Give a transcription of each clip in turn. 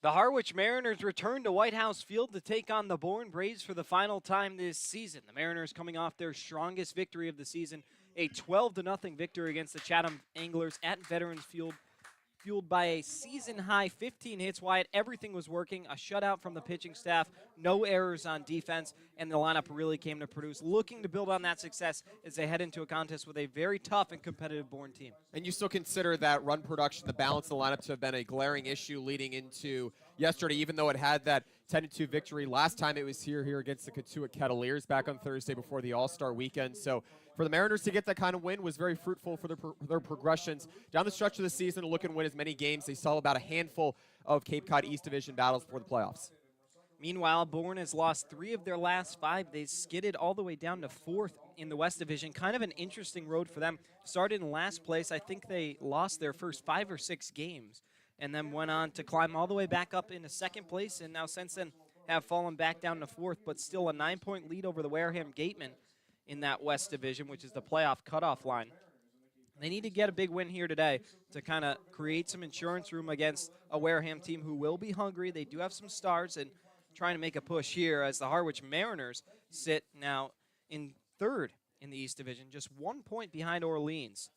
The Harwich Mariners return to White House Field to take on the Bourne Braves for the final time this season. The Mariners coming off their strongest victory of the season, a 12-0 victory against the Chatham Anglers at Veterans Field, fueled by a season-high 15 hits. Wyatt, everything was working, a shutout from the pitching staff, no errors on defense, and the lineup really came to produce, looking to build on that success as they head into a contest with a very tough and competitive Bourne team. And you still consider that run production, the balance of the lineup, to have been a glaring issue leading into yesterday, even though it had that 10-2 victory. Last time it was here against the Katuitt Kettleers back on Thursday before the All-Star weekend. So for the Mariners to get that kind of win was very fruitful for their progressions. Down the stretch of the season, to look and win as many games. They saw about a handful of Cape Cod East Division battles before the playoffs. Meanwhile, Bourne has lost 3 of their last 5. They skidded all the way down to 4th in the West Division. Kind of an interesting road for them. Started in last place. I think they lost their first 5 or 6 games and then went on to climb all the way back up into 2nd place, and now since then have fallen back down to 4th, but still a 9-point lead over the Wareham Gatemen in that West Division, which is the playoff cutoff line. They need to get a big win here today to kind of create some insurance room against a Wareham team who will be hungry. They do have some stars and trying to make a push here as the Harwich Mariners sit now in 3rd in the East Division, just 1 point behind Orleans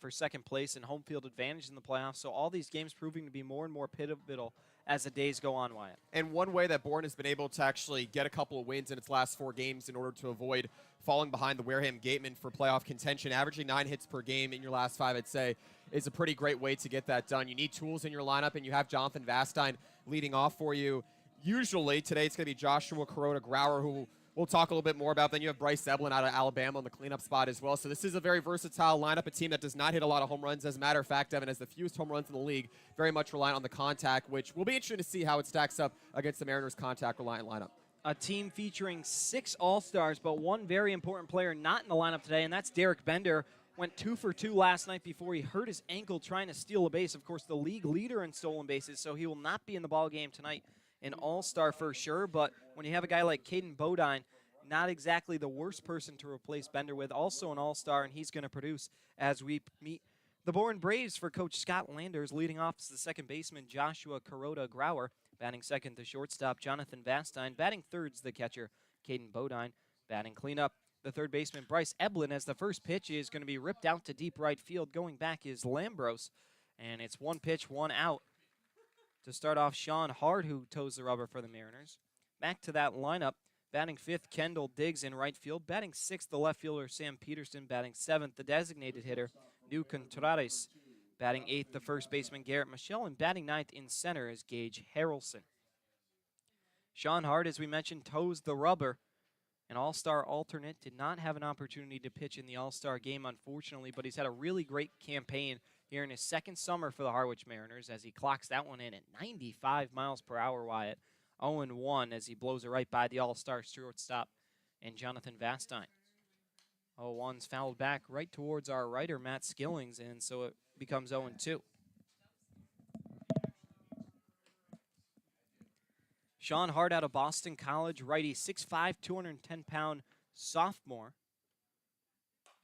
for 2nd place and home field advantage in the playoffs. So all these games proving to be more and more pivotal as the days go on, Wyatt. And one way that Bourne has been able to actually get a couple of wins in its last 4 games in order to avoid falling behind the Wareham Gatemen for playoff contention, averaging 9 hits per game in your last 5, I'd say, is a pretty great way to get that done. You need tools in your lineup, and you have Jonathan Vastine leading off for you. Usually, today it's going to be Joshua Kuroda-Grauer, who we'll talk a little bit more about. Then you have Bryce Eblin out of Alabama on the cleanup spot as well. So this is a very versatile lineup, a team that does not hit a lot of home runs. As a matter of fact, Evan has the fewest home runs in the league, very much reliant on the contact, which will be interesting to see how it stacks up against the Mariners' contact-reliant lineup. A team featuring 6 All-Stars, but one very important player not in the lineup today, and that's Derek Bender. Went 2 for 2 last night before he hurt his ankle trying to steal a base. Of course, the league leader in stolen bases, so he will not be in the ball game tonight. An All-Star for sure, but when you have a guy like Caden Bodine, not exactly the worst person to replace Bender with, also an All-Star, and he's going to produce as we meet the Bourne Braves for Coach Scott Landers. Leading off is the 2nd baseman Joshua Kuroda-Grauer, batting 2nd the shortstop Jonathan Vastine, batting 3rd is the catcher Caden Bodine, batting cleanup the 3rd baseman Bryce Eblin, as the first pitch is going to be ripped out to deep right field. Going back is Lambros, and it's 1 pitch, 1 out. To start off, Sean Hard, who toes the rubber for the Mariners. Back to that lineup, batting 5th, Kendall Diggs in right field. Batting 6th, the left fielder, Sam Peterson. Batting 7th, the designated hitter, New Contreras. Batting 8th, the first baseman, Garrett Michelle. And batting 9th in center is Gage Harrelson. Sean Hard, as we mentioned, toes the rubber. An All-Star alternate, did not have an opportunity to pitch in the All-Star game, unfortunately, but he's had a really great campaign here in his 2nd summer for the Harwich Mariners as he clocks that one in at 95 miles per hour, Wyatt. 0-1 as he blows it right by the All-Star shortstop and Jonathan Vastine. 0-1's fouled back right towards our writer, Matt Skillings, and so it becomes 0-2. Sean Hart out of Boston College, righty, 6'5", 210-pound sophomore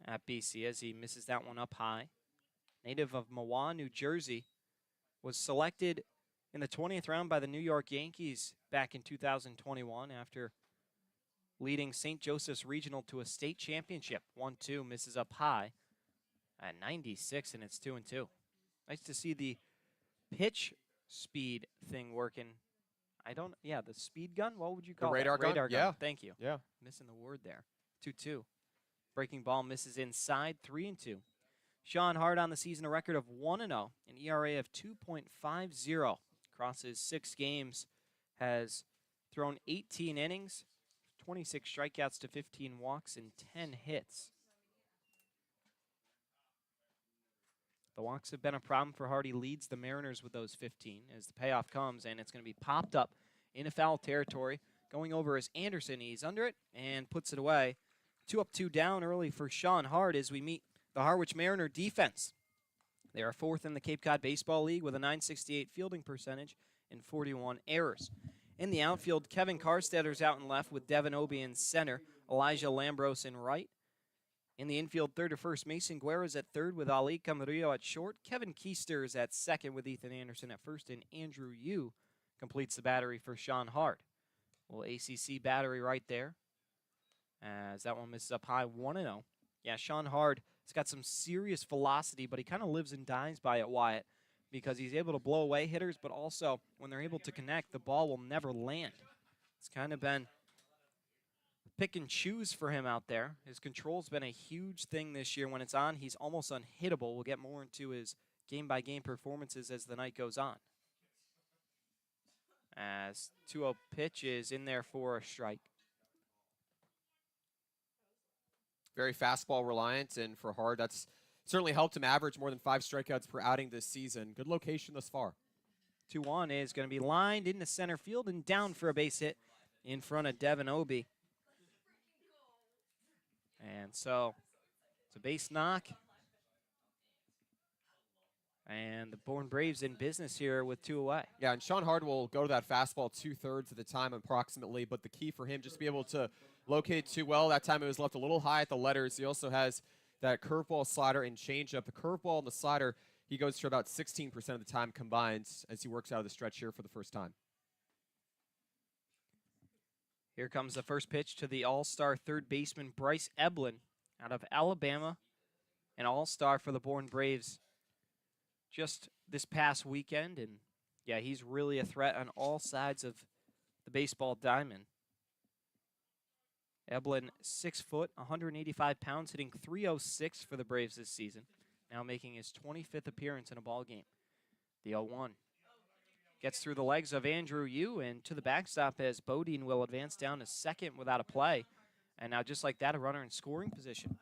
at BC as he misses that one up high. Native of Mahwah, New Jersey, was selected in the 20th round by the New York Yankees back in 2021 after leading St. Joseph's Regional to a state championship. 1-2, misses up high at 96, and it's 2-2. Nice to see the pitch speed thing working. The speed gun? What would you call it? Radar gun? Radar gun. Yeah. Thank you. Yeah. Missing the word there. 2-2. Breaking ball misses inside, 3-2. Sean Hart on the season, a record of 1-0, an ERA of 2.50. Across his 6 games, has thrown 18 innings, 26 strikeouts to 15 walks, and 10 hits. The walks have been a problem for Hart. He leads the Mariners with those 15 as the payoff comes, and it's going to be popped up into foul territory. Going over is Anderson. He's under it and puts it away. 2 up, 2 down early for Sean Hart as we meet the Harwich Mariner defense. They are 4th in the Cape Cod Baseball League with a .968 fielding percentage and 41 errors. In the outfield, Kevin Karstedter's out in left with Devin Obie in center, Elijah Lambros in right. In the infield, 3rd to 1st, Mason Guerra's at 3rd with Ali Camarillo at short. Kevin Keister is at 2nd with Ethan Anderson at 1st, and Andrew Yu completes the battery for Sean Hard. Well, ACC battery right there, as that one misses up high, 1-0. Yeah, Sean Hard has got some serious velocity, but he kind of lives and dies by it, Wyatt, because he's able to blow away hitters, but also when they're able to connect, the ball will never land. It's kind of been pick and choose for him out there. His control's been a huge thing this year. When it's on, he's almost unhittable. We'll get more into his game-by-game performances as the night goes on. As 2-0 pitch is in there for a strike. Very fastball reliant, and for Hard, that's certainly helped him average more than 5 strikeouts per outing this season. Good location thus far. 2-1 is going to be lined into center field and down for a base hit in front of Devin Obie. And so it's a base knock. And the Bourne Braves in business here with 2 away. Yeah, and Sean Hard will go to that fastball 2/3 of the time approximately, but the key for him just to be able to locate it too well. That time it was left a little high at the letters. He also has that curveball, slider, and changeup. The curveball and the slider, he goes for about 16% of the time combined as he works out of the stretch here for the first time. Here comes the first pitch to the all-star third baseman Bryce Eblin out of Alabama, an all-star for the Bourne Braves just this past weekend. And yeah, he's really a threat on all sides of the baseball diamond. Eblin, 6 foot, 185 pounds, hitting .306 for the Braves this season, now making his 25th appearance in a ball game. The 0-1 gets through the legs of Andrew Yu and to the backstop as Bodine will advance down to second without a play. And now just like that, a runner in scoring position.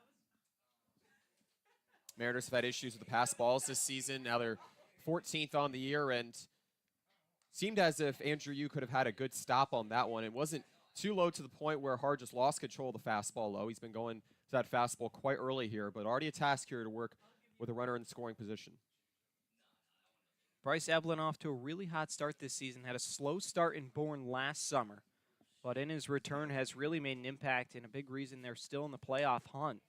Mariners have had issues with the pass balls this season. Now they're 14th on the year, and seemed as if Andrew Yu could have had a good stop on that one. It wasn't too low to the point where Hard just lost control of the fastball low. He's been going to that fastball quite early here, but already a task here to work with a runner in scoring position. Bryce Eblin off to a really hot start this season. Had a slow start in Bourne last summer, but in his return has really made an impact and a big reason they're still in the playoff hunt.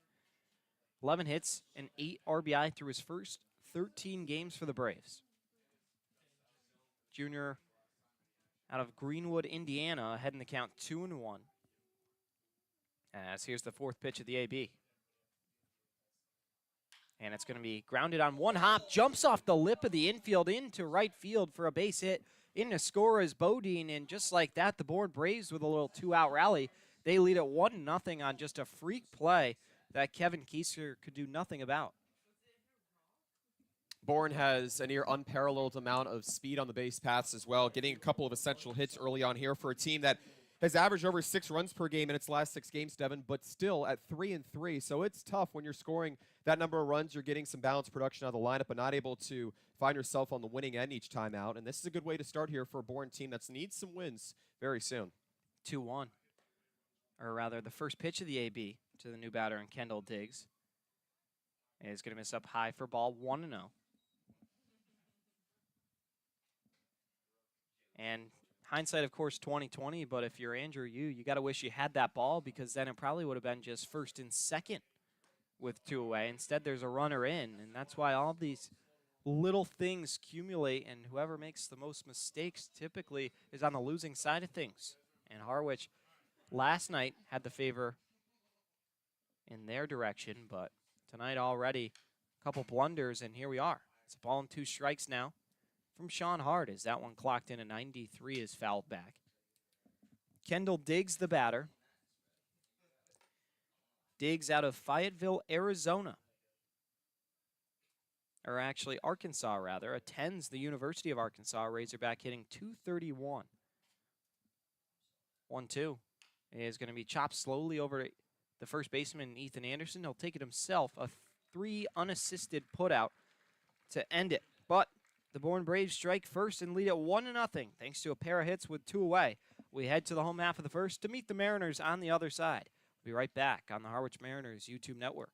11 hits and 8 RBI through his first 13 games for the Braves. Junior out of Greenwood, Indiana, ahead in the count 2-1. As here's the fourth pitch of the AB. And it's going to be grounded on one hop. Jumps off the lip of the infield into right field for a base hit. In to score is Bodine, and just like that, the Bourne Braves with a little 2-out rally. They lead at 1-0 on just a freak play that Kevin Kieser could do nothing about. Bourne has a near unparalleled amount of speed on the base paths as well, getting a couple of essential hits early on here for a team that has averaged over 6 runs per game in its last 6 games, Devin, but still at 3-3. So it's tough when you're scoring that number of runs. You're getting some balanced production out of the lineup, but not able to find yourself on the winning end each time out. And this is a good way to start here for a Bourne team that needs some wins very soon. 2-1. Or rather, the first pitch of the AB to the new batter in Kendall Diggs is going to miss up high for ball 1-0. And hindsight, of course, 2020, but if you're Andrew Yu, you got to wish you had that ball, because then it probably would have been just first and second with 2 away. Instead, there's a runner in, and that's why all these little things accumulate, and whoever makes the most mistakes typically is on the losing side of things. And Harwich last night had the favor in their direction, but tonight already a couple blunders, and here we are. It's a ball and 2 strikes now from Sean Hard, as that one clocked in at 93 is fouled back. Kendall Diggs, the batter. Diggs out of Fayetteville, Arizona. Or actually, Arkansas, rather. Attends the University of Arkansas. Razorback hitting .231. 1-2 is going to be chopped slowly over to the first baseman, Ethan Anderson. He'll take it himself. A 3 unassisted putout to end it. But the Bourne Braves strike first and lead at 1-0, thanks to a pair of hits with 2 away. We head to the home half of the first to meet the Mariners on the other side. We'll be right back on the Harwich Mariners YouTube network.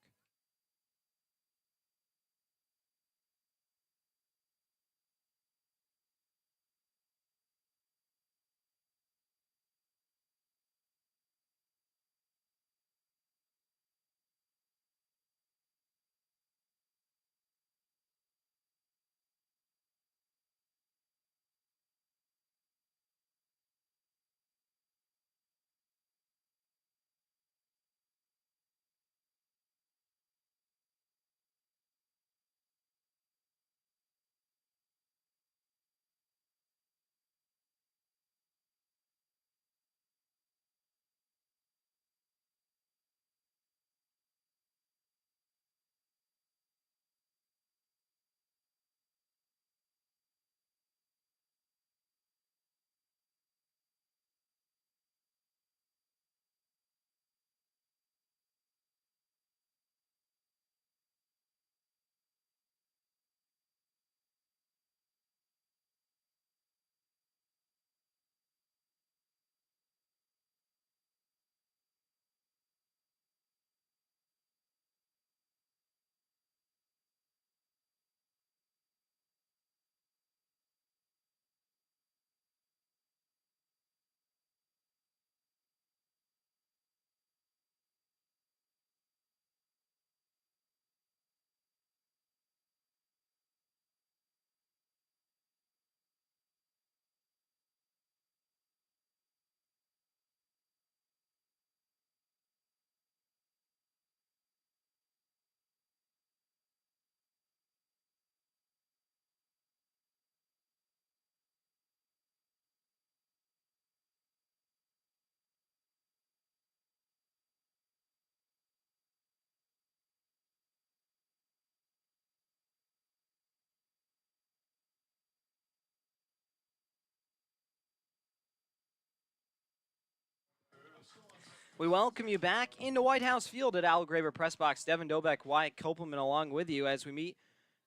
We welcome you back into White House Field at Al Graver Press Box. Devin Dobeck, Wyatt Kopelman along with you as we meet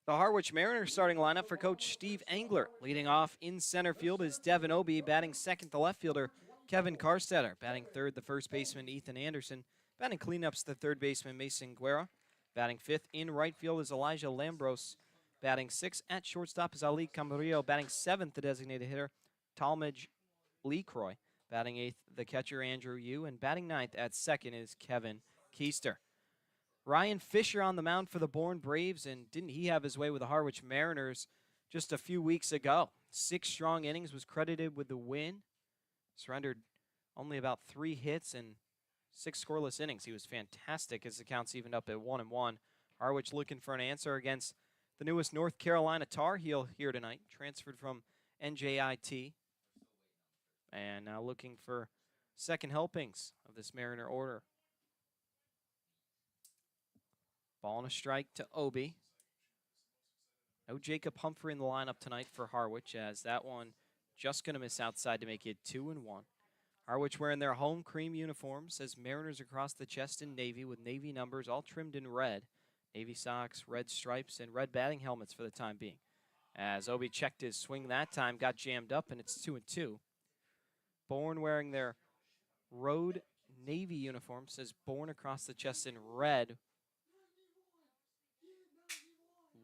the Harwich Mariners starting lineup for Coach Steve Engler. Leading off in center field is Devin Obie, batting second the left fielder Kevin Karstetter, batting third the first baseman Ethan Anderson, batting cleanups the third baseman Mason Guerra, batting fifth in right field is Elijah Lambros, batting sixth at shortstop is Ali Camarillo, batting seventh the designated hitter Talmadge Lecroy, batting eighth the catcher Andrew Yu, and batting ninth at second is Kevin Keister. Ryan Fisher on the mound for the Bourne Braves, and didn't he have his way with the Harwich Mariners just a few weeks ago? 6 strong innings, was credited with the win, surrendered only about 3 hits and 6 scoreless innings. He was fantastic. His accounts evened up at 1-1. Harwich looking for an answer against the newest North Carolina Tar Heel here tonight, transferred from NJIT, and now looking for second helpings of this Mariner order. Ball and a strike to Obie. No Jacob Humphrey in the lineup tonight for Harwich, as that one just going to miss outside to make it 2-1. Harwich wearing their home cream uniforms, as Mariners across the chest in navy with navy numbers all trimmed in red. Navy socks, red stripes, and red batting helmets for the time being. As Obie checked his swing that time, got jammed up, and it's 2-2. Bourne wearing their road navy uniform, says Bourne across the chest in red.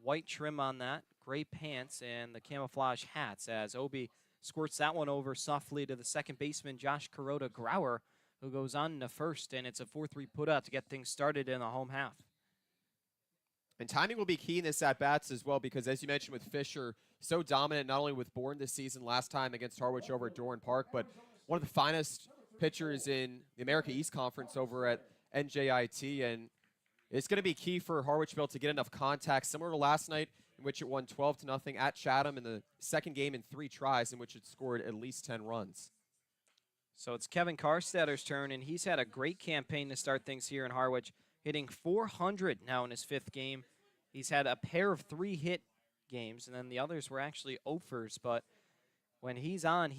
White trim on that, gray pants, and the camouflage hats, as Obie squirts that one over softly to the second baseman, Josh Grauer, who goes on to first, and it's a 4-3 put-out to get things started in the home half. And timing will be key in this at-bats as well, because as you mentioned with Fisher, so dominant not only with Bourne this season, last time against Harwich over at Doran Park, but one of the finest pitchers in the America East Conference over at NJIT, and it's going to be key for Harwichville to get enough contact, similar to last night, in which it won 12-0 at Chatham in the second game in 3 tries, in which it scored at least 10 runs. So it's Kevin Karstetter's turn, and he's had a great campaign to start things here in Harwich, hitting .400 now in his 5th game. He's had a pair of 3-hit games, and then the others were actually offers, but when he's on,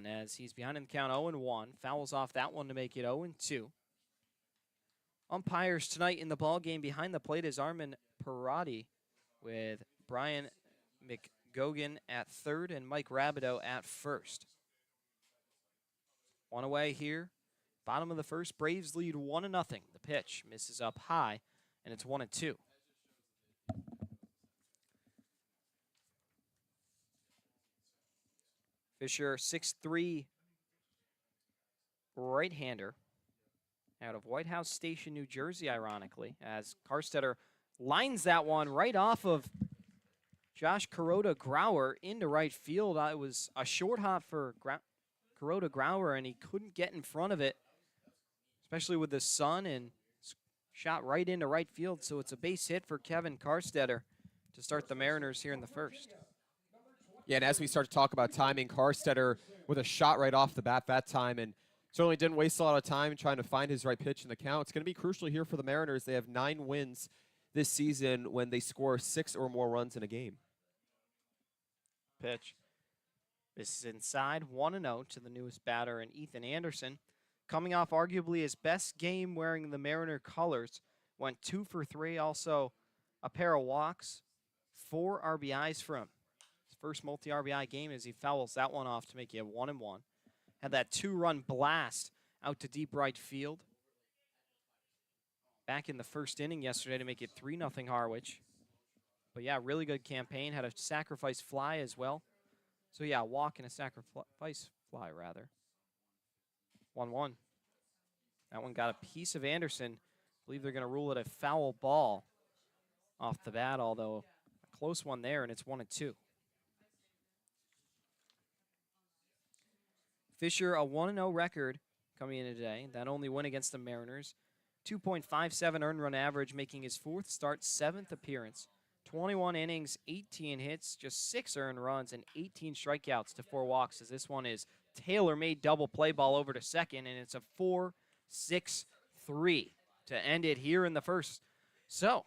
as he's behind in the count 0-1, fouls off that one to make it 0-2. Umpires tonight in the ball game behind the plate is Armin Parati, with Brian McGogan at third and Mike Rabideau at first. One away here. Bottom of the first, Braves lead 1-0. The pitch misses up high, and it's 1-2. Fisher, 6'3", right-hander, out of White House Station, New Jersey, ironically, as Karstetter lines that one right off of Josh Grauer into right field. It was a short hop for Grauer, and he couldn't get in front of it, especially with the sun, and shot right into right field. So it's a base hit for Kevin Karstetter to start the Mariners here in the first. Yeah, and as we start to talk about timing, Karstetter with a shot right off the bat that time, and certainly didn't waste a lot of time trying to find his right pitch in the count. It's going to be crucial here for the Mariners. They have 9 wins this season when they score 6 or more runs in a game. Pitch. This is inside, 1-0 to the newest batter, and Ethan Anderson, coming off arguably his best game wearing the Mariner colors, went 2 for 3, also a pair of walks, 4 RBIs for him. His first multi-RBI game as he fouls that one off to make it 1-1. Had that 2-run blast out to deep right field back in the first inning yesterday to make it 3-0 Harwich. But yeah, really good campaign. Had a sacrifice fly as well. So yeah, a walk and a sacrifice fly, rather. 1-1. That one got a piece of Anderson. I believe they're going to rule it a foul ball off the bat, although a close one there, and it's 1-2. Fisher, a 1-0 record coming in today. That only win against the Mariners. 2.57 earned run average, making his 4th start, 7th appearance. 21 innings, 18 hits, just 6 earned runs, and 18 strikeouts to 4 walks, as this one is tailor-made double play ball over to second, and it's a 4-6-3 to end it here in the first. So,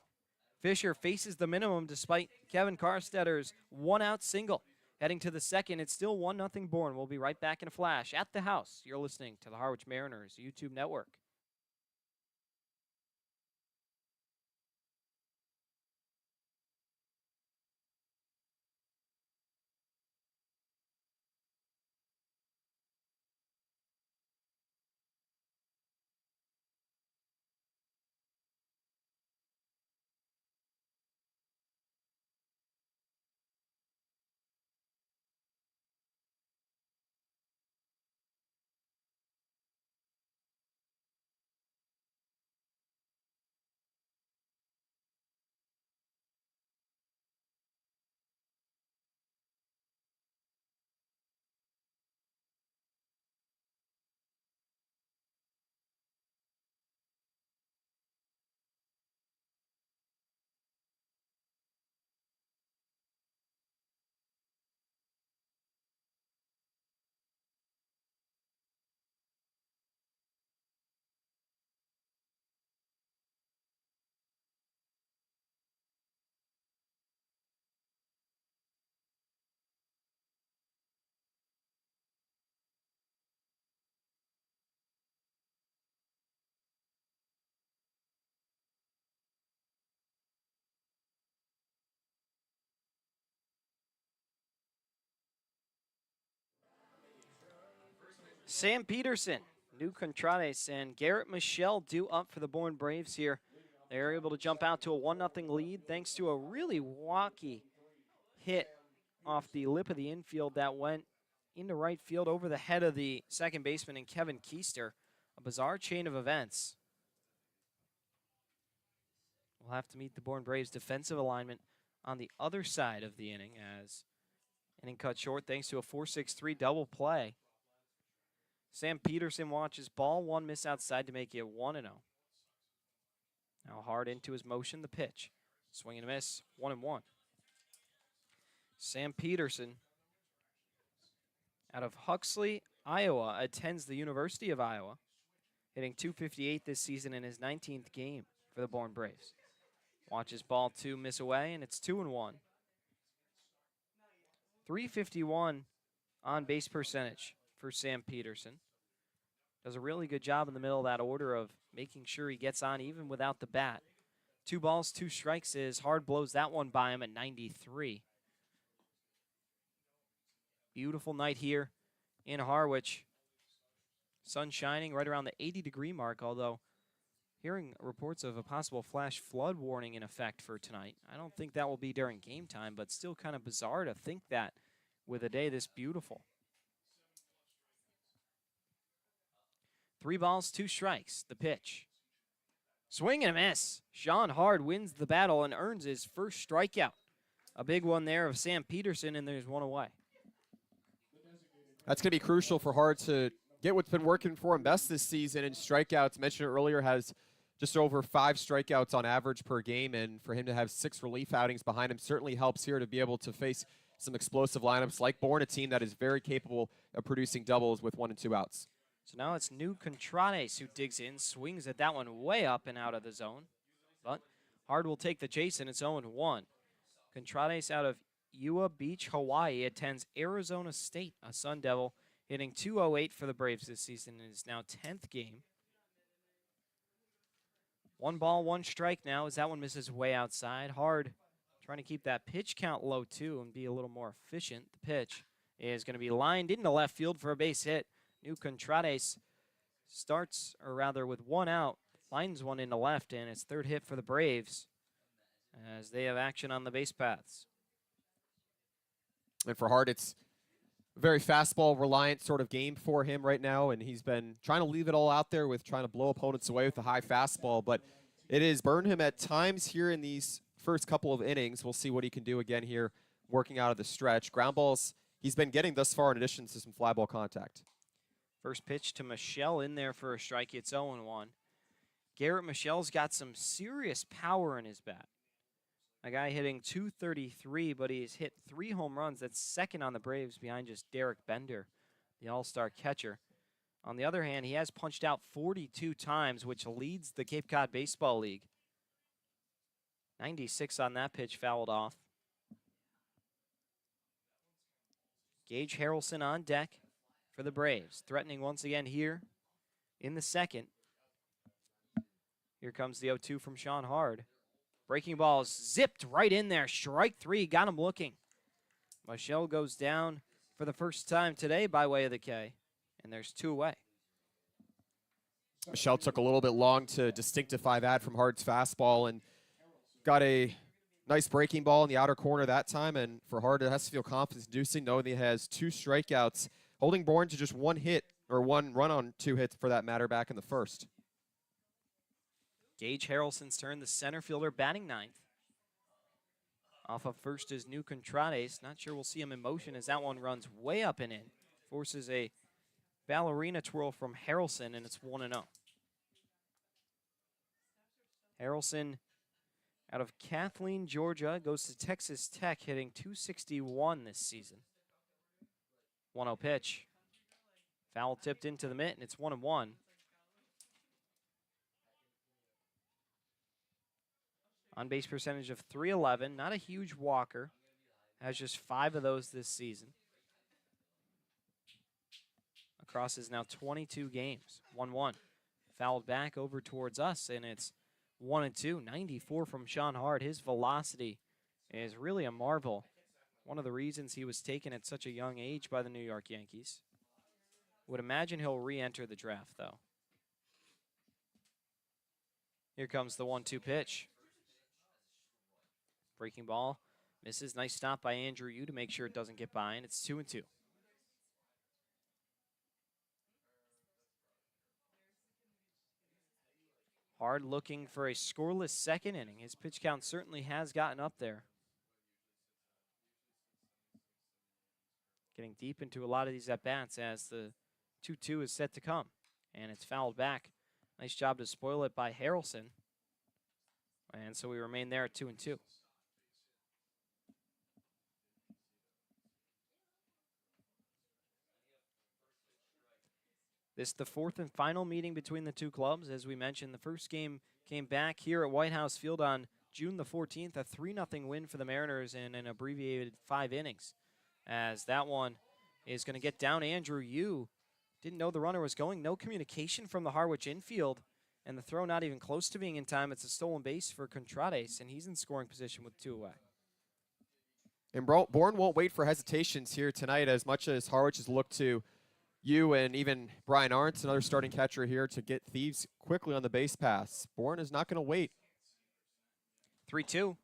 Fisher faces the minimum despite Kevin Karstetter's 1-out single. Heading to the second, it's still 1-0 Bourne. We'll be right back in a flash at the house. You're listening to the Harwich Mariners YouTube Network. Sam Peterson, New Contrades, and Garrett Michelle due up for the Bourne Braves here. They're able to jump out to a 1-0 lead thanks to a really wacky hit off the lip of the infield that went into right field over the head of the second baseman and Kevin Keister. A bizarre chain of events. We'll have to meet the Bourne Braves defensive alignment on the other side of the inning as inning cut short thanks to a 4-6-3 double play. Sam Peterson watches ball one, miss outside to make it 1-0. Now hard into his motion, the pitch. Swing and a miss, 1-1. Sam Peterson out of Huxley, Iowa, attends the University of Iowa, hitting .258 this season in his 19th game for the Bourne Braves. Watches ball two, miss away, and it's 2-1. .351 on base percentage for Sam Peterson. Does a really good job in the middle of that order of making sure he gets on even without the bat. 2 balls, 2 strikes is Hard blows that one by him at 93. Beautiful night here in Harwich. Sun shining right around the 80-degree mark, although hearing reports of a possible flash flood warning in effect for tonight. I don't think that will be during game time, but still kind of bizarre to think that with a day this beautiful. 3 balls, 2 strikes, the pitch. Swing and a miss. Sean Hard wins the battle and earns his first strikeout. A big one there of Sam Peterson, and there's one away. That's going to be crucial for Hard to get what's been working for him best this season in strikeouts. Mentioned earlier, has just over 5 strikeouts on average per game, and for him to have 6 relief outings behind him certainly helps here to be able to face some explosive lineups like Bourne, a team that is very capable of producing doubles with 1 and 2 outs. So now it's New Contrades who digs in, swings at that one way up and out of the zone. But Hard will take the chase, and it's 0-1. Contrades out of Ewa Beach, Hawaii, attends Arizona State, a Sun Devil, hitting .208 for the Braves this season in his now 10th game. 1 ball, 1 strike now as that one misses way outside. Hard trying to keep that pitch count low, too, and be a little more efficient. The pitch is going to be lined into left field for a base hit. New Contrades starts, or rather with 1 out, lines one into left, and it's 3rd hit for the Braves as they have action on the base paths. And for Hard, it's a very fastball-reliant sort of game for him right now, and he's been trying to leave it all out there with trying to blow opponents away with a high fastball, but it has burned him at times here in these first couple of innings. We'll see what he can do again here working out of the stretch. Ground balls he's been getting thus far in addition to some fly ball contact. First pitch to Michelle in there for a strike. It's 0-1. Garrett Michelle's got some serious power in his bat. A guy hitting .233, but he's hit 3 home runs. That's second on the Braves behind just Derek Bender, the all-star catcher. On the other hand, he has punched out 42 times, which leads the Cape Cod Baseball League. 96 on that pitch, fouled off. Gage Harrelson on deck for the Braves, threatening once again here in the second. Here comes the 0-2 from Sean Hard. Breaking ball is zipped right in there. Strike 3, got him looking. Michelle goes down for the first time today by way of the K, and there's 2 away. Michelle took a little bit long to distinctify that from Hard's fastball and got a nice breaking ball in the outer corner that time, and for Hard, it has to feel confidence-inducing knowing that he has 2 strikeouts, holding Bourne to just 1 hit, or 1 run on 2 hits for that matter back in the first. Gage Harrelson's turn, the center fielder, batting 9th. Off of first is New Contrades. Not sure we'll see him in motion as that one runs way up and in. Forces a ballerina twirl from Harrelson, and it's 1-0. Harrelson out of Kathleen, Georgia, goes to Texas Tech, hitting .261 this season. 1-0 pitch. Foul tipped into the mitt, and it's 1-1. On-base percentage of .311, not a huge walker. Has just 5 of those this season. Across his now 22 games. 1-1. Fouled back over towards us, and it's 1-2. 94 from Sean Hard. His velocity is really a marvel. One of the reasons he was taken at such a young age by the New York Yankees. Would imagine he'll re-enter the draft, though. Here comes the 1-2 pitch. Breaking ball. Misses. Nice stop by Andrew Yu to make sure it doesn't get by, and it's 2-2. Hard looking for a scoreless second inning. His pitch count certainly has gotten up there. Getting deep into a lot of these at-bats as the 2-2 is set to come. And it's fouled back. Nice job to spoil it by Harrelson. And so we remain there at 2-2. This is the fourth and final meeting between the two clubs. As we mentioned, the first game came back here at White House Field on June the 14th, a 3-0 win for the Mariners in an abbreviated 5 innings. As that one is going to get down Andrew Yu. Didn't know the runner was going. No communication from the Harwich infield. And the throw not even close to being in time. It's a stolen base for Contrades, and he's in scoring position with 2 away. And Bourne won't wait for hesitations here tonight, as much as Harwich has looked to you and even Brian Arntz, another starting catcher here, to get Thieves quickly on the base pass. Bourne is not going to wait. 3-2.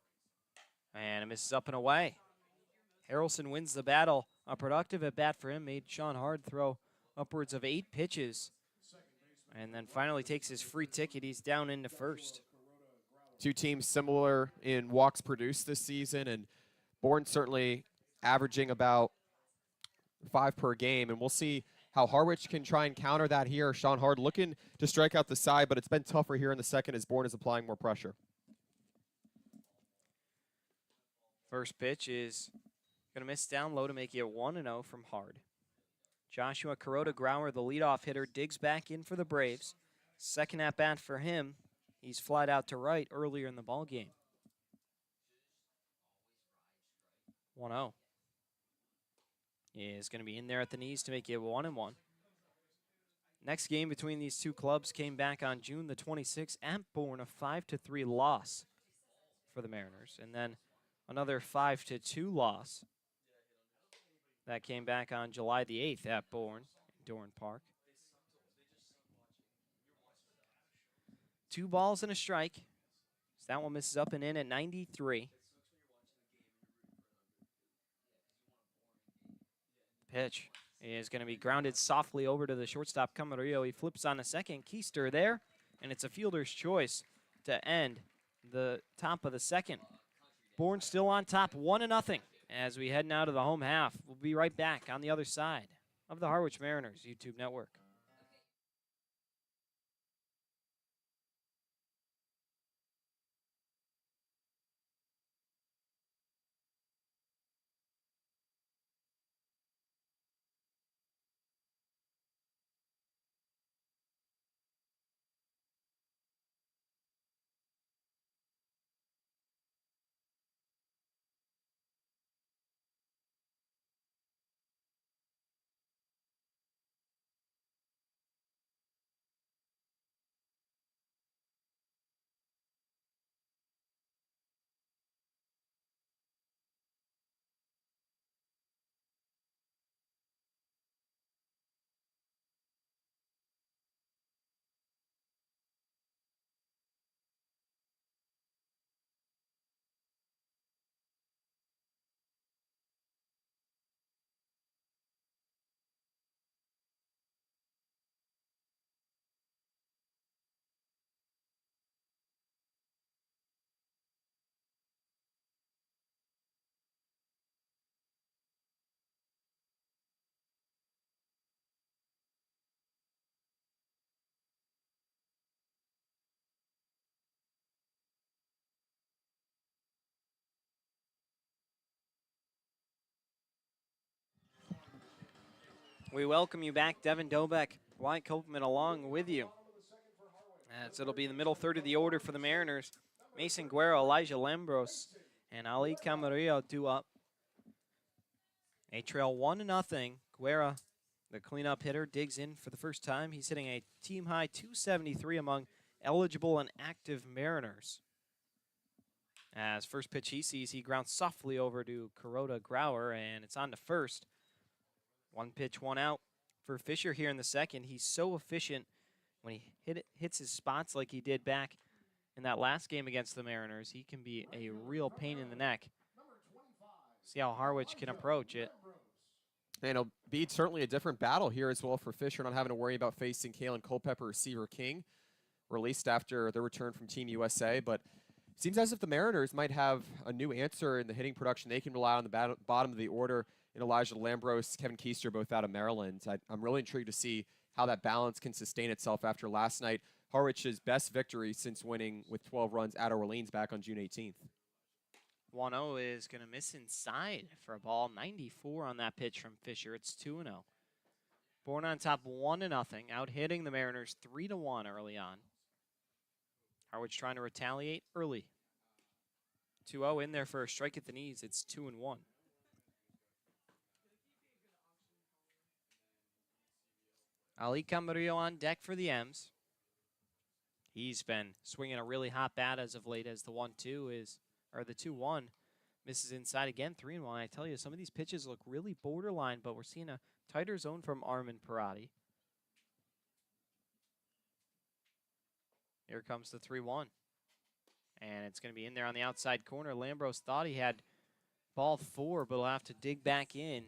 And it misses up and away. Harrelson wins the battle. A productive at-bat for him. Made Sean Hard throw upwards of 8 pitches. And then finally takes his free ticket. He's down into first. Two teams similar in walks produced this season, and Bourne certainly averaging about 5 per game. And we'll see how Harwich can try and counter that here. Sean Hard looking to strike out the side, but it's been tougher here in the second as Bourne is applying more pressure. First pitch is going to miss down low to make it 1-0 from Hard. Joshua Kuroda-Grauer, the leadoff hitter, digs back in for the Braves. Second at-bat for him. He's flied out to right earlier in the ball game. 1-0. He is going to be in there at the knees to make it 1-1. Next game between these two clubs came back on June the 26th at Bourne, a 5-3 loss for the Mariners. And then another 5-2 loss that came back on July the 8th at Bourne, Doran Park. 2 balls and a strike. So that one misses up and in at 93. Pitch is going to be grounded softly over to the shortstop, Camarillo. He flips on a second. Keister there, and it's a fielder's choice to end the top of the second. Bourne still on top, 1-0 as we head now to the home half. We'll be right back on the other side of the Harwich Mariners YouTube network. We welcome you back, Devin Dobeck, Wyatt Copeman along with you. As it'll be the middle third of the order for the Mariners. Mason Guerra, Elijah Lambros, and Ali Camarillo due up. They trail 1-0. Guerra, the cleanup hitter, digs in for the first time. He's hitting a team-high 273 among eligible and active Mariners. As first pitch he sees, he grounds softly over to Kuroda-Grauer, and it's on to first. 1 pitch, 1 out for Fisher here in the second. He's so efficient when he hits his spots like he did back in that last game against the Mariners. He can be a real pain in the neck. See how Harwich can approach it. And it'll be certainly a different battle here as well for Fisher, not having to worry about facing Kalen Culpepper or Seaver King, released after their return from Team USA. But it seems as if the Mariners might have a new answer in the hitting production. They can rely on the bottom of the order in Elijah Lambros, Kevin Keister, both out of Maryland. I'm really intrigued to see how that balance can sustain itself after last night, Harwich's best victory since winning with 12 runs at Orleans back on June 18th. 1-0 is going to miss inside for a ball. 94 on that pitch from Fisher. It's 2-0. Bourne on top 1-0, out hitting the Mariners 3-1 early on. Harwich trying to retaliate early. 2-0 in there for a strike at the knees. It's 2-1. Ali Camarillo on deck for the M's. He's been swinging a really hot bat as of late, as the 1-2 is, or the 2-1 misses inside again, 3-1. I tell you, some of these pitches look really borderline, but we're seeing a tighter zone from Armin Parati. Here comes the 3-1. And it's going to be in there on the outside corner. Lambros thought he had ball 4, but will have to dig back in.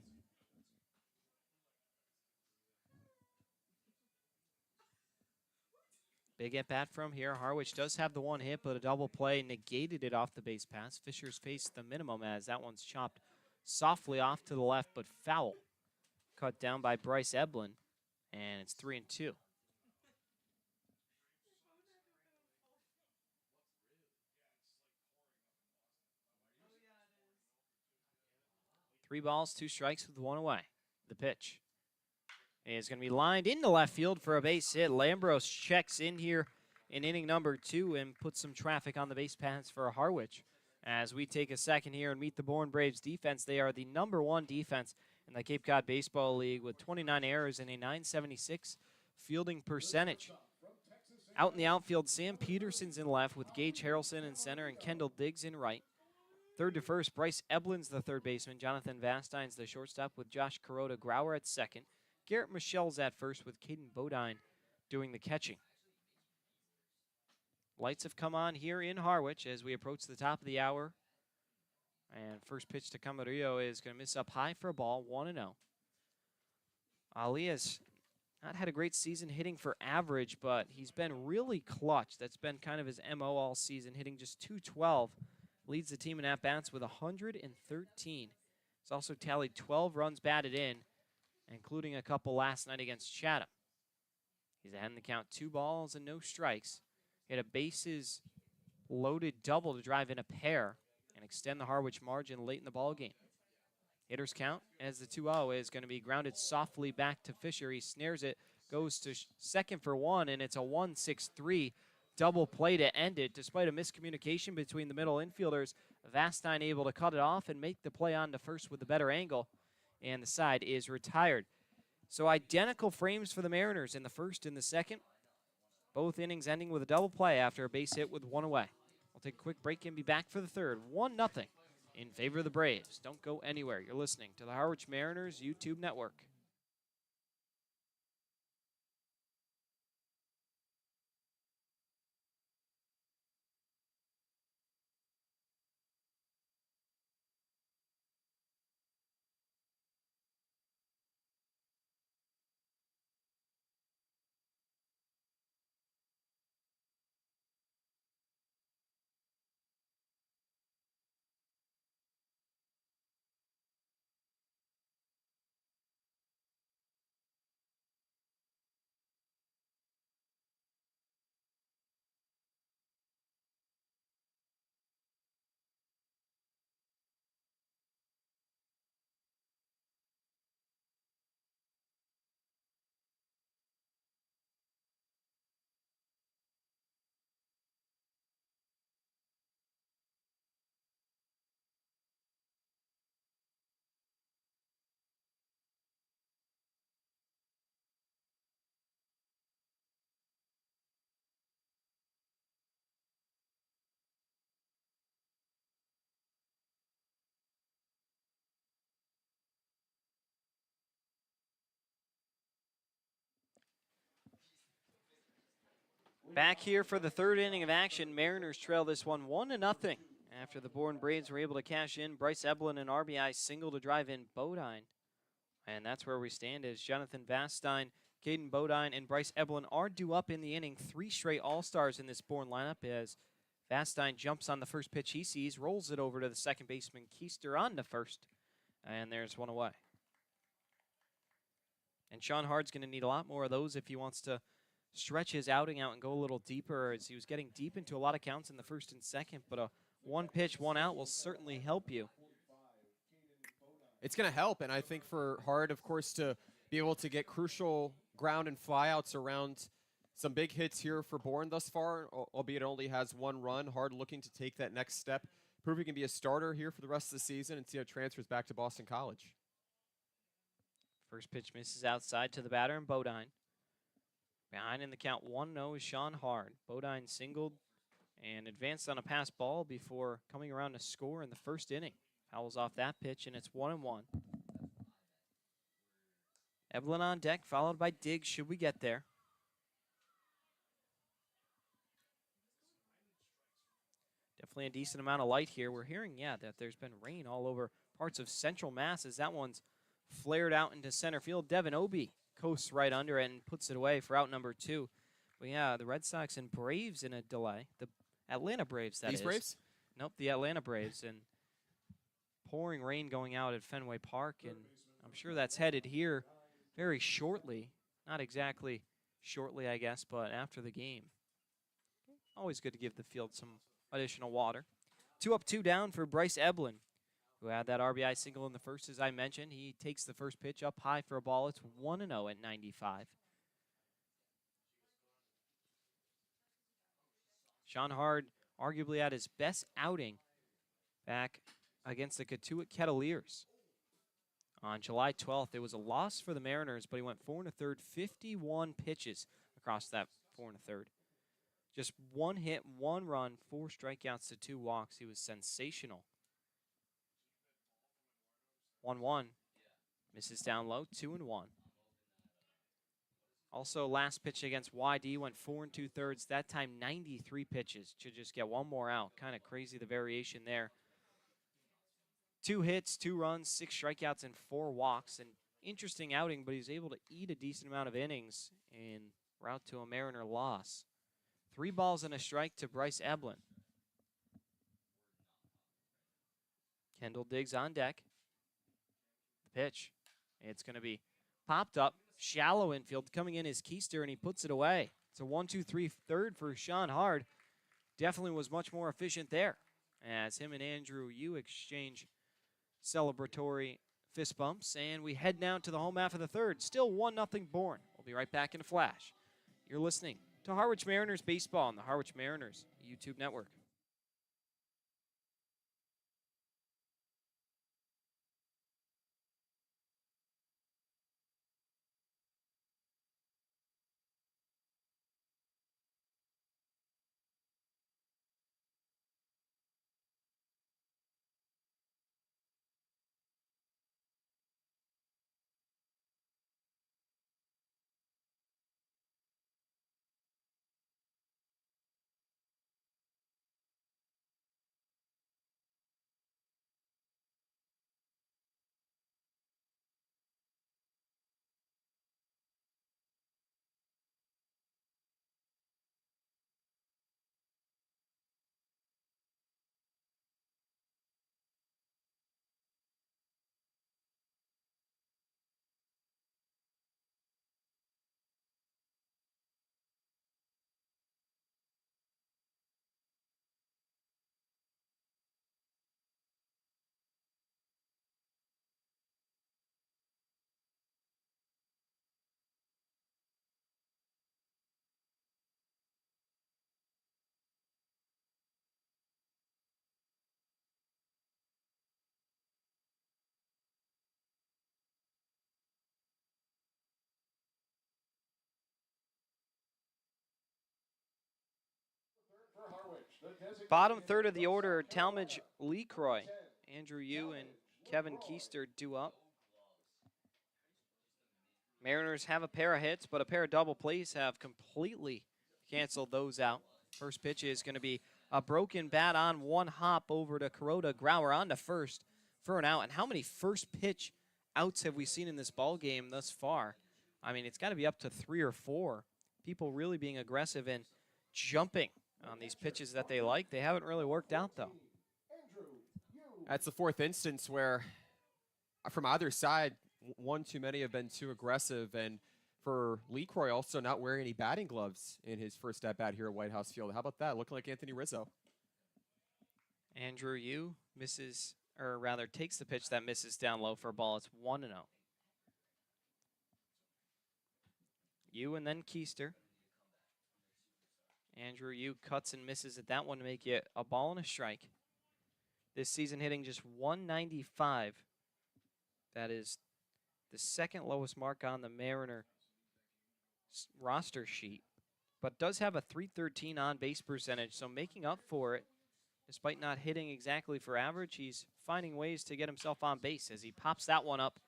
Big at bat from here. Harwich does have the one hit, but a double play negated it off the base pass. Fisher's faced the minimum as that one's chopped softly off to the left, but foul. Cut down by Bryce Eblin, and it's 3-2. Three balls, 2 strikes with 1 away. The pitch is going to be lined into left field for a base hit. Lambros checks in here in inning number 2 and puts some traffic on the base paths for Harwich. As we take a second here and meet the Bourne Braves defense, they are the #1 defense in the Cape Cod Baseball League with 29 errors and a .976 fielding percentage. Out in the outfield, Sam Peterson's in left with Gage Harrelson in center and Kendall Diggs in right. Third to first, Bryce Eblin's the third baseman. Jonathan Vastein's the shortstop with Josh Kuroda Grauer at second. Garrett Michelle's at first with Caden Bodine doing the catching. Lights have come on here in Harwich as we approach the top of the hour. And first pitch to Camarillo is going to miss up high for a ball, 1-0. Ali has not had a great season hitting for average, but he's been really clutch. That's been kind of his MO all season, hitting just .212. Leads the team in at-bats with 113. He's also tallied 12 runs batted in, including a couple last night against Chatham. He's ahead in the count, 2 balls and no strikes. He had a bases loaded double to drive in a pair and extend the Harwich margin late in the ball game. Hitters count as the 2-0 is going to be grounded softly back to Fisher. He snares it, goes to second for 1, and it's a 1-6-3 double play to end it. Despite a miscommunication between the middle infielders, Vastine able to cut it off and make the play on to first with the better angle, and the side is retired. So identical frames for the Mariners in the first and the second. Both innings ending with a double play after a base hit with 1 away. We'll take a quick break and be back for the third. 1-0 in favor of the Braves. Don't go anywhere. You're listening to the Harwich Mariners YouTube Network. Back here for the third inning of action. Mariners trail this one 1-0 after the Bourne Braves were able to cash in. Bryce Eblin and RBI single to drive in Bodine. And that's where we stand as Jonathan Vastine, Caden Bodine, and Bryce Eblin are due up in the inning. 3 straight All-Stars in this Bourne lineup as Vastine jumps on the first pitch he sees, rolls it over to the second baseman Keister on to first. And there's one away. And Sean Hard's going to need a lot more of those if he wants to stretch his outing out and go a little deeper, as he was getting deep into a lot of counts in the first and second, but a one pitch, one out will certainly help you. It's going to help, and I think for Hard, of course, to be able to get crucial ground and flyouts around some big hits here for Bourne thus far, albeit it only has 1 run. Hard looking to take that next step, prove he can be a starter here for the rest of the season and see how it transfers back to Boston College. First pitch misses outside to the batter, and Bodine. Behind in the count 1-0 is Sean Hard. Bodine singled and advanced on a pass ball before coming around to score in the first inning. Fouls off that pitch, and it's 1-1. Eblin on deck, followed by Diggs should we get there. Definitely a decent amount of light here. We're hearing, that there's been rain all over parts of central Mass as that one's flared out into center field. Devin Obie coasts right under it and puts it away for out number 2. But the Red Sox and Braves in a delay. The Atlanta Braves, that is. These Braves? Nope, the Atlanta Braves. And pouring rain going out at Fenway Park, and I'm sure that's headed here very shortly. Not exactly shortly, I guess, but after the game. Always good to give the field some additional water. 2 up, 2 down for Bryce Eblin, who had that RBI single in the first, as I mentioned. He takes the first pitch up high for a ball. It's 1-0 at 95. Sean Hard arguably at his best outing back against the Catuit Kettleers. On July 12th, it was a loss for the Mariners, but he went 4 1/3, 51 pitches across that 4 1/3. Just 1 hit, 1 run, 4 strikeouts to 2 walks. He was sensational. 1-1. Misses down low, 2-1. Also, last pitch against YD went 4 2/3. That time, 93 pitches to just get 1 more out. Kind of crazy, the variation there. 2 hits, 2 runs, 6 strikeouts, and 4 walks. An interesting outing, but he's able to eat a decent amount of innings en route to a Mariner loss. 3 balls and a strike to Bryce Eblin. Kendall Diggs on deck. The pitch. It's going to be popped up. Shallow infield. Coming in is Keister, and he puts it away. It's a 1-2-3 third for Sean Hard. Definitely was much more efficient there, as him and Andrew Yu exchange celebratory fist bumps, and we head down to the home half of the third. Still 1-0 Bourne. We'll be right back in a flash. You're listening to Harwich Mariners Baseball on the Harwich Mariners YouTube network. Bottom third of the order, Talmadge Lecroy. Andrew Yu and Kevin Keister due up. Mariners have a pair of hits, but a pair of double plays have completely canceled those out. First pitch is going to be a broken bat on one hop over to Kuroda. Grauer on to first for an out. And how many first pitch outs have we seen in this ball game thus far? I mean, it's got to be up to 3 or 4. People really being aggressive and jumping on these pitches that they like. They haven't really worked out, though. That's the fourth instance where, from either side, one too many have been too aggressive. And for LeCroy also not wearing any batting gloves in his first at-bat here at White House Field. How about that? Looking like Anthony Rizzo. Andrew Yu misses, or rather takes the pitch that misses down low for a ball. It's 1-0. Yu and then Keister. Andrew Yu cuts and misses at that one to make it a ball and a strike. This season hitting just 195. That is the second lowest mark on the Mariner roster sheet, but does have a .313 on-base percentage, so making up for it. Despite not hitting exactly for average, he's finding ways to get himself on base as he pops that one up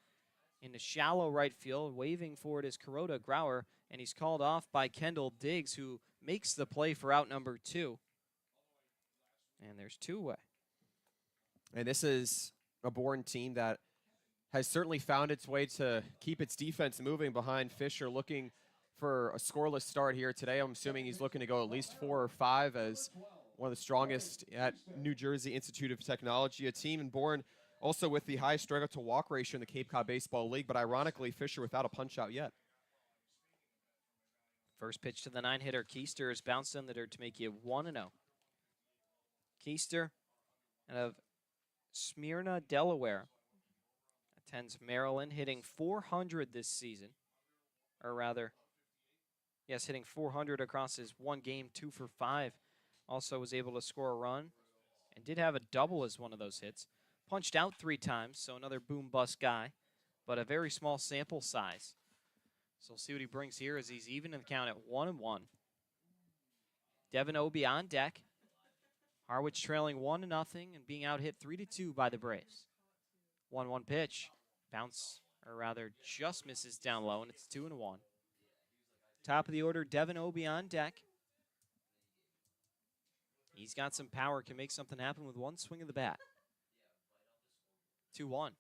into shallow right field. Waving for it is Kuroda Grauer, and he's called off by Kendall Diggs, who makes the play for out number 2. And there's 2 away. And this is a Bourne team that has certainly found its way to keep its defense moving behind Fisher, looking for a scoreless start here today. I'm assuming he's looking to go at least 4 or 5 as one of the strongest at New Jersey Institute of Technology, a team in Bourne also with the highest strikeout to walk ratio in the Cape Cod Baseball League, but ironically, Fisher without a punch out yet. First pitch to the 9-hitter, Keister, is bounced in the dirt to make you 1-0. Keister out of Smyrna, Delaware, attends Maryland, hitting .400 this season. Or rather, yes, hitting .400 across his one game, 2 for 5. Also was able to score a run and did have a double as one of those hits. Punched out 3 times, so another boom-bust guy, but a very small sample size. So we'll see what he brings here as he's even in the count at 1-1. Devin Obie on deck. Harwich trailing 1-0 and being out hit 3-2 by the Braves. 1-1 pitch. Bounce, or rather just misses down low, and it's 2-1. Top of the order, Devin Obie on deck. He's got some power, can make something happen with one swing of the bat. 2-1.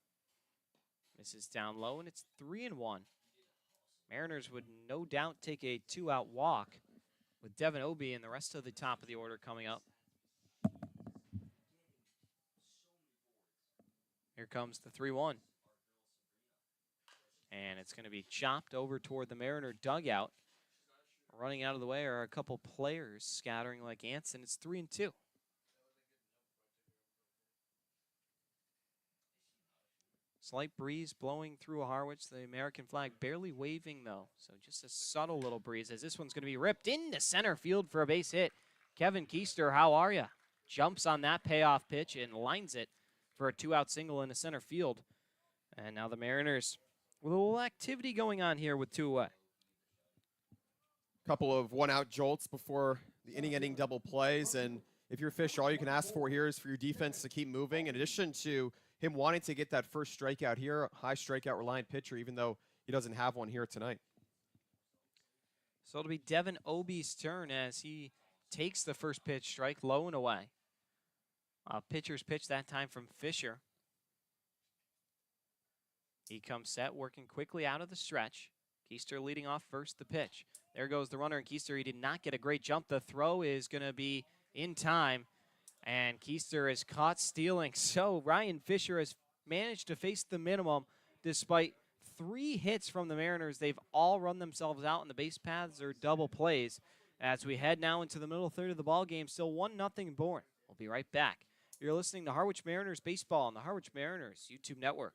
Misses down low, and it's 3-1. Mariners would no doubt take a 2-out walk with Devin Obie and the rest of the top of the order coming up. Here comes the 3-1. And it's going to be chopped over toward the Mariner dugout. Running out of the way are a couple players scattering like ants, and it's 3-2. Slight breeze blowing through Harwich, the American flag barely waving, though. So just a subtle little breeze as this one's going to be ripped into center field for a base hit. Kevin Keister, how are you? Jumps on that payoff pitch and lines it for a 2-out single into center field. And now the Mariners with a little activity going on here with 2 away. Couple of 1-out jolts before the inning-ending double plays, and if you're Fish, all you can ask for here is for your defense to keep moving. In addition to him wanting to get that first strikeout here, high strikeout reliant pitcher, even though he doesn't have one here tonight. So it'll be Devin Obie's turn as he takes the first pitch, strike low and away. Pitcher's pitch that time from Fisher. He comes set, working quickly out of the stretch. Keister leading off first the pitch. There goes the runner, and Keister, he did not get a great jump. The throw is going to be in time, and Keister is caught stealing. So Ryan Fisher has managed to face the minimum despite 3 hits from the Mariners. They've all run themselves out in the base paths or double plays. As we head now into the middle third of the ball game, still 1-0 Bourne. We'll be right back. You're listening to Harwich Mariners Baseball on the Harwich Mariners YouTube network.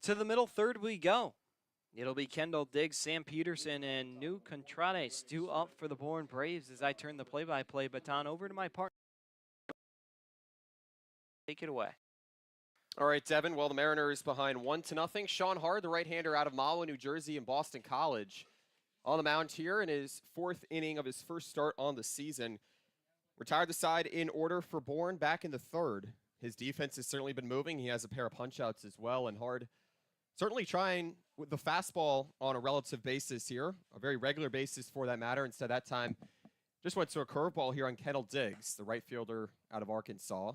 To the middle third we go. It'll be Kendall Diggs, Sam Peterson, and New Contrades due up for the Bourne Braves as I turn the play-by-play baton over to my partner. Take it away. All right, Devin. Well, the Mariners behind 1-0. Sean Hard, the right-hander out of Mahwah, New Jersey, and Boston College, on the mound here in his 4th inning of his first start on the season. Retired the side in order for Bourne back in the 3rd. His defense has certainly been moving. He has a pair of punch-outs as well, and Hard certainly trying with the fastball on a relative basis here, a very regular basis for that matter. Instead, that time just went to a curveball here on Kendall Diggs, the right fielder out of Arkansas.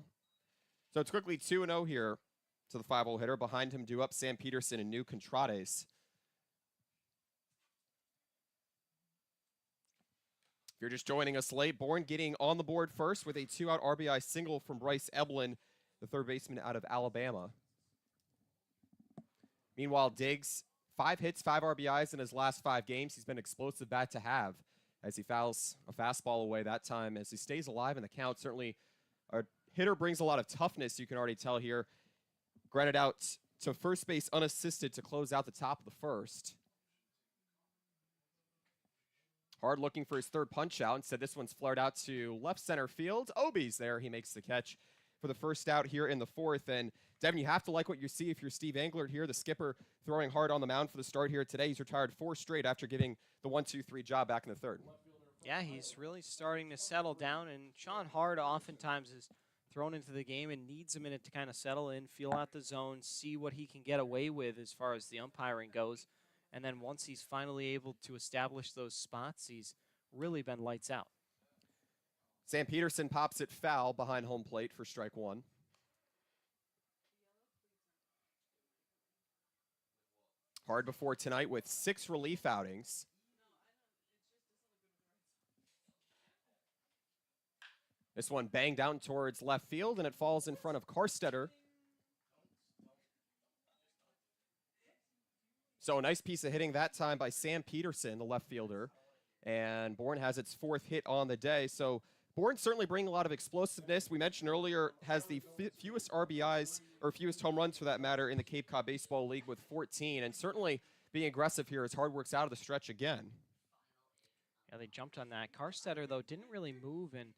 So it's quickly 2-0 here to the 5-hole hitter. Behind him, due up Sam Peterson and New Contrades. If you're just joining us late, Bourne getting on the board first with a 2-out RBI single from Bryce Eblin, the 3rd baseman out of Alabama. Meanwhile, Diggs, 5 hits, 5 RBIs in his last 5 games. He's been explosive bat to have as he fouls a fastball away that time as he stays alive in the count. Certainly a hitter brings a lot of toughness, you can already tell here. Grounded out to first base unassisted to close out the top of the 1st. Hard looking for his 3rd punch out. Instead, this one's flared out to left center field. Obi's there. He makes the catch for the 1st out here in the 4th. And Devin, you have to like what you see if you're Steve Englert here, the skipper throwing hard on the mound for the start here today. He's retired 4 straight after giving the 1-2-3 job back in the 3rd. Yeah, he's really starting to settle down, and Sean Hard oftentimes is thrown into the game and needs a minute to kind of settle in, feel out the zone, see what he can get away with as far as the umpiring goes. And then once he's finally able to establish those spots, he's really been lights out. Sam Peterson pops it foul behind home plate for strike 1. Hard before tonight with 6 relief outings. This one banged down towards left field, and it falls in front of Karstetter. So a nice piece of hitting that time by Sam Peterson, the left fielder. And Bourne has its 4th hit on the day. So Bourne certainly bringing a lot of explosiveness. We mentioned earlier, has the fewest RBIs, or fewest home runs for that matter, in the Cape Cod Baseball League with 14. And certainly being aggressive here as Hard works out of the stretch again. Yeah, they jumped on that. Karstetter, though, didn't really move, and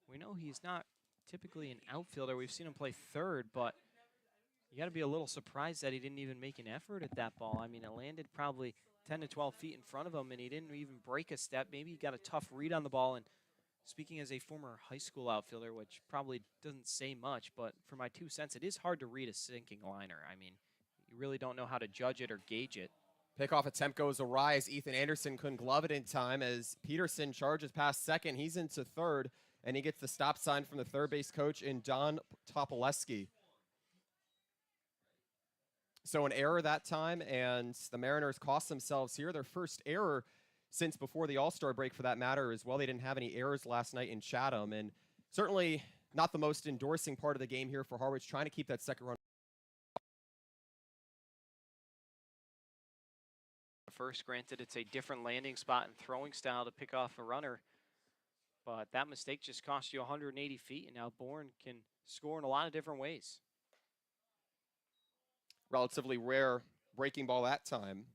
we know he's not typically an outfielder. We've seen him play 3rd, but you got to be a little surprised that he didn't even make an effort at that ball. I mean, it landed probably 10 to 12 feet in front of him, and he didn't even break a step. Maybe he got a tough read on the ball. And speaking as a former high school outfielder, which probably doesn't say much, but for my 2 cents, it is hard to read a sinking liner. I mean, you really don't know how to judge it or gauge it. Pickoff attempt goes awry as Ethan Anderson couldn't glove it in time as Peterson charges past second. He's into 3rd, and he gets the stop sign from the 3rd base coach in Don Topoleski. So an error that time, and the Mariners cost themselves here their first error since before the All-Star break for that matter as well. They didn't have any errors last night in Chatham, and certainly not the most endorsing part of the game here for Harwich, trying to keep that second run. First, granted, it's a different landing spot and throwing style to pick off a runner, but that mistake just cost you 180 feet, and now Bourne can score in a lot of different ways. Relatively rare breaking ball that time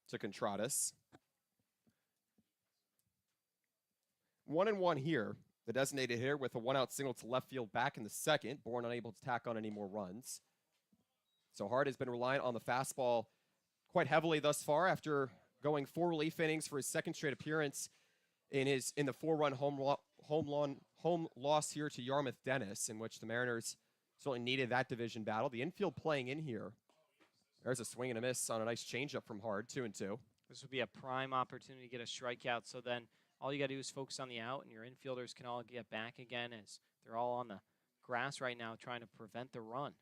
to Contrades. 1-1 here. The designated hitter with a 1-out single to left field back in the 2nd. Bourne unable to tack on any more runs. So Hard has been reliant on the fastball quite heavily thus far after going 4 relief innings for his 2nd straight appearance in the 4-run home loss here to Yarmouth Dennis, in which the Mariners certainly needed that division battle. The infield playing in here. There's a swing and a miss on a nice changeup from Hard, 2-2. This would be a prime opportunity to get a strikeout, so then all you got to do is focus on the out, and your infielders can all get back again as they're all on the grass right now trying to prevent the run.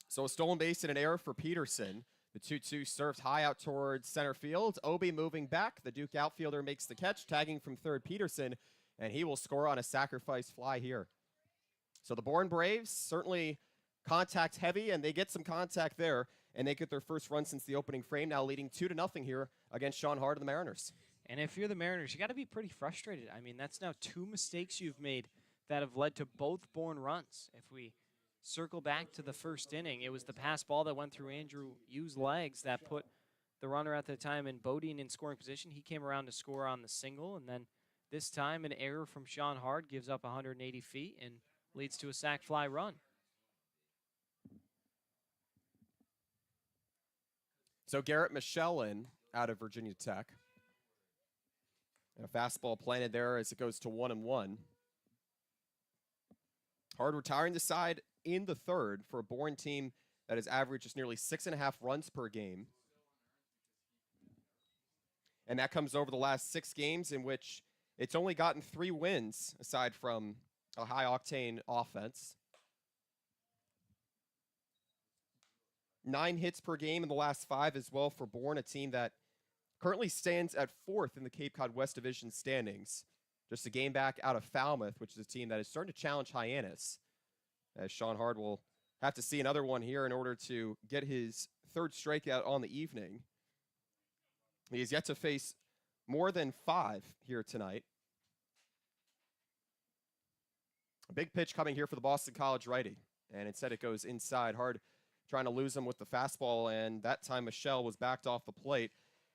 So a stolen base and an error for Peterson. The 2-2 served high out towards center field. Obi moving back. The Duke outfielder makes the catch, tagging from 3rd Peterson, and he will score on a sacrifice fly here. So the Bourne Braves certainly contact heavy, and they get some contact there, and they get their first run since the opening frame, now leading 2-0 here against Sean Hard and the Mariners. And if you're the Mariners, you got to be pretty frustrated. I mean, that's now 2 mistakes you've made that have led to both Bourne runs. If we circle back to the first inning. It was the pass ball that went through Andrew Yu's legs that put the runner at the time in Bodine in scoring position. He came around to score on the single, and then this time an error from Sean Hard gives up 180 feet and leads to a sac fly run. So Garrett Michelin out of Virginia Tech. And a fastball planted there as it goes to 1-1. Hard retiring the side in the third for a Bourne team that has averaged just nearly 6.5 runs per game. And that comes over the last 6 games in which it's only gotten 3 wins aside from a high-octane offense. 9 hits per game in the last 5 as well for Bourne, a team that currently stands at 4th in the Cape Cod West Division standings. Just a game back out of Falmouth, which is a team that is starting to challenge Hyannis. As Sean Hard will have to see another one here in order to get his 3rd strikeout on the evening. He has yet to face more than 5 here tonight. A big pitch coming here for the Boston College righty. And instead it goes inside. Hard trying to lose him with the fastball. And that time Michelle was backed off the plate,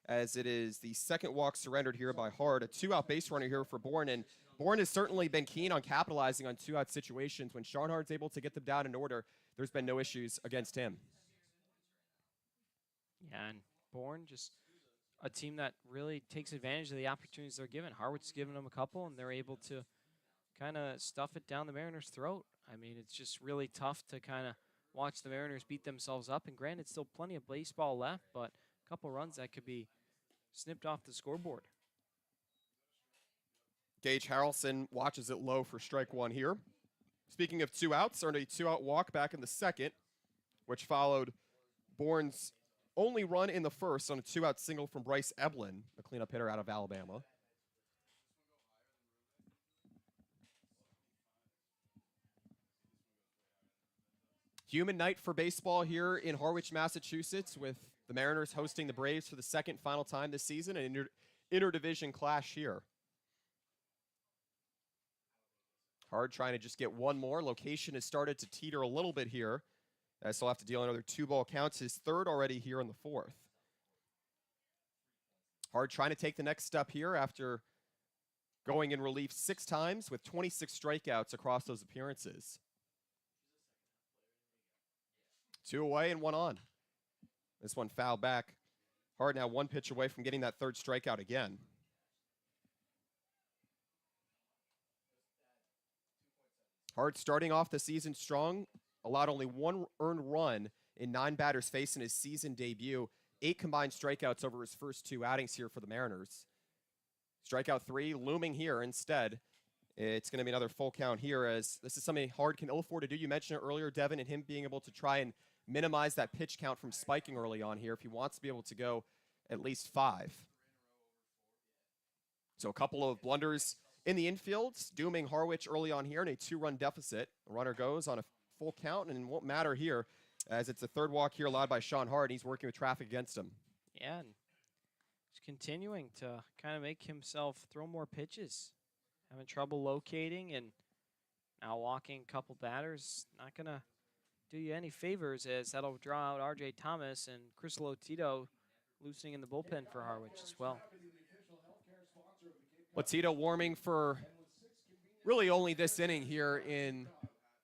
as it is the 2nd walk surrendered here by Hard. A 2-out base runner here for Bourne. And Bourne has certainly been keen on capitalizing on 2-out situations. When Sean Hard's able to get them down in order, there's been no issues against him. Yeah, and Bourne just a team that really takes advantage of the opportunities they're given. Harwich's given them a couple, and they're able to kind of stuff it down the Mariners' throat. I mean, it's just really tough to kind of watch the Mariners beat themselves up. And granted, still plenty of baseball left, but a couple runs that could be snipped off the scoreboard. Gage Harrelson watches it low for strike 1 here. Speaking of 2 outs, earned a 2-out walk back in the 2nd, which followed Bourne's only run in the 1st on a 2-out single from Bryce Eblin, a cleanup hitter out of Alabama. Human night for baseball here in Harwich, Massachusetts, with the Mariners hosting the Braves for the 2nd final time this season, an interdivision clash here. Hard trying to just get one more. Location has started to teeter a little bit here, as he'll have to deal another 2-ball counts, his 3rd already here in the 4th. Hard trying to take the next step here after going in relief 6 times with 26 strikeouts across those appearances. 2 away and 1 on. This one fouled back. Hard now 1 pitch away from getting that 3rd strikeout again. Hard starting off the season strong, allowed only 1 earned run in 9 batters faced in his season debut. 8 combined strikeouts over his first 2 outings here for the Mariners. Strikeout 3 looming here instead. It's going to be another full count here, as this is something Hard can ill afford to do. You mentioned it earlier, Devin, and him being able to try and minimize that pitch count from spiking early on here if he wants to be able to go at least 5. So a couple of blunders in the infield, dooming Harwich early on here in a 2-run deficit. The runner goes on a full count, and it won't matter here, as it's a 3rd walk here allowed by Sean Hard. He's working with traffic against him. Yeah, and he's continuing to kind of make himself throw more pitches. Having trouble locating, and now walking a couple batters. Not going to do you any favors, as that'll draw out R.J. Thomas and Chris Lotito loosening in the bullpen for Harwich as well. Lotito warming for really only this inning here in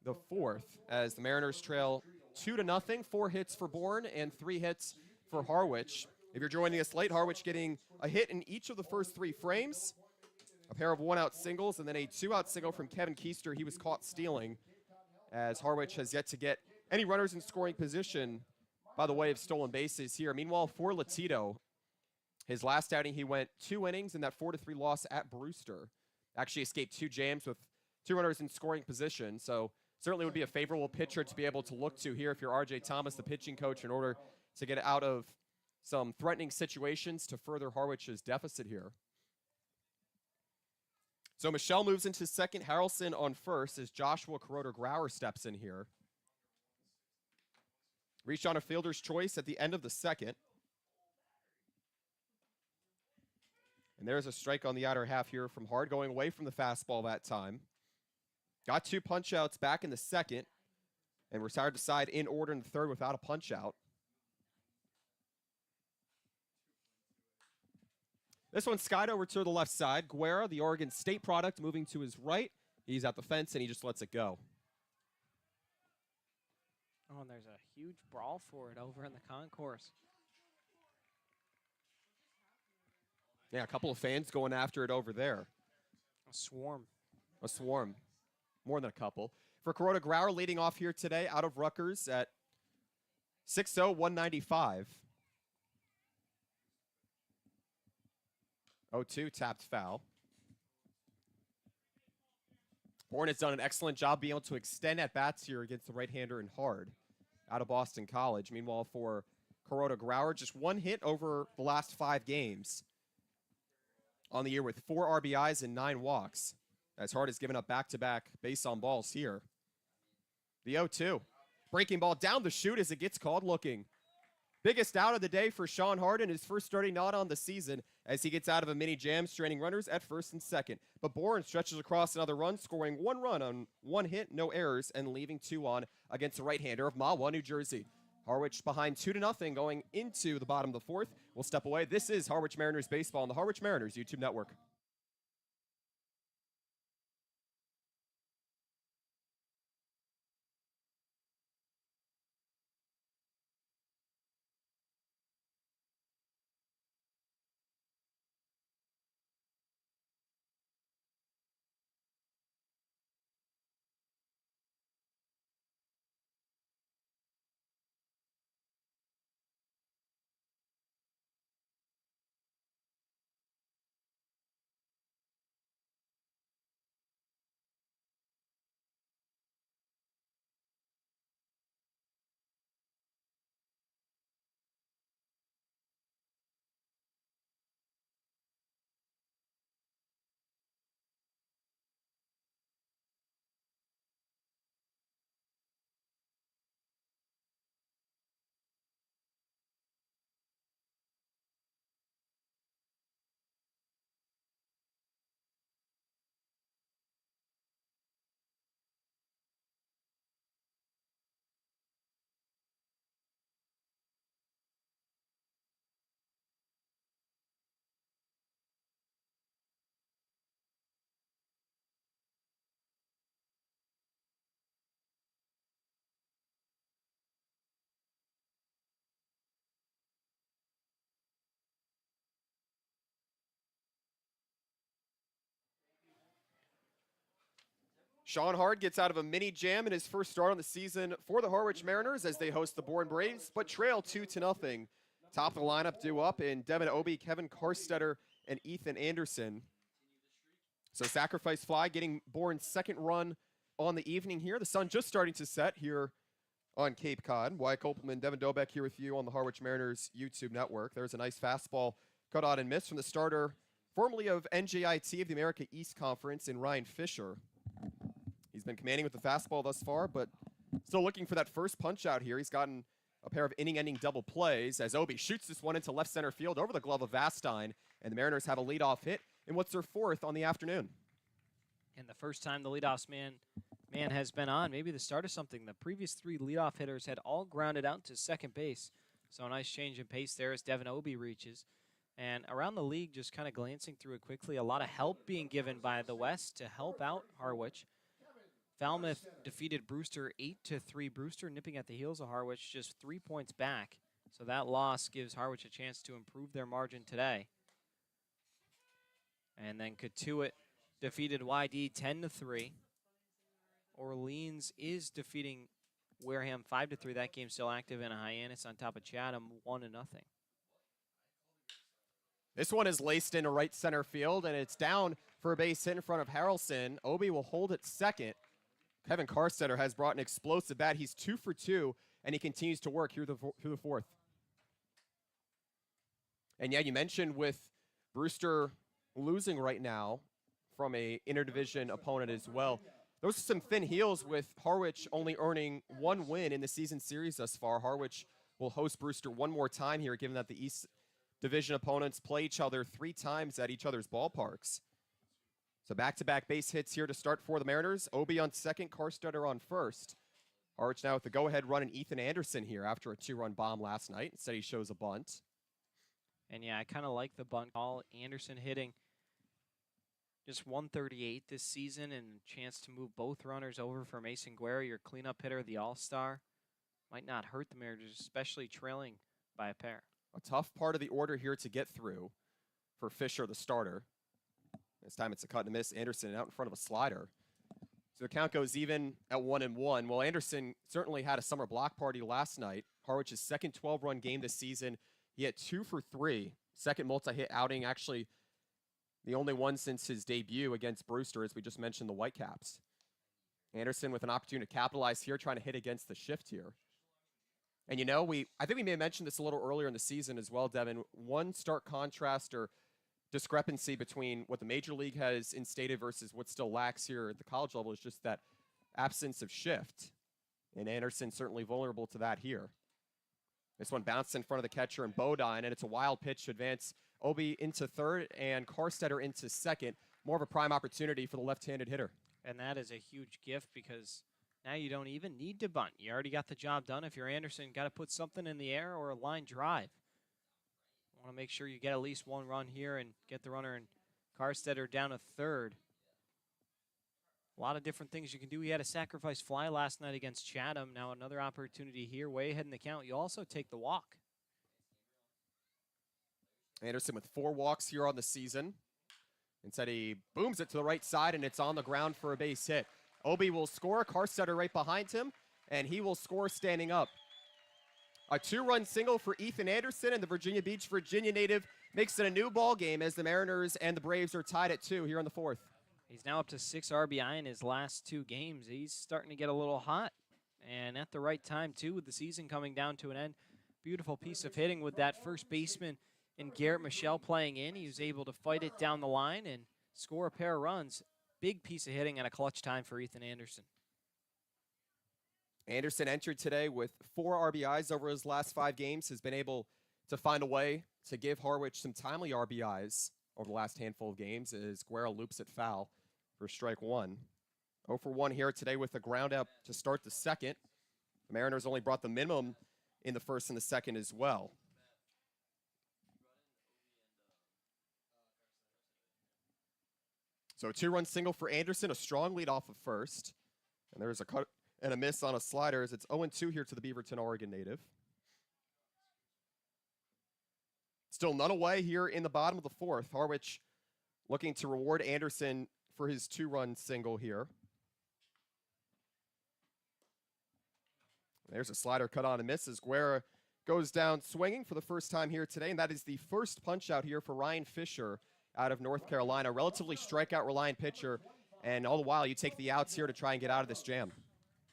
the 4th, as the Mariners trail 2-0, 4 hits for Bourne and 3 hits for Harwich. If you're joining us late, Harwich getting a hit in each of the first 3 frames, a pair of 1-out singles, and then a 2-out single from Kevin Keister. He was caught stealing, as Harwich has yet to get any runners in scoring position by the way of stolen bases here. Meanwhile, for Lotito, his last outing, he went 2 innings in that 4-3 loss at Brewster. Actually escaped 2 jams with 2 runners in scoring position. So certainly would be a favorable pitcher to be able to look to here if you're R.J. Thomas, the pitching coach, in order to get out of some threatening situations to further Harwich's deficit here. So Michelle moves into 2nd, Harrelson on 1st as Joshua Kuroda-Grauer steps in here. Reached on a fielder's choice at the end of the 2nd. And there's a strike on the outer half here from Hard, going away from the fastball that time. Got 2 punch-outs back in the 2nd. And retired to side in order in the third without a punch out. This one skied over to the left side. Guerra, the Oregon State product, moving to his right. He's at the fence, and he just lets it go. Oh, and there's a huge brawl for it over in the concourse. Yeah, a couple of fans going after it over there. A swarm. A swarm. More than a couple. For Kuroda Grauer leading off here today out of Rutgers at 6-0, 195. 0-2, tapped foul. Bourne has done an excellent job being able to extend at bats here against the right-hander and hard out of Boston College. Meanwhile, for Kuroda Grauer, just one hit over the last 5 games on the year with 4 RBIs and 9 walks. As Hard has given up back-to-back base on balls here. The 0-2. Breaking ball down the chute as it gets called looking. Biggest out of the day for Sean Harden, his first starting nod on the season as he gets out of a mini jam, straining runners at first and second. But Bourne stretches across another run, scoring 1 run on 1 hit, no errors, and leaving 2 on against the right-hander of Mahwah, New Jersey. Harwich behind 2-0 going into the bottom of the 4th. We'll step away. This is Harwich Mariners baseball on the Harwich Mariners YouTube network. Sean Hard gets out of a mini jam in his first start on the season for the Harwich Mariners as they host the Bourne Braves, but trail 2-0. Top of the lineup due up in Devin Obie, Kevin Karstetter, and Ethan Anderson. So sacrifice fly getting Bourne's second run on the evening here. The sun just starting to set here on Cape Cod. Wyatt Kopelman, Devin Dobeck here with you on the Harwich Mariners YouTube network. There's a nice fastball cut out and missed from the starter, formerly of NJIT of the America East Conference, in Ryan Fisher. He's been commanding with the fastball thus far, but still looking for that first punch out here. He's gotten a pair of inning-ending double plays as Obie shoots this one into left center field over the glove of Vastine, and the Mariners have a leadoff hit in what's their 4th on the afternoon. And the first time the leadoff man has been on, maybe the start of something. The previous 3 leadoff hitters had all grounded out to second base. So a nice change in pace there as Devin Obie reaches. And around the league, just kind of glancing through it quickly, a lot of help being given by the West to help out Harwich. Falmouth defeated Brewster 8-3. Brewster nipping at the heels of Harwich, just 3 points back. So that loss gives Harwich a chance to improve their margin today. And then Katuitt defeated YD 10-3. Orleans is defeating Wareham 5-3. That game still active in a Hyannis on top of Chatham 1-0. This one is laced into right center field, and it's down for a base hit in front of Harrelson. Obie will hold at second. Kevin Karstetter has brought an explosive bat. He's 2 for 2, and he continues to work here through the 4th. And yeah, you mentioned with Brewster losing right now from a interdivision opponent as well. Those are some thin heels with Harwich only earning 1 win in the season series thus far. Harwich will host Brewster one more time here, given that the East Division opponents play each other 3 times at each other's ballparks. So back-to-back base hits here to start for the Mariners. Obie on second, Karstetter on first. Harwich now with the go-ahead run and Ethan Anderson here after a 2-run bomb last night. Instead, he shows a bunt. And yeah, I kind of like the bunt call. Anderson hitting just 138 this season and a chance to move both runners over for Mason Guerra, your cleanup hitter, the all-star. Might not hurt the Mariners, especially trailing by a pair. A tough part of the order here to get through for Fisher, the starter. This time it's a cut and a miss. Anderson out in front of a slider. So the count goes even at 1-1. Well, Anderson certainly had a summer block party last night. Harwich's second 12-run game this season. He hit 2 for 3. Second multi-hit outing, actually the only one since his debut against Brewster, as we just mentioned, the Whitecaps. Anderson with an opportunity to capitalize here, trying to hit against the shift here. And you know, I think we may have mentioned this a little earlier in the season as well, Devin. One stark contrast or discrepancy between what the Major League has instated versus what still lacks here at the college level is just that absence of shift. And Anderson certainly vulnerable to that here. This one bounced in front of the catcher and Bodine, and it's a wild pitch to advance Obi into third and Karstetter into second. More of a prime opportunity for the left-handed hitter. And that is a huge gift because now you don't even need to bunt. You already got the job done. If you're Anderson, got to put something in the air or a line drive. Want to make sure you get at least one run here and get the runner and Karstetter down to third. A lot of different things you can do. He had a sacrifice fly last night against Chatham. Now another opportunity here, way ahead in the count. You also take the walk. Anderson with 4 walks here on the season. Instead, he booms it to the right side, and it's on the ground for a base hit. Obi will score. Karstetter right behind him, and he will score standing up. A 2-run single for Ethan Anderson, and the Virginia Beach, Virginia native makes it a new ball game as the Mariners and the Braves are tied at 2 here in the 4th. He's now up to 6 RBI in his last 2 games. He's starting to get a little hot, and at the right time, too, with the season coming down to an end. Beautiful piece of hitting with that first baseman and Garrett Michelle playing in. He was able to fight it down the line and score a pair of runs. Big piece of hitting at a clutch time for Ethan Anderson. Anderson entered today with 4 RBIs over his last 5 games, has been able to find a way to give Harwich some timely RBIs over the last handful of games as Guerra loops it foul for strike 1. 0 for 1 here today with a ground out to start the second. The Mariners only brought the minimum in the first and the second as well. So a 2-run single for Anderson, a strong lead off of first. And there's a cut and a miss on a slider as it's 0-2 here to the Beaverton, Oregon native. Still none away here in the bottom of the 4th. Harwich looking to reward Anderson for his 2-run single here. There's a slider cut on and misses. Guerra goes down swinging for the first time here today, and that is the first punch out here for Ryan Fisher out of North Carolina. Relatively strikeout-reliant pitcher, and all the while you take the outs here to try and get out of this jam.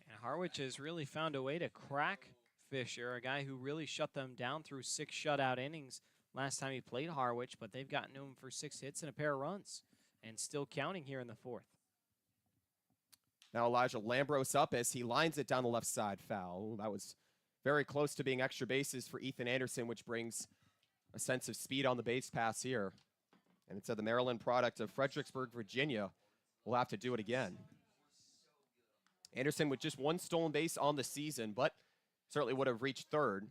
And Harwich has really found a way to crack Fisher, a guy who really shut them down through 6 shutout innings last time he played Harwich, but they've gotten to him for 6 hits and a pair of runs, and still counting here in the 4th. Now Elijah Lambros up as he lines it down the left side foul. That was very close to being extra bases for Ethan Anderson, which brings a sense of speed on the base pass here. And it's the Maryland product of Fredericksburg, Virginia. Will have to do it again. Anderson with just 1 stolen base on the season, but certainly would have reached third.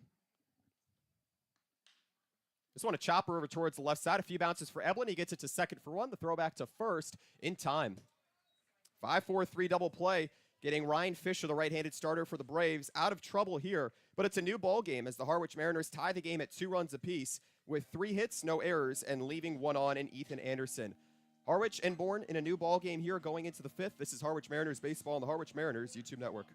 Just want to chopper over towards the left side. A few bounces for Eblin. He gets it to second for 1. The throwback to first in time. 5-4-3 double play, getting Ryan Fisher, the right-handed starter for the Braves, out of trouble here. But it's a new ball game as the Harwich Mariners tie the game at 2 runs apiece with 3 hits, no errors, and leaving 1 on in Ethan Anderson. Harwich and Bourne in a new ball game here going into the 5th. This is Harwich Mariners baseball on the Harwich Mariners YouTube network.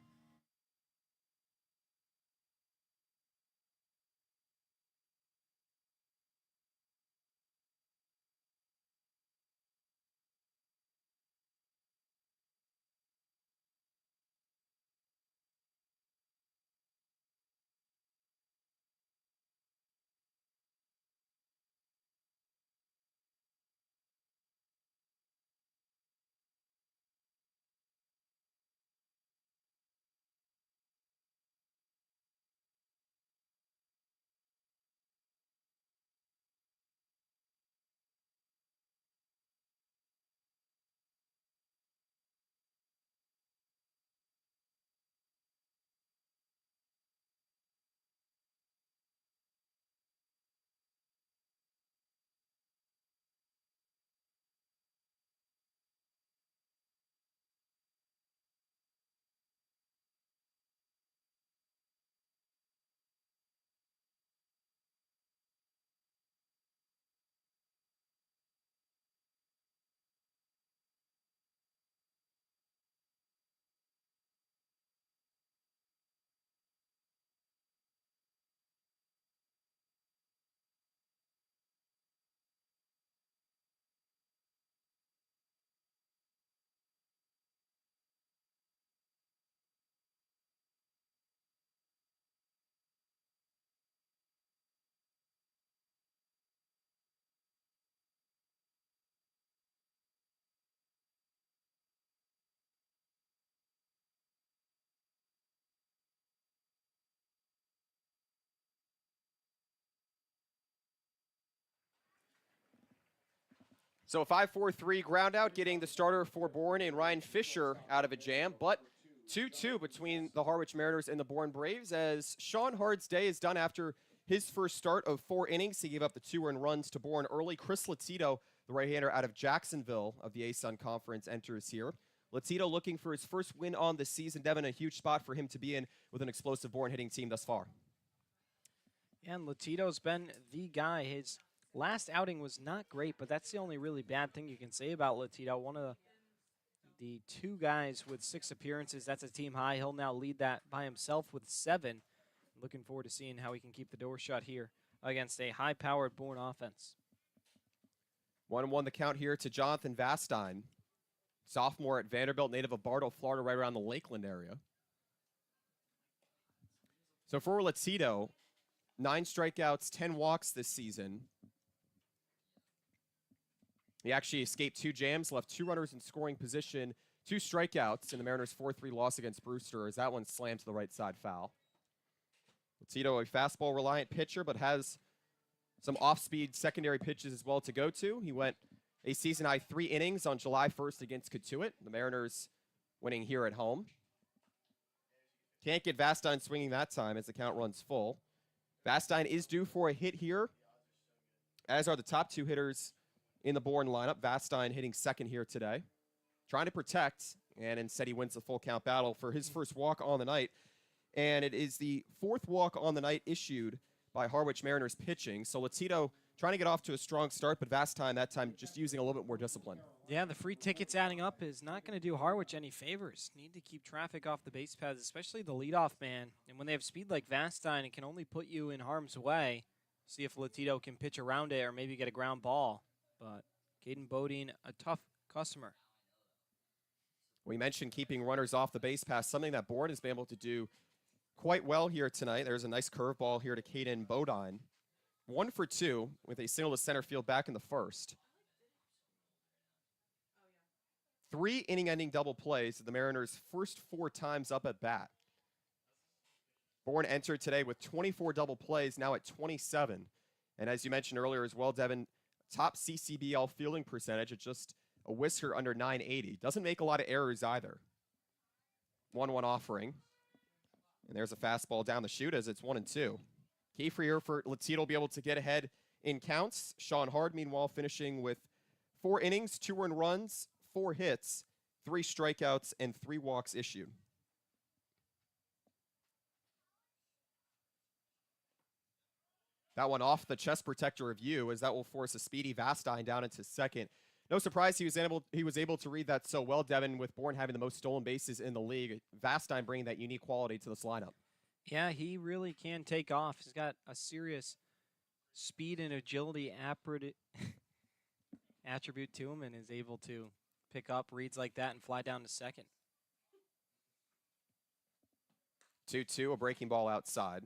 So a 5-4-3 ground out, getting the starter for Bourne and Ryan Fisher out of a jam, but 2-2 between the Harwich Mariners and the Bourne Braves as Sean Hard's day is done after his first start of 4 innings. He gave up the 2 earned runs to Bourne early. Chris Latito, the right-hander out of Jacksonville of the ASUN Conference, enters here. Latito looking for his first win on the season. Devin, a huge spot for him to be in with an explosive Bourne hitting team thus far. And Latito's been the guy. His last outing was not great, but that's the only really bad thing you can say about Latito. One of the 2 guys with 6 appearances, that's a team high. He'll now lead that by himself with 7. Looking forward to seeing how he can keep the door shut here against a high-powered Bourne offense. 1-1 the count here to Jonathan Vastine, sophomore at Vanderbilt, native of Bartow, Florida, right around the Lakeland area. So for Latito, 9 strikeouts, 10 walks this season. He actually escaped 2 jams, left 2 runners in scoring position, 2 strikeouts in the Mariners' 4-3 loss against Brewster as that one slammed to the right side foul. Latito, a fastball-reliant pitcher, but has some off-speed secondary pitches as well to go to. He went a season-high 3 innings on July 1st against Katuitt. The Mariners winning here at home. Can't get Vastine swinging that time as the count runs full. Vastine is due for a hit here, as are the top 2 hitters in the Bourne lineup. Vastine hitting second here today. Trying to protect, and instead he wins the full count battle for his first walk on the night. And it is the 4th walk on the night issued by Harwich Mariners pitching. So Latito trying to get off to a strong start, but Vastine that time just using a little bit more discipline. Yeah, the free tickets adding up is not going to do Harwich any favors. Need to keep traffic off the base paths, especially the leadoff man. And when they have speed like Vastine, it can only put you in harm's way. See if Latito can pitch around it or maybe get a ground ball. But Caden Bodine, a tough customer. We mentioned keeping runners off the base path, something that Bourne has been able to do quite well here tonight. There's a nice curveball here to Caden Bodine. 1 for 2 with a single to center field back in the first. 3 inning-ending double plays, the Mariners' first 4 times up at bat. Bourne entered today with 24 double plays, now at 27. And as you mentioned earlier as well, Devin, top CCBL fielding percentage at just a whisker under 980. Doesn't make a lot of errors either. 1-1 offering. And there's a fastball down the chute as it's 1-2. Key for here for Latito will be able to get ahead in counts. Sean Hard, meanwhile, finishing with 4 innings, 2 earned runs, 4 hits, 3 strikeouts, and 3 walks issued. That one off the chest protector of you, as that will force a speedy Vastine down into second. No surprise he was able to read that so well, Devin, with Bourne having the most stolen bases in the league. Vastine bringing that unique quality to this lineup. Yeah, he really can take off. He's got a serious speed and agility attribute to him and is able to pick up reads like that and fly down to second. 2-2, a breaking ball outside.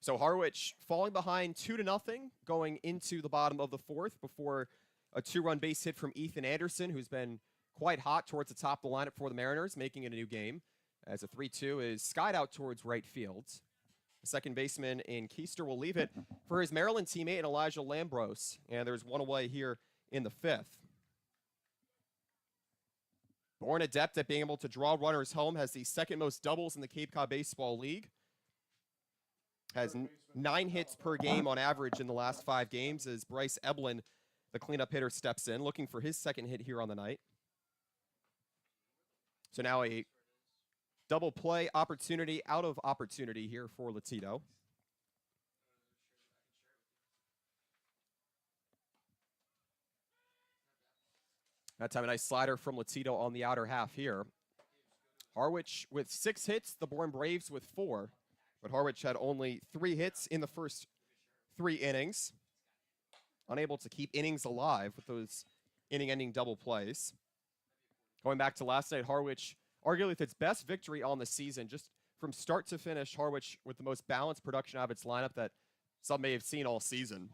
So Harwich falling behind 2-0 going into the bottom of the 4th before a 2-run base hit from Ethan Anderson, who's been quite hot towards the top of the lineup for the Mariners, making it a new game. As a 3-2 is skied out towards right field. The second baseman in Keister will leave it for his Maryland teammate Elijah Lambros, and there's 1 away here in the 5th. Bourne adept at being able to draw runners home, has the 2nd most doubles in the Cape Cod Baseball League. Has 9 hits per game on average in the last 5 games as Bryce Eblin, the cleanup hitter, steps in, looking for his 2nd hit here on the night. So now a double play opportunity out of opportunity here for Latito. That time a nice slider from Latito on the outer half here. Harwich with 6 hits, the Bourne Braves with 4. But Harwich had only 3 hits in the first 3 innings. Unable to keep innings alive with those inning-ending double plays. Going back to last night, Harwich, arguably with its best victory on the season, just from start to finish, Harwich with the most balanced production out of its lineup that some may have seen all season.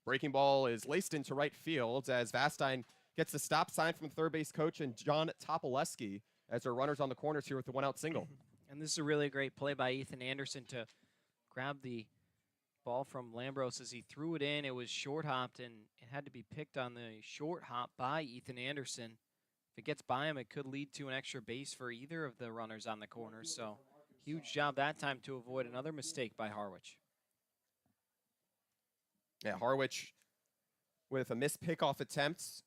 Breaking ball is laced into right field as Vastine gets the stop sign from third base coach and John Topoleski as their runners on the corners here with the 1-out single. And this is a really great play by Ethan Anderson to grab the ball from Lambros as he threw it in. It was short hopped, and it had to be picked on the short hop by Ethan Anderson. If it gets by him, it could lead to an extra base for either of the runners on the corner. So huge job that time to avoid another mistake by Harwich. Yeah, Harwich with a missed pickoff attempt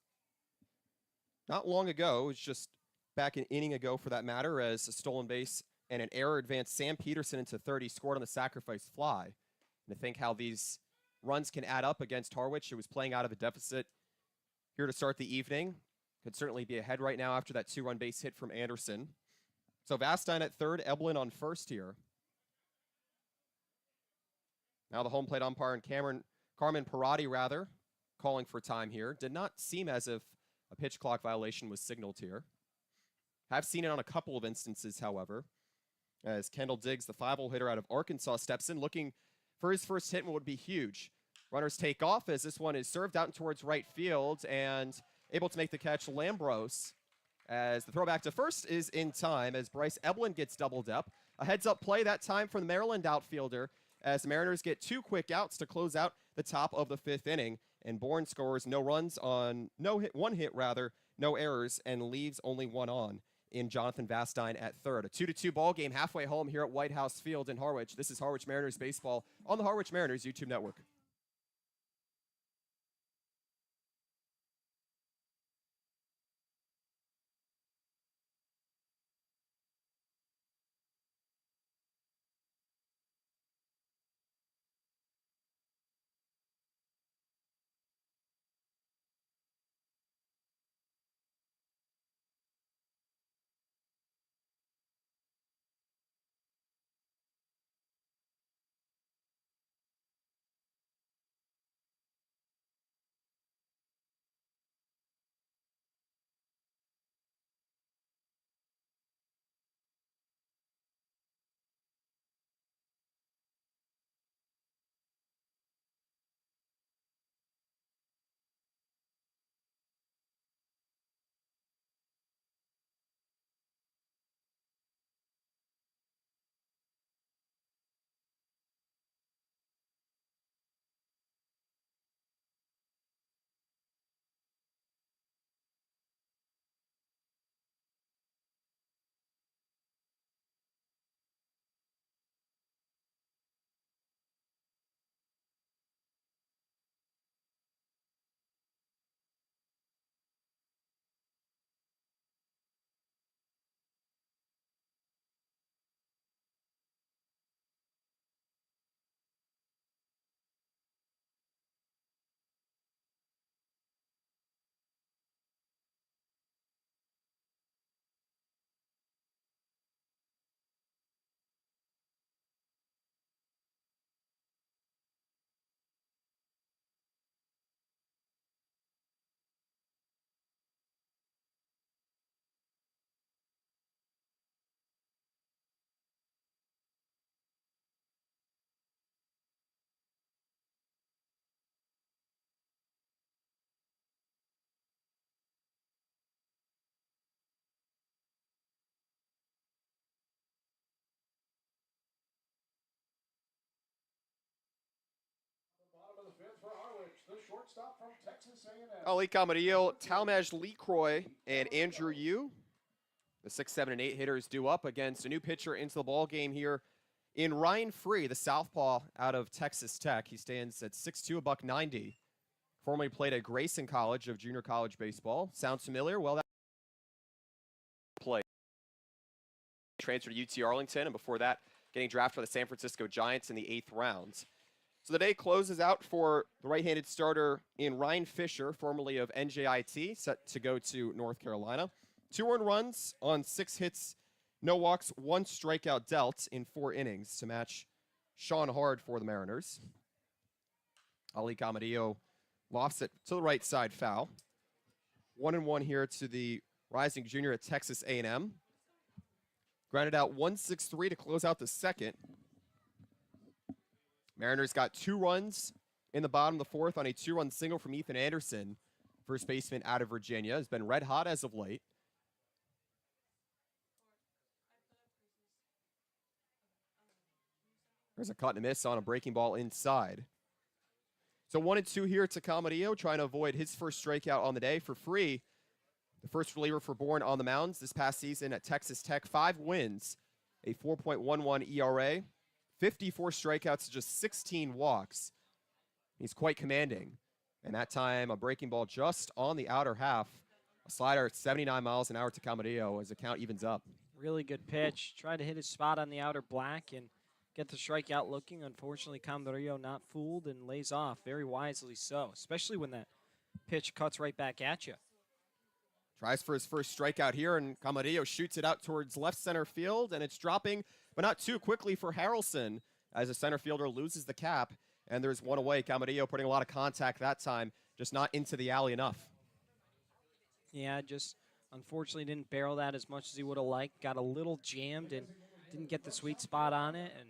not long ago. It was just back an inning ago for that matter, as a stolen base and an error advanced Sam Peterson into third. He scored on the sacrifice fly. And to think how these runs can add up against Harwich. It was playing out of a deficit here to start the evening. Could certainly be ahead right now after that 2-run base hit from Anderson. So Vastine at third, Eblin on first here. Now the home plate umpire and Carmen Parati, rather, calling for time here. Did not seem as if a pitch clock violation was signaled here. Have seen it on a couple of instances, however, as Kendall Diggs, the 5-hole hitter out of Arkansas, steps in looking for his first hit, and would be huge. Runners take off as this one is served out towards right field, and able to make the catch, Lambros, as the throwback to first is in time as Bryce Eblin gets doubled up. A heads-up play that time from the Maryland outfielder as the Mariners get 2 quick outs to close out the top of the 5th inning. And Bourne scores no runs on one hit, no errors, and leaves only 1 on in Jonathan Vastine at third. A 2-2 ball game halfway home here at White House Field in Harwich. This is Harwich Mariners baseball on the Harwich Mariners YouTube network. Shortstop from Texas A&M. Ali Camarillo, Talmaj Lecroy, and Andrew Yu. The 6, 7, and 8 hitters due up against a new pitcher into the ball game here in Ryan Free, the southpaw out of Texas Tech. He stands at 6'2", $190. Formerly played at Grayson College of junior college baseball. Sounds familiar? Well, that play. Transferred to UT Arlington, and before that, getting drafted by the San Francisco Giants in the 8th round. So the day closes out for the right-handed starter in Ryan Fisher, formerly of NJIT, set to go to North Carolina. 2 earned runs on 6 hits, no walks, 1 strikeout dealt in 4 innings to match Sean Hard for the Mariners. Ali Camarillo lofts it to the right side foul. 1-1 here to the rising junior at Texas A&M. Grounded out 1-6-3 to close out the second. Mariners got 2 runs in the bottom of the 4th on a 2-run single from Ethan Anderson. First baseman out of Virginia. Has been red hot as of late. There's a cut and a miss on a breaking ball inside. So 1-2 here to Camarillo, trying to avoid his first strikeout on the day for free. The first reliever for Bourne on the mounds this past season at Texas Tech. 5 wins, a 4.11 ERA, 54 strikeouts to just 16 walks. He's quite commanding. And that time, a breaking ball just on the outer half. A slider at 79 miles an hour to Camarillo as the count evens up. Really good pitch. Tried to hit his spot on the outer black and get the strikeout looking. Unfortunately, Camarillo not fooled and lays off, very wisely so, especially when that pitch cuts right back at you. Tries for his first strikeout here, and Camarillo shoots it out towards left center field, and it's dropping, but not too quickly for Harrelson as the center fielder loses the cap, and there's one away. Camarillo putting a lot of contact that time, just not into the alley enough. Yeah, just unfortunately didn't barrel that as much as he would have liked. Got a little jammed and didn't get the sweet spot on it, and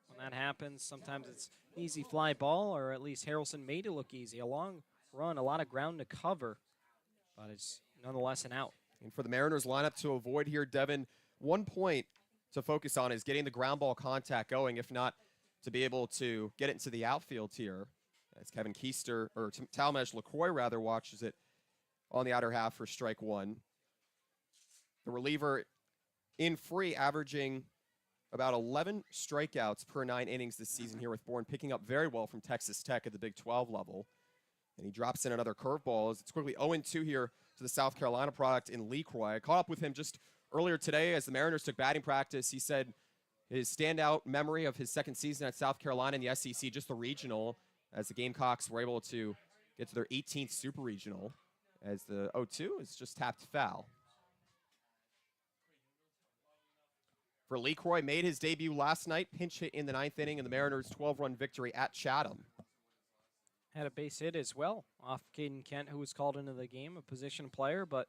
when that happens, sometimes it's an easy fly ball, or at least Harrelson made it look easy. A long run, a lot of ground to cover, but it's nonetheless an out. And for the Mariners lineup to avoid here, Devin, 1 point to focus on is getting the ground ball contact going, if not to be able to get it into the outfield here. As Kevin Keister, or Talmadge LaCroix rather, watches it on the outer half for strike one. The reliever in free, averaging about 11 strikeouts per 9 innings this season here with Bourne, picking up very well from Texas Tech at the Big 12 level. And he drops in another curveball as it's quickly 0-2 here to the South Carolina product in LeCroy. I caught up with him just earlier today as the Mariners took batting practice. He said his standout memory of his second season at South Carolina in the SEC, just the regional, as the Gamecocks were able to get to their 18th Super Regional, as the 0-2 is just tapped foul. For LeCroy, made his debut last night, pinch hit in the 9th inning in the Mariners' 12-run victory at Chatham. Had a base hit as well off Caden Kent, who was called into the game, a position player, but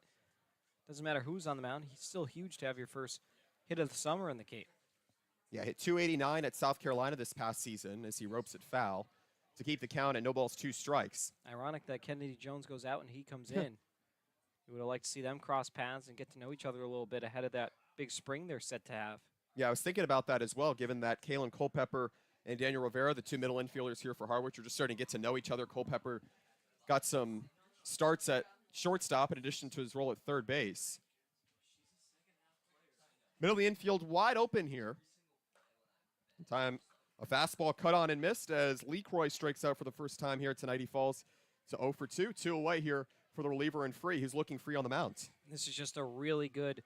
doesn't matter who's on the mound. He's still huge to have your first hit of the summer in the Cape. Yeah, hit 289 at South Carolina this past season as he ropes it foul to keep the count at no balls, 2 strikes. Ironic that Kennedy Jones goes out and he comes in. You would have liked to see them cross paths and get to know each other a little bit ahead of that big spring they're set to have. Yeah, I was thinking about that as well, given that Kalen Culpepper and Daniel Rivera, the 2 middle infielders here for Harwich, are just starting to get to know each other. Culpepper got some starts at shortstop in addition to his role at third base. Middle of the infield wide open here. Time a fastball cut on and missed as LeCroy strikes out for the first time here tonight. He falls to 0 for 2. 2 away here for the reliever and free. He's looking free on the mound. This is just a really good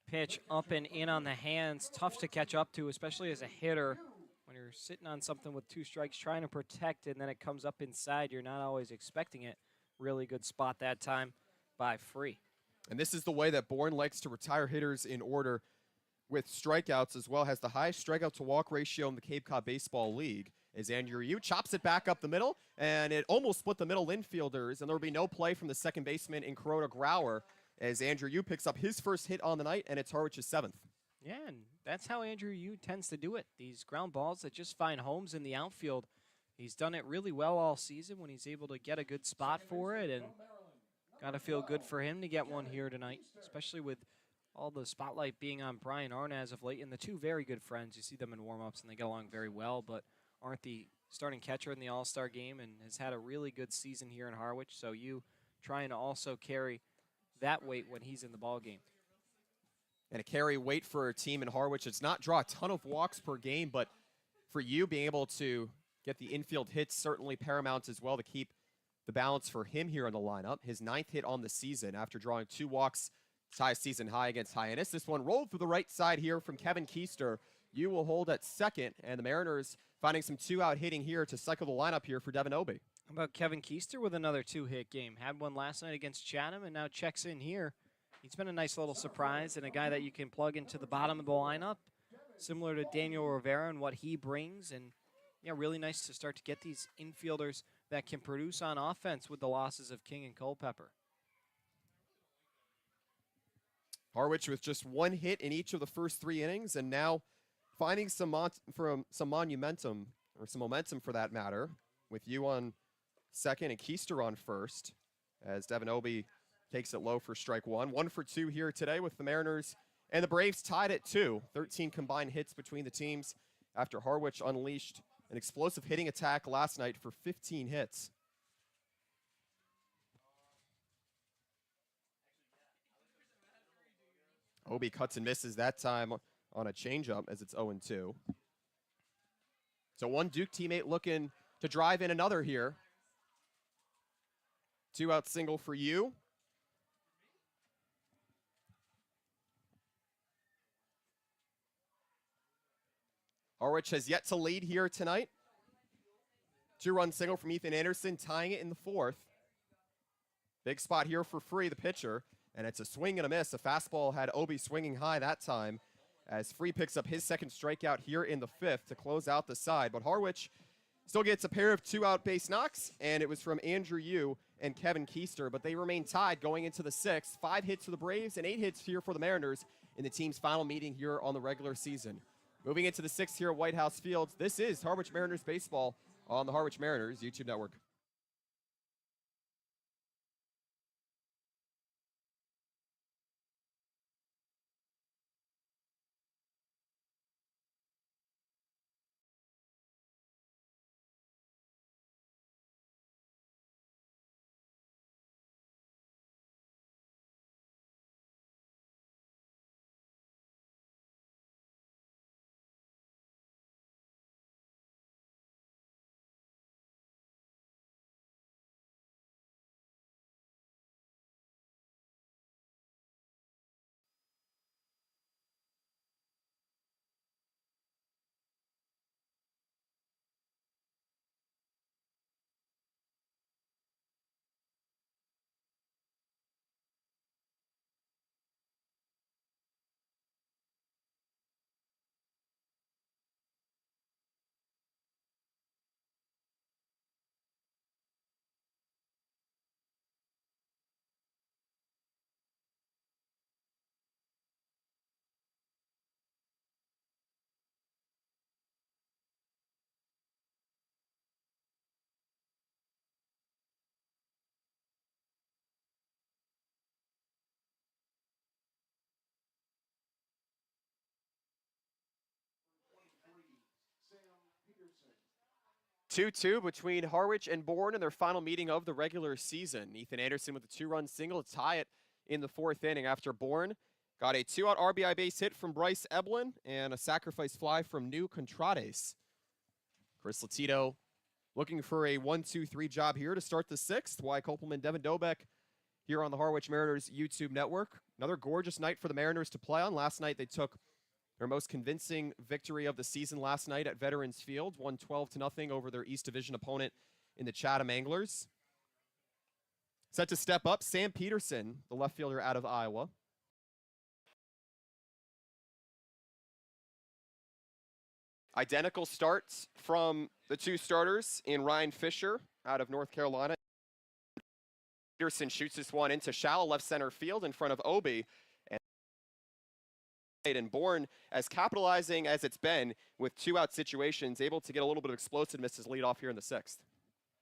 pitch up and in on the hands. Tough to catch up to, especially as a hitter. When you're sitting on something with 2 strikes trying to protect it and then it comes up inside, you're not always expecting it. Really good spot that time by Free. And this is the way that Bourne likes to retire hitters in order with strikeouts, as well. Has the highest strikeout to walk ratio in the Cape Cod Baseball League. As Andrew Yu chops it back up the middle, and it almost split the middle infielders, and there will be no play from the second baseman in Kuroda Grauer as Andrew Yu picks up his first hit on the night, and it's Harwich's 7th. Yeah, and that's how Andrew Yu tends to do it. These ground balls that just find homes in the outfield. He's done it really well all season when he's able to get a good spot for it, and got to feel good for him to get one here tonight, especially with all the spotlight being on Brian Arna as of late, and the 2 very good friends. You see them in warm-ups, and they get along very well, but aren't the starting catcher in the All-Star game and has had a really good season here in Harwich, so you trying to also carry that weight when he's in the ball game. And a carry weight for a team in Harwich. It's not draw a ton of walks per game, but for you being able to get the infield hits, certainly paramount as well to keep the balance for him here in the lineup. His 9th hit on the season after drawing 2 walks, ties season high against Hyannis. This one rolled through the right side here from Kevin Keister. You will hold at second, and the Mariners finding some 2-out hitting here to cycle the lineup here for Devin Obey. How about Kevin Keister with another 2-hit game? Had one last night against Chatham and now checks in here. He's been a nice little surprise and a guy that you can plug into the bottom of the lineup, similar to Daniel Rivera and what he brings. And, yeah, really nice to start to get these infielders that can produce on offense with the losses of King and Culpepper. Harwich with just 1 hit in each of the first 3 innings, and now finding some momentum for that matter, with you on second and Keister on first, as Devin Obey takes it low for strike 1. 1 for 2 here today with the Mariners and the Braves tied at 2. 13 combined hits between the teams after Harwich unleashed an explosive hitting attack last night for 15 hits. Obi cuts and misses that time on a changeup as it's 0-2. So one Duke teammate looking to drive in another here. 2-out single for you. Harwich has yet to lead here tonight. 2-run single from Ethan Anderson, tying it in the 4th. Big spot here for Free, the pitcher, and it's a swing and a miss. A fastball had Obi swinging high that time as Free picks up his second strikeout here in the 5th to close out the side. But Harwich still gets a pair of 2-out base knocks, and it was from Andrew Yu and Kevin Keister, but they remain tied going into the 6th. 5 hits for the Braves and 8 hits here for the Mariners in the team's final meeting here on the regular season. Moving into the 6th here at White House Field, this is Harwich Mariners baseball on the Harwich Mariners YouTube network. Sam Peterson. 2-2 between Harwich and Bourne in their final meeting of the regular season. Ethan Anderson with a 2-run single to tie it in the 4th inning after Bourne got a 2-out RBI base hit from Bryce Eblin and a sacrifice fly from New Contrades. Chris Latito looking for a 1-2-3 job here to start the 6th. Wyatt Kopelman, Devin Dobek here on the Harwich Mariners YouTube network. Another gorgeous night for the Mariners to play on. Last night they took their most convincing victory of the season last night at Veterans Field, won 12-0 over their East Division opponent in the Chatham Anglers. Set to step up, Sam Peterson, the left fielder out of Iowa. Identical starts from the 2 starters in Ryan Fisher out of North Carolina. Peterson shoots this one into shallow left center field in front of Obi. And Bourne, as capitalizing as it's been with 2-out situations, able to get a little bit of explosiveness as lead off here in the 6th.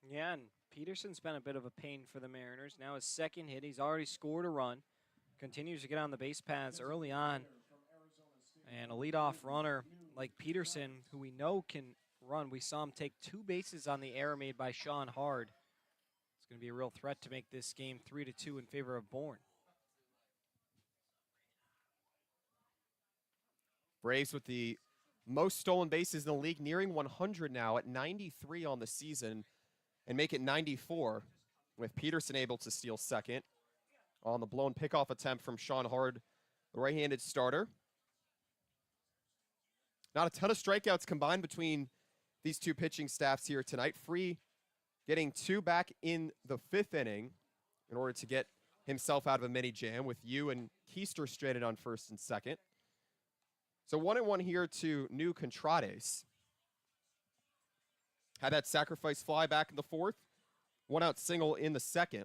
Yeah, and Peterson's been a bit of a pain for the Mariners. Now his second hit, he's already scored a run. Continues to get on the base paths early on. And a leadoff runner like Peterson, who we know can run. We saw him take 2 bases on the error made by Sean Hard. It's going to be a real threat to make this game 3-2 in favor of Bourne. Braves with the most stolen bases in the league, nearing 100 now at 93 on the season, and make it 94 with Peterson able to steal second on the blown pickoff attempt from Sean Hard, the right-handed starter. Not a ton of strikeouts combined between these 2 pitching staffs here tonight. Free getting 2 back in the 5th inning in order to get himself out of a mini jam, with Yu and Keister stranded on 1st and 2nd. So 1-1 here to New Contrades. Had that sacrifice fly back in the 4th. 1-out single in the 2nd.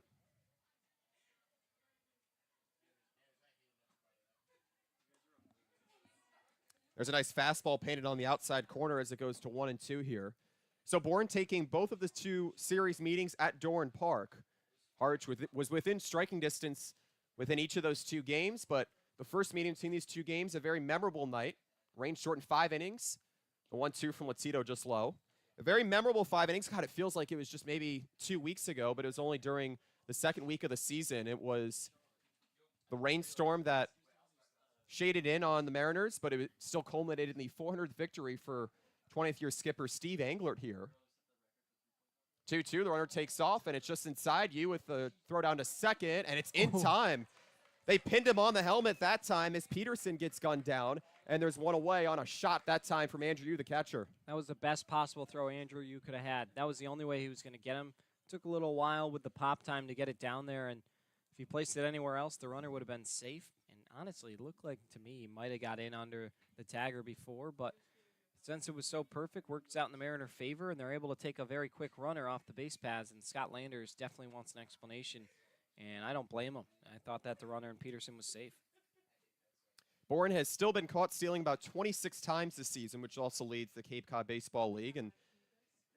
There's a nice fastball painted on the outside corner as it goes to 1-2 here. So Bourne taking both of the 2 series meetings at Dorn Park. Harwich was within striking distance within each of those 2 games, but the first meeting between these 2 games, a very memorable night. Rain shortened 5 innings. The 1-2 from Latito just low. A very memorable 5 innings. God, it feels like it was just maybe 2 weeks ago, but it was only during the second week of the season. It was the rainstorm that shaded in on the Mariners, but it still culminated in the 400th victory for 20th year skipper Steve Englert here. 2-2, the runner takes off, and it's just inside you with the throw down to second, and it's in time. They pinned him on the helmet that time as Peterson gets gunned down, and there's one away on a shot that time from Andrew Yu, the catcher. That was the best possible throw Andrew Yu could have had. That was the only way he was going to get him. Took a little while with the pop time to get it down there, and if he placed it anywhere else, the runner would have been safe. And honestly, it looked like to me he might have got in under the tagger before, but since it was so perfect, works out in the Mariner favor, and they're able to take a very quick runner off the base paths, and Scott Landers definitely wants an explanation, and I don't blame him. I thought that the runner in Peterson was safe. Bourne has still been caught stealing about 26 times this season, which also leads the Cape Cod Baseball League, and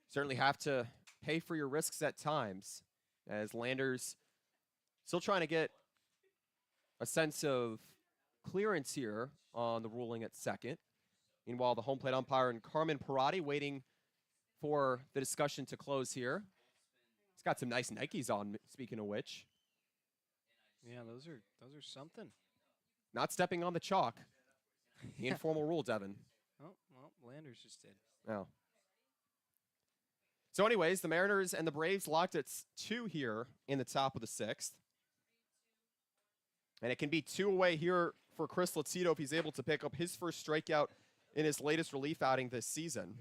certainly have to pay for your risks at times, as Landers still trying to get a sense of clearance here on the ruling at second. Meanwhile, the home plate umpire and Carmen Parati waiting for the discussion to close here. He's got some nice Nikes on, speaking of which. Yeah, those are something. Not stepping on the chalk. The informal rule, Devin. Oh, well, Landers just did. Oh. So anyways, the Mariners and the Braves locked at 2 here in the top of the 6th. And it can be 2 away here for Chris Latito if he's able to pick up his first strikeout in his latest relief outing this season.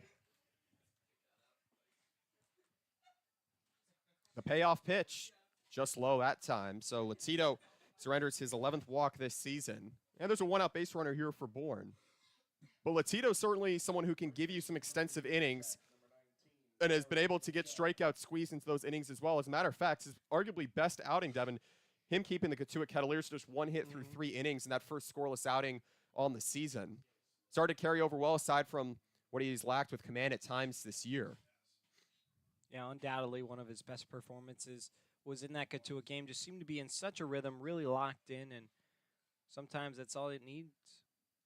The payoff pitch, just low that time. So Latito surrenders his 11th walk this season. And there's a 1-out base runner here for Bourne. But Latito's certainly someone who can give you some extensive innings and has been able to get strikeouts squeezed into those innings as well. As a matter of fact, his arguably best outing, Devin, him keeping the Katuitt Cavaliers to just 1 hit through 3 innings in that first scoreless outing on the season. Started to carry over well aside from what he's lacked with command at times this year. Yeah, undoubtedly one of his best performances was in that Katuitt game. Just seemed to be in such a rhythm, really locked in, and sometimes that's all it needs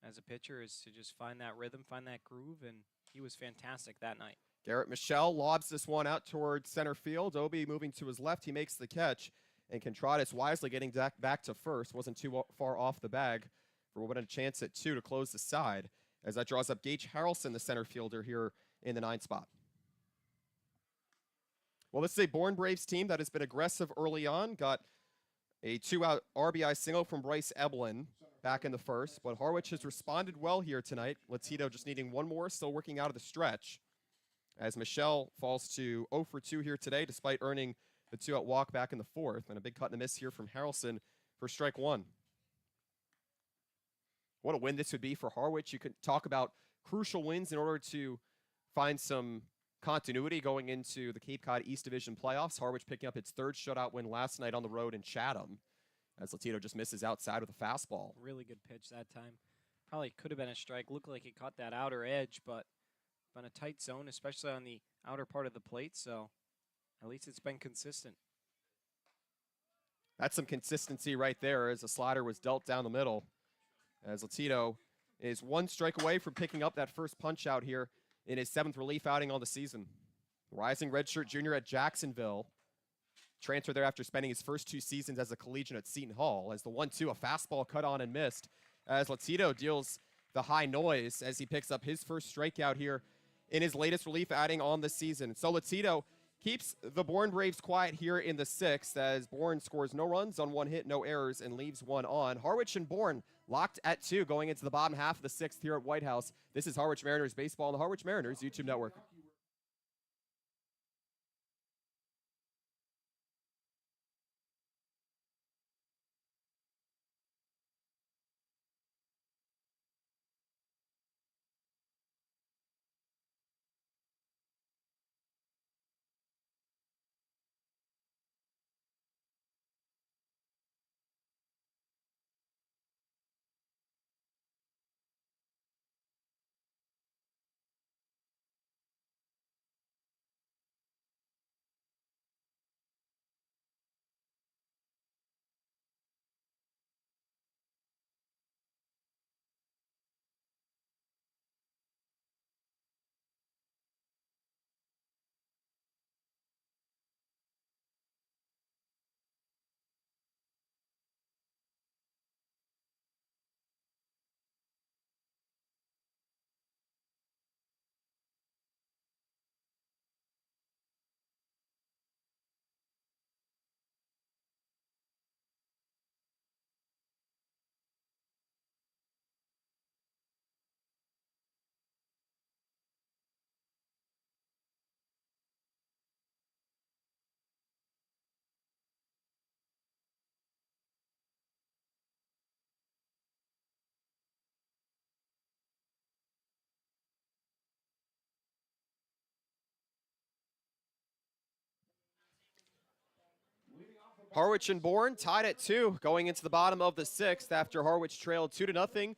as a pitcher is to just find that rhythm, find that groove, and he was fantastic that night. Garrett Michelle lobs this one out towards center field. Obi moving to his left, he makes the catch, and Contreras wisely getting back to first. Wasn't too far off the bag for what a chance at 2 to close the side, as that draws up Gage Harrelson, the center fielder, here in the 9th spot. Well, this is a Bourne Braves team that has been aggressive early on. Got a 2-out RBI single from Bryce Eblin back in the first, but Harwich has responded well here tonight. Latito just needing 1 more, still working out of the stretch, as Michelle falls to 0 for 2 here today, despite earning the 2-out walk back in the 4th, and a big cut and a miss here from Harrelson for strike 1. What a win this would be for Harwich. You could talk about crucial wins in order to find some continuity going into the Cape Cod East Division playoffs. Harwich picking up its 3rd shutout win last night on the road in Chatham, as Latito just misses outside with a fastball. Really good pitch that time. Probably could have been a strike. Looked like he caught that outer edge, but been a tight zone, especially on the outer part of the plate, so at least it's been consistent. That's some consistency right there, as the slider was dealt down the middle, as Latito is 1 strike away from picking up that first punch out here in his 7th relief outing on the season. Rising redshirt junior at Jacksonville, transferred there after spending his first 2 seasons as a collegiate at Seton Hall, as the 1-2, a fastball cut on and missed, as Latito deals the high noise as he picks up his first strikeout here in his latest relief outing on the season. So Latito keeps the Bourne Braves quiet here in the 6th, as Bourne scores no runs on 1 hit, no errors, and leaves 1 on. Harwich and Bourne locked at 2 going into the bottom half of the 6th here at White House. This is Harwich Mariners Baseball on the Harwich Mariners YouTube network. Harwich and Bourne tied at 2 going into the bottom of the 6th after Harwich trailed 2-0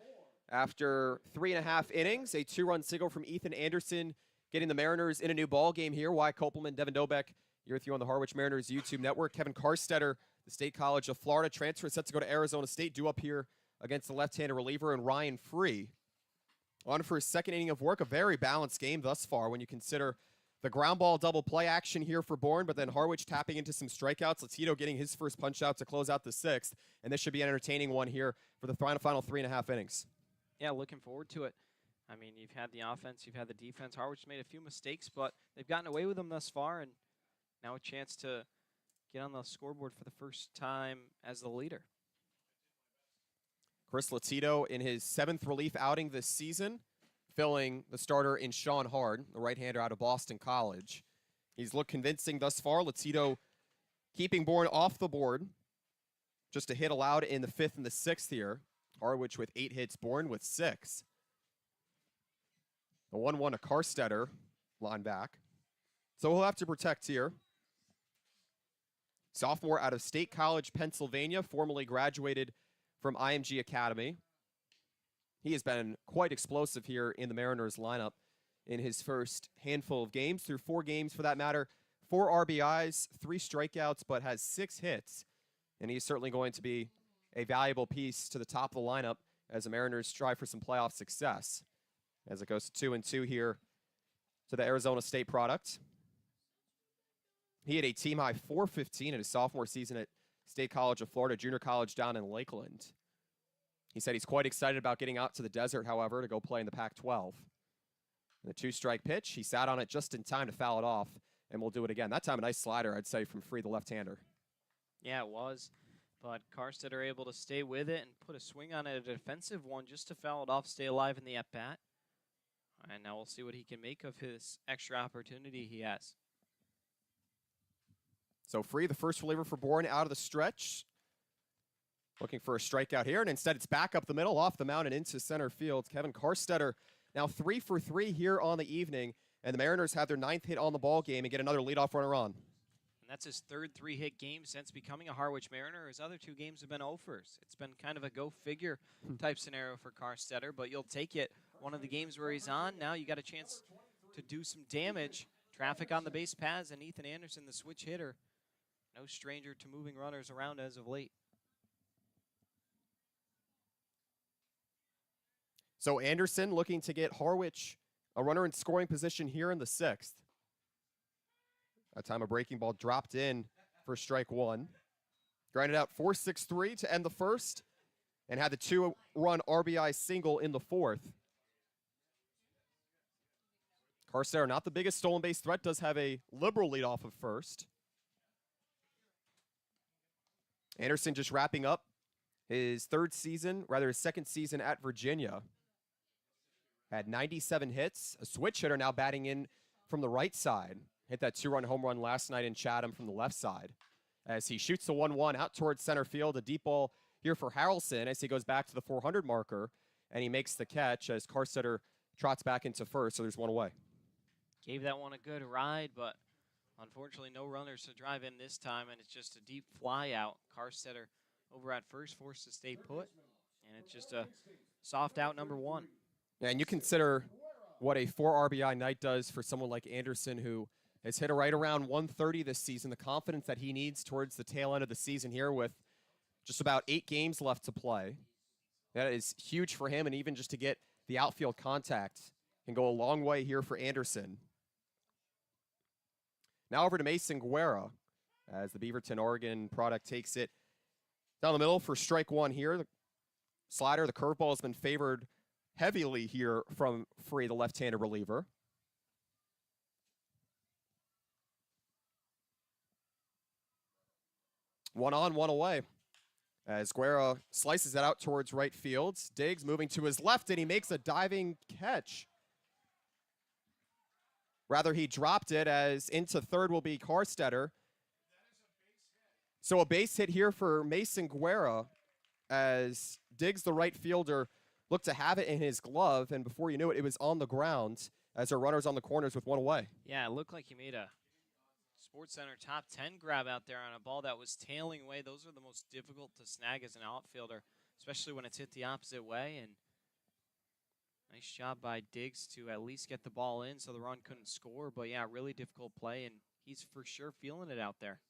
after 3.5 innings. A 2-run single from Ethan Anderson getting the Mariners in a new ball game here. Wyatt Kopelman, Devin Dobek, you're with you on the Harwich Mariners YouTube network. Kevin Karstetter, the State College of Florida transfer, set to go to Arizona State, due up here against the left-handed reliever and Ryan Free. On for his second inning of work, a very balanced game thus far when you consider the ground ball double play action here for Bourne, but then Harwich tapping into some strikeouts. Latito getting his first punch out to close out the 6th, and this should be an entertaining one here for the final 3.5 innings. Yeah, looking forward to it. I mean, you've had the offense, you've had the defense. Harwich made a few mistakes, but they've gotten away with them thus far, and now a chance to get on the scoreboard for the first time as the leader. Chris Latito in his 7th relief outing this season, filling the starter in Sean Hard, the right-hander out of Boston College. He's looked convincing thus far. Latito keeping Bourne off the board. Just a hit allowed in the 5th and the 6th here. Harwich with 8 hits, Bourne with 6. The 1-1 to Karstetter, line back. So he'll have to protect here. Sophomore out of State College, Pennsylvania, formerly graduated from IMG Academy. He has been quite explosive here in the Mariners lineup in his first handful of games, through 4 games for that matter. 4 RBIs, 3 strikeouts, but has 6 hits. And he's certainly going to be a valuable piece to the top of the lineup as the Mariners strive for some playoff success. As it goes to 2-2 here to the Arizona State product. He had a team-high .415 in his sophomore season at State College of Florida, junior college down in Lakeland. He said he's quite excited about getting out to the desert, however, to go play in the Pac-12. And the 2-strike pitch, he sat on it just in time to foul it off, and we'll do it again. That time a nice slider, I'd say, from Free, the left-hander. Yeah, it was. But Karstetter able to stay with it and put a swing on it, a defensive one, just to foul it off, stay alive in the at-bat. And now we'll see what he can make of his extra opportunity he has. So Free, the first reliever for Bourne, out of the stretch. Looking for a strikeout here, and instead it's back up the middle, off the mound and into center field. Kevin Karstetter now 3 for 3 here on the evening, and the Mariners have their 9th hit on the ball game and get another leadoff runner on. And that's his 3rd 3-hit game since becoming a Harwich Mariner. His other 2 games have been offers. It's been kind of a go-figure type scenario for Karstetter, but you'll take it. One of the games where he's on, now you got a chance to do some damage. Traffic on the base paths, and Ethan Anderson, the switch hitter, no stranger to moving runners around as of late. So Anderson looking to get Harwich a runner in scoring position here in the 6th. That time a breaking ball dropped in for strike 1. Grinded out 4-6-3 to end the 1st, and had the 2-run RBI single in the 4th. Karstetter, not the biggest stolen base threat, does have a liberal lead off of first. Anderson just wrapping up his 3rd season, rather his 2nd season at Virginia. Had 97 hits, a switch hitter now batting in from the right side. Hit that 2-run home run last night in Chatham from the left side. As he shoots the 1-1 out towards center field, a deep ball here for Harrelson as he goes back to the 400 marker, and he makes the catch as Karstetter trots back into first, so there's 1 away. Gave that one a good ride, but unfortunately no runners to drive in this time, and it's just a deep fly out. Karstetter over at first, forced to stay put, and it's just a soft out number 1. Yeah, and you consider what a 4 RBI night does for someone like Anderson, who has hit a right around 130 this season, the confidence that he needs towards the tail end of the season here with just about 8 games left to play. That is huge for him, and even just to get the outfield contact can go a long way here for Anderson. Now over to Mason Guerra as the Beaverton, Oregon product takes it down the middle for strike 1 here. The slider, the curveball has been favored heavily here from Free, the left-handed reliever. One on, one away. As Guerra slices it out towards right field. Diggs moving to his left, and he makes a diving catch. Rather, he dropped it, as into third will be Karstetter. So a base hit here for Mason Guerra as Diggs, the right fielder, looked to have it in his glove, and before you knew it, it was on the ground as our runners on the corners with 1 away. Yeah, it looked like he made a Sports Center top 10 grab out there on a ball that was tailing away. Those are the most difficult to snag as an outfielder, especially when it's hit the opposite way. And nice job by Diggs to at least get the ball in so the run couldn't score. But yeah, really difficult play, and he's for sure feeling it out there.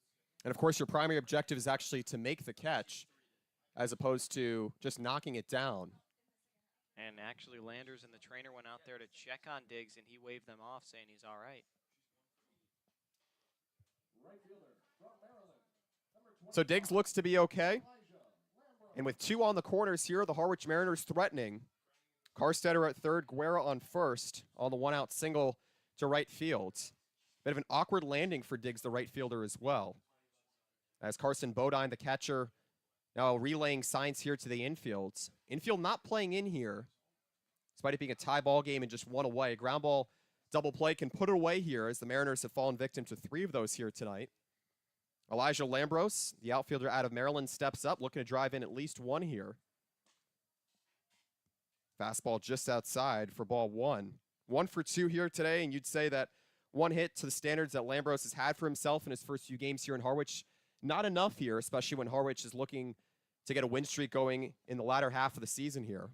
And of course, your primary objective is actually to make the catch as opposed to just knocking it down. And actually, Landers and the trainer went out there to check on Diggs, and he waved them off, saying he's all right. Right fielder from Maryland, number 20. So Diggs looks to be okay. And with 2 on the corners here, the Harwich Mariners threatening. Carstetter at third, Guerra on first on the 1-out single to right field. Bit of an awkward landing for Diggs, the right fielder, as well. As Carson Bodine, the catcher, now relaying signs here to the infield. Infield not playing in here, despite it being a tie ball game and just 1 away. Ground ball double play can put it away here as the Mariners have fallen victim to 3 of those here tonight. Elijah Lambros, the outfielder out of Maryland, steps up, looking to drive in at least 1 here. Fastball just outside for ball 1. 1 for 2 here today, and you'd say that 1 hit to the standards that Lambros has had for himself in his first few games here in Harwich. Not enough here, especially when Harwich is looking to get a win streak going in the latter half of the season here.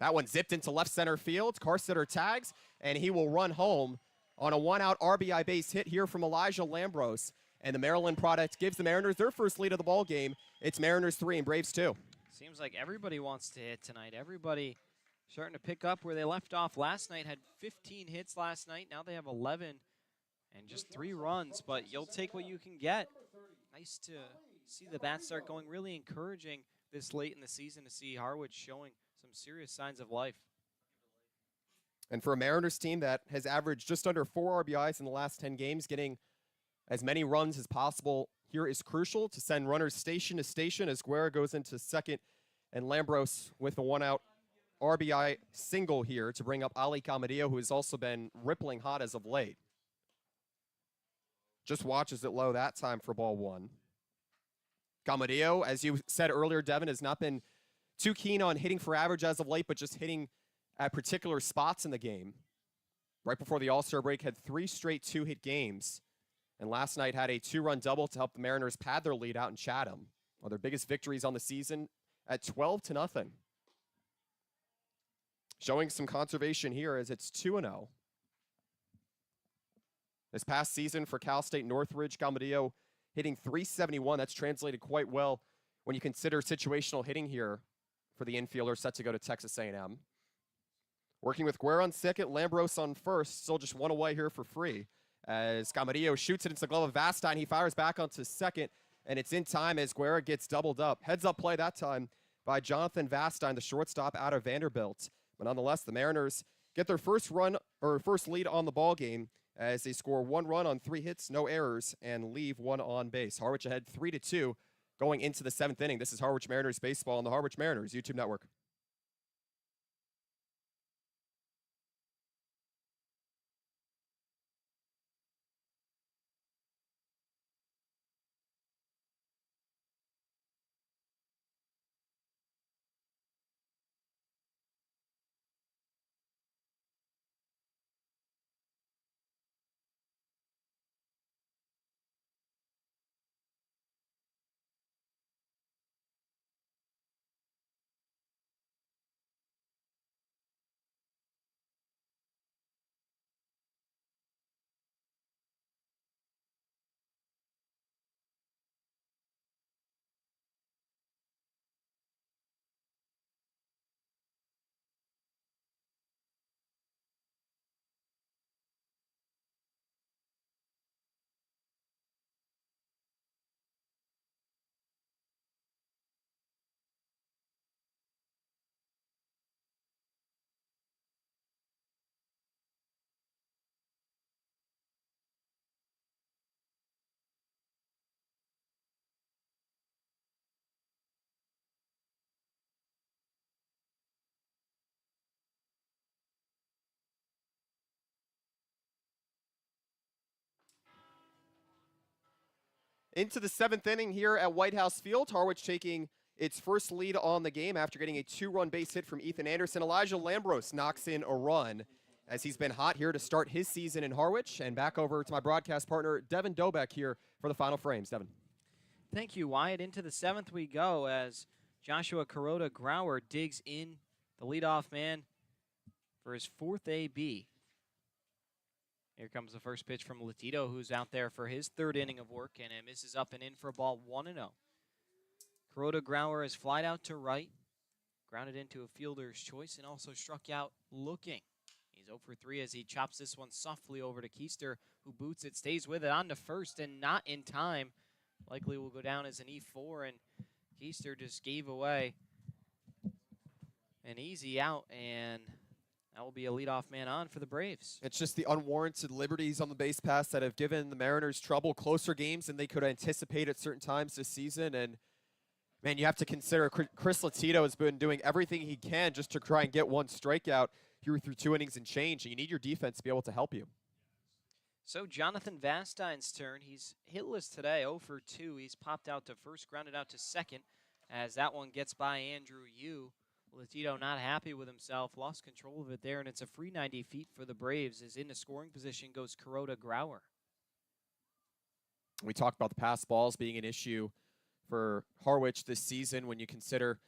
That one zipped into left center field. Carstetter tags, and he will run home on a 1-out RBI base hit here from Elijah Lambros. And the Maryland product gives the Mariners their first lead of the ball game. It's Mariners 3 and Braves 2. Seems like everybody wants to hit tonight. Everybody starting to pick up where they left off last night. Had 15 hits last night. Now they have 11 and just 3 runs, but you'll take what you can get. Nice to see the bats start going. Really encouraging this late in the season to see Harwich showing some serious signs of life. And for a Mariners team that has averaged just under 4 RBIs in the last 10 games, getting as many runs as possible here is crucial to send runners station to station as Guerra goes into second, and Lambros with a 1-out RBI single here to bring up Ali Camadillo, who has also been rippling hot as of late. Just watches it low that time for ball 1. Camadillo, as you said earlier, Devin, has not been too keen on hitting for average as of late, but just hitting at particular spots in the game. Right before the All-Star break, had 3 straight 2-hit games, and last night had a 2-run double to help the Mariners pad their lead out in Chatham. One of their biggest victories on the season at 12-0. Showing some conservation here as it's 2-0. This past season for Cal State Northridge, Camadillo hitting .371. That's translated quite well when you consider situational hitting here for the infielder set to go to Texas A&M. Working with Guerra on second, Lambros on first. Still just 1 away here for free. As Camadillo shoots it into the glove of Vastine, he fires back onto second, and it's in time as Guerra gets doubled up. Heads-up play that time by Jonathan Vastine, the shortstop out of Vanderbilt. But nonetheless, the Mariners get their first lead on the ball game as they score 1 run on 3 hits, no errors, and leave 1 on base. Harwich ahead 3-2 going into the 7th inning. This is Harwich Mariners baseball on the Harwich Mariners YouTube network. Into the 7th inning here at White House Field. Harwich taking its first lead on the game after getting a 2-run base hit from Ethan Anderson. Elijah Lambros knocks in a run, as he's been hot here to start his season in Harwich. And back over to my broadcast partner, Devin Dobeck, here for the final frames. Devin. Thank you, Wyatt. Into the 7th we go as Joshua Kuroda Grauer digs in, the leadoff man, for his 4th AB. Here comes the first pitch from Latito, who's out there for his 3rd inning of work, and it misses up and in for a ball 1-0. Kuroda Grauer has flied out to right, grounded into a fielder's choice, and also struck out looking. He's 0 for 3 as he chops this one softly over to Keister, who boots it, stays with it on to first, and not in time. Likely will go down as an E4, and Keister just gave away an easy out, and that will be a leadoff man on for the Braves. It's just the unwarranted liberties on the base pass that have given the Mariners trouble, closer games than they could anticipate at certain times this season. And, man, you have to consider Chris Latito has been doing everything he can just to try and get one strikeout here through 2 innings and change. And you need your defense to be able to help you. So Jonathan Vastein's turn. He's hitless today, 0 for 2. He's popped out to first, grounded out to second, as that one gets by Andrew Yu. Latito not happy with himself, lost control of it there, and it's a free 90 feet for the Braves. As into scoring position goes Kuroda Grauer. We talked about the pass balls being an issue for Harwich this season when you consider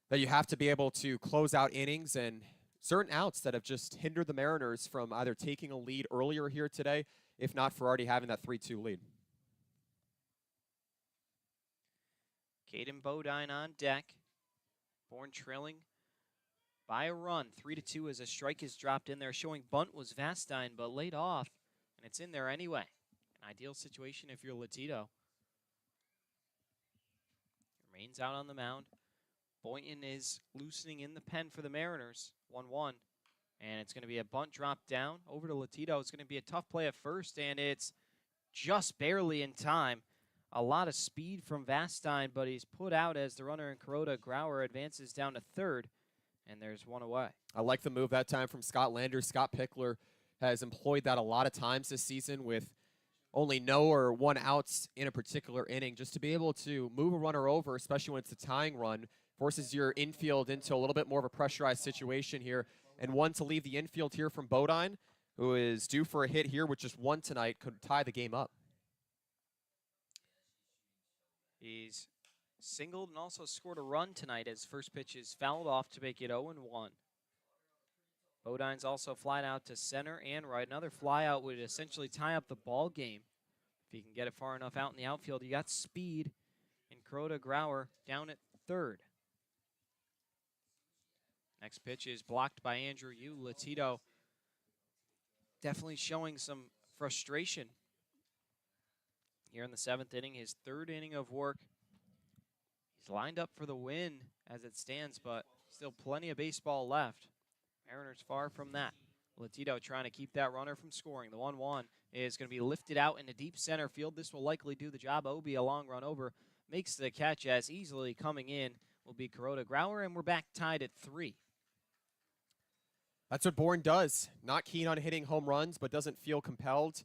that you have to be able to close out innings and certain outs that have just hindered the Mariners from either taking a lead earlier here today, if not for already having that 3-2 lead. Caden Bodine on deck. Bourne trailing by a run, 3-2 as a strike is dropped in there. Showing bunt was Vastine, but laid off, and it's in there anyway. An ideal situation if you're Latito. Remains out on the mound. Boynton is loosening in the pen for the Mariners, 1-1. And it's going to be a bunt drop down over to Latito. It's going to be a tough play at first, and it's just barely in time. A lot of speed from Vastine, but he's put out as the runner in Kuroda Grauer advances down to third, and there's one away. I like the move that time from Scott Lander. Scott Pickler has employed that a lot of times this season with only no or one outs in a particular inning, just to be able to move a runner over, especially when it's a tying run, forces your infield into a little bit more of a pressurized situation here. And one to leave the infield here from Bodine, who is due for a hit here with just one tonight, could tie the game up. He's singled and also scored a run tonight as first pitch is fouled off to make it 0-1. Bodine's also flied out to center and right. Another fly out would essentially tie up the ball game if he can get it far enough out in the outfield. You got speed in Kuroda Grauer down at third. Next pitch is blocked by Andrew Yu. Latito definitely showing some frustration here in the 7th inning, his 3rd inning of work. He's lined up for the win as it stands, but still plenty of baseball left. Mariners far from that. Latito trying to keep that runner from scoring. The 1-1 is going to be lifted out into deep center field. This will likely do the job. Obi, a long run over, makes the catch as easily coming in will be Kuroda Grauer, and we're back tied at 3. That's what Bourne does. Not keen on hitting home runs, but doesn't feel compelled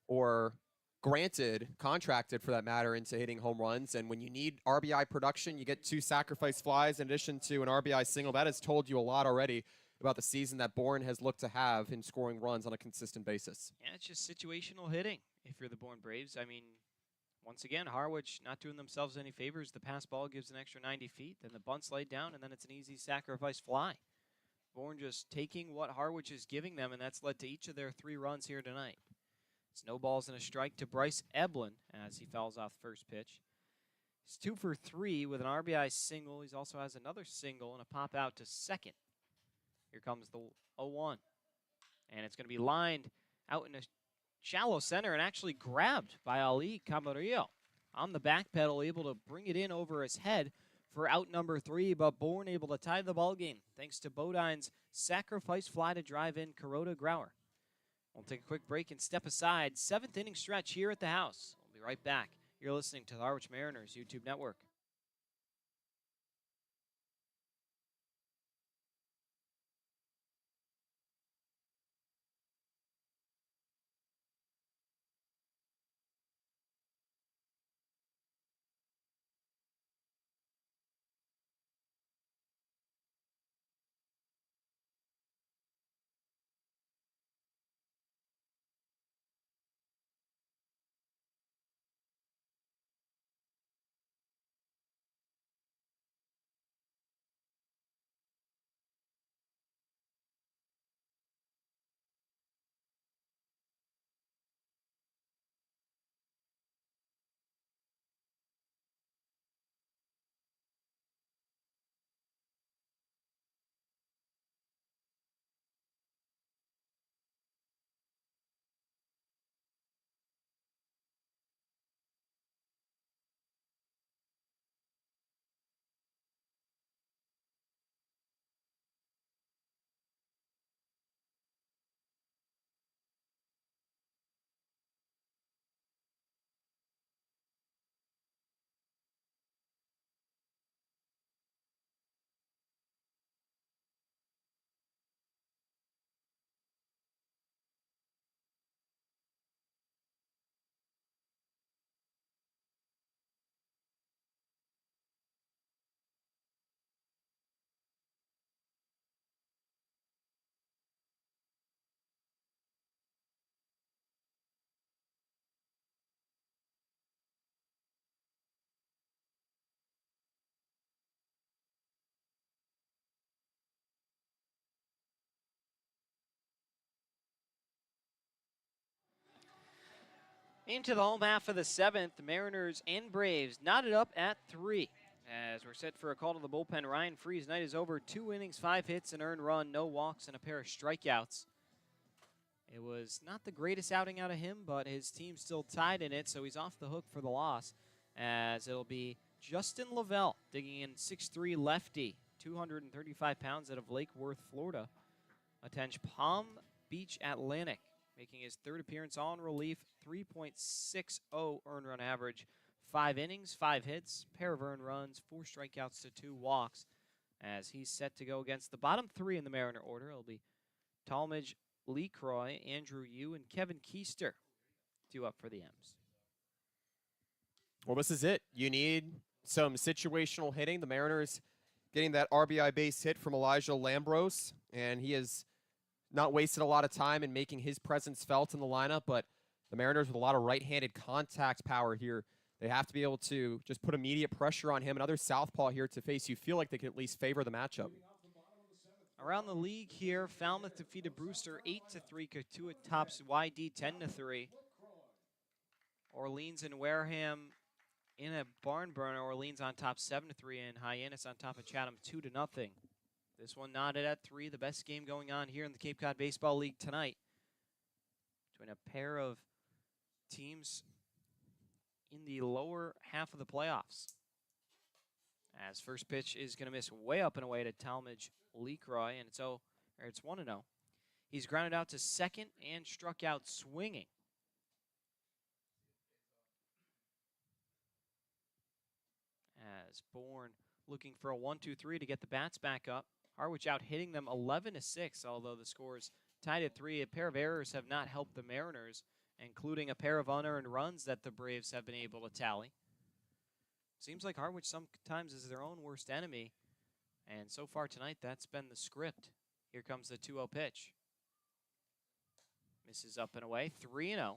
or granted, contracted for that matter, into hitting home runs. And when you need RBI production, you get 2 sacrifice flies in addition to an RBI single. That has told you a lot already about the season that Bourne has looked to have in scoring runs on a consistent basis. Yeah, it's just situational hitting if you're the Bourne Braves. I mean, once again, Harwich not doing themselves any favors. The pass ball gives an extra 90 feet, then the bunt's laid down, and then it's an easy sacrifice fly. Bourne just taking what Harwich is giving them, and that's led to each of their 3 runs here tonight. It's no balls and a strike to Bryce Eblin as he fouls off first pitch. He's 2 for 3 with an RBI single. He also has another single and a pop out to second. Here comes the 0-1. And it's going to be lined out in a shallow center and actually grabbed by Ali Camarillo. On the back pedal, able to bring it in over his head for out number 3, but Bourne able to tie the ball game thanks to Bodine's sacrifice fly to drive in Kuroda Grauer. We'll take a quick break and step aside. 7th inning stretch here at the house. We'll be right back. You're listening to the Harwich Mariners YouTube Network. Into the home half of the 7th, the Mariners and Braves knotted up at 3. As we're set for a call to the bullpen, Ryan Free's night is over. 2 innings, 5 hits, an earned run, no walks, and a pair of strikeouts. It was not the greatest outing out of him, but his team still tied in it, so he's off the hook for the loss, as it'll be Justin Lavelle digging in 6'3" lefty, 235 pounds out of Lake Worth, Florida. Attends Palm Beach Atlantic, making his 3rd appearance on relief, 3.60 earned run average, 5 innings, 5 hits, pair of earned runs, 4 strikeouts to 2 walks, as he's set to go against the bottom 3 in the Mariner order. It'll be Talmadge, Lee Croy, Andrew Yu, and Kevin Keister due up for the M's. Well, this is it. You need some situational hitting. The Mariners getting that RBI base hit from Elijah Lambros, and he has not wasted a lot of time in making his presence felt in the lineup, but the Mariners with a lot of right-handed contact power here. They have to be able to just put immediate pressure on him. Another southpaw here to face. You feel like they can at least favor the matchup. Around the league here, Falmouth defeated Brewster 8-3. Katuitt tops YD 10-3. Orleans and Wareham in a barn burner. Orleans on top 7-3, and Hyannis on top of Chatham 2-0. This one knotted at 3. The best game going on here in the Cape Cod Baseball League tonight, between a pair of teams in the lower half of the playoffs. As first pitch is going to miss way up and away to Talmadge Lecroy, and it's 1-0. He's grounded out to second and struck out swinging. As Bourne looking for a 1-2-3 to get the bats back up. Harwich out hitting them 11-6, although the score's tied at 3. A pair of errors have not helped the Mariners, including a pair of unearned runs that the Braves have been able to tally. Seems like Harwich sometimes is their own worst enemy, and so far tonight that's been the script. Here comes the 2-0 pitch. Misses up and away, 3-0.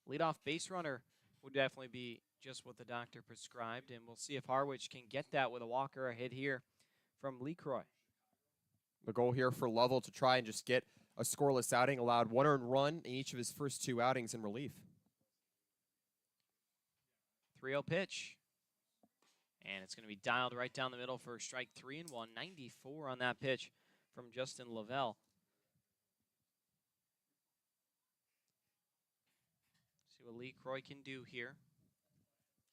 Leadoff base runner would definitely be just what the doctor prescribed, and we'll see if Harwich can get that with a walk or a hit here from Lecroy. The goal here for Lovell to try and just get a scoreless outing, allowed 1 earned run in each of his first 2 outings in relief. 3-0 pitch. And it's going to be dialed right down the middle for strike 3-1. 94 on that pitch from Justin Lavelle. See what Lecroy can do here.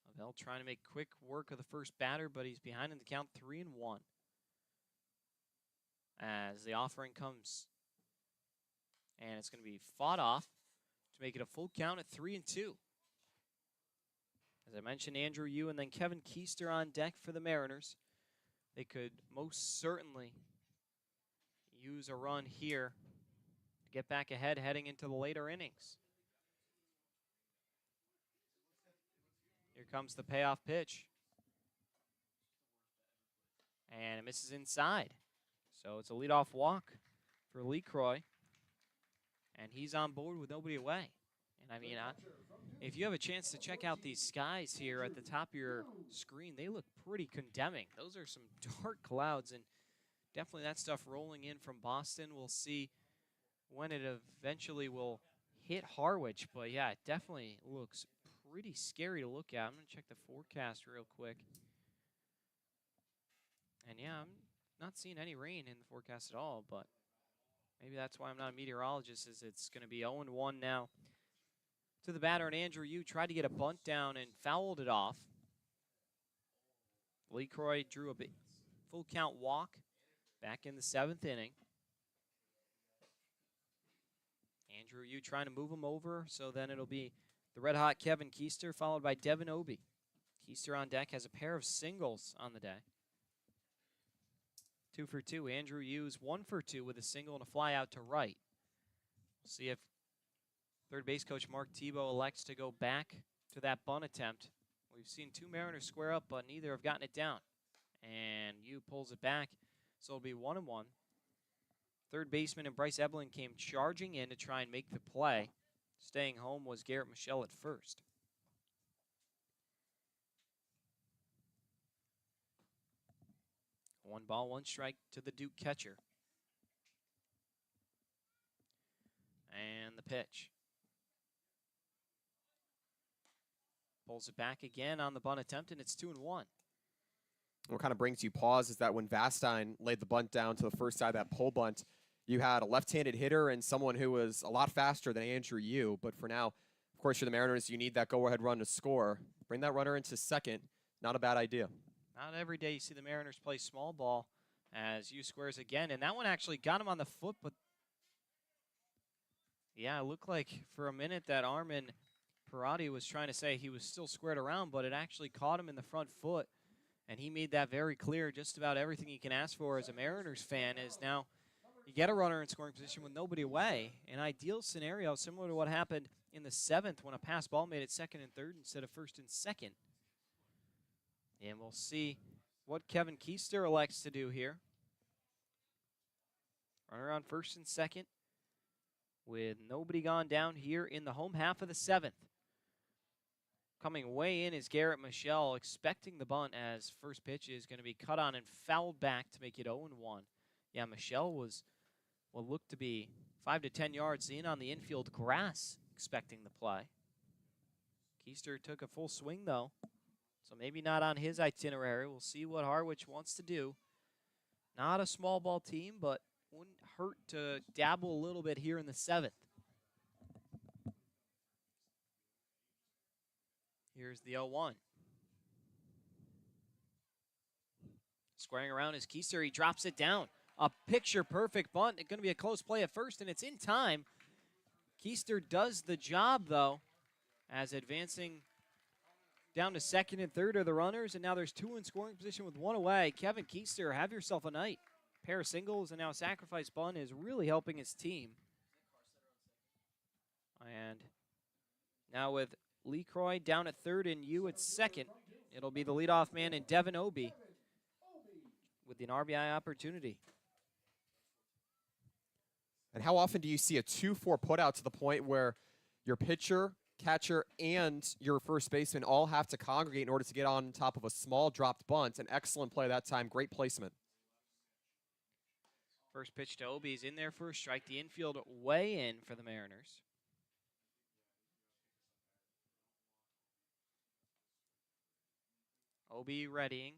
Lavelle trying to make quick work of the first batter, but he's behind in the count 3-1. As the offering comes, and it's going to be fought off to make it a full count at 3-2. As I mentioned, Andrew Yu and then Kevin Keister on deck for the Mariners. They could most certainly use a run here to get back ahead heading into the later innings. Here comes the payoff pitch. And it misses inside. So it's a leadoff walk for Lecroy. And he's on board with nobody away. And I mean, if you have a chance to check out these skies here at the top of your screen, they look pretty condemning. Those are some dark clouds, and definitely that stuff rolling in from Boston. We'll see when it eventually will hit Harwich. But yeah, it definitely looks pretty scary to look at. I'm going to check the forecast real quick. And yeah, I'm not seeing any rain in the forecast at all, but maybe that's why I'm not a meteorologist, is it's going to be 0-1 now to the batter, and Andrew Yu tried to get a bunt down and fouled it off. Lecroy drew a full count walk back in the 7th inning. Andrew Yu trying to move him over, so then it'll be the red-hot Kevin Keister followed by Devin Obie. Keister on deck has a pair of singles on the day. 2 for 2. Andrew Yu's 1 for 2 with a single and a fly out to right. We'll see if third base coach Mark Tebow elects to go back to that bunt attempt. We've seen 2 Mariners square up, but neither have gotten it down. And Yu pulls it back, so it'll be 1-1. Third baseman and Bryce Evelyn came charging in to try and make the play. Staying home was Garrett Michelle at first. One ball, 1 strike to the Duke catcher. And the pitch. Pulls it back again on the bunt attempt, and it's 2-1. What kind of brings you pause is that when Vastine laid the bunt down to the first side of that pull bunt, you had a left-handed hitter and someone who was a lot faster than Andrew Yu. But for now, of course, for the Mariners, you need that go-ahead run to score. Bring that runner into second. Not a bad idea. Not every day you see the Mariners play small ball as Yu squares again. And that one actually got him on the foot, but yeah, it looked like for a minute that Armin Parati was trying to say he was still squared around, but it actually caught him in the front foot. And he made that very clear. Just about everything you can ask for as a Mariners fan is now you get a runner in scoring position with nobody away. An ideal scenario similar to what happened in the 7th when a pass ball made it second and third instead of first and second. And we'll see what Kevin Keister elects to do here. Runner on first and second with nobody gone down here in the home half of the 7th. Coming way in is Garrett Michelle, expecting the bunt as first pitch is going to be cut on and fouled back to make it 0-1. Yeah, Michelle was what looked to be 5 to 10 yards in on the infield grass, expecting the play. Keister took a full swing, though, so maybe not on his itinerary. We'll see what Harwich wants to do. Not a small ball team, but wouldn't hurt to dabble a little bit here in the 7th. Here's the 0-1. Squaring around is Keister. He drops it down. A picture-perfect bunt. It's going to be a close play at first, and it's in time. Keister does the job, though, as advancing down to second and third are the runners, and now there's 2 in scoring position with 1 away. Kevin Keister, have yourself a night. Pair of singles, and now a sacrifice bunt is really helping his team. And now with Lee Croy down at third and Yu at second, it'll be the leadoff man in Devin Obie with an RBI opportunity. And how often do you see a 2-4 putout to the point where your pitcher, catcher, and your first baseman all have to congregate in order to get on top of a small dropped bunt? An excellent play that time. Great placement. First pitch to Obie is in there for a strike. The infield way in for the Mariners. Obie readying,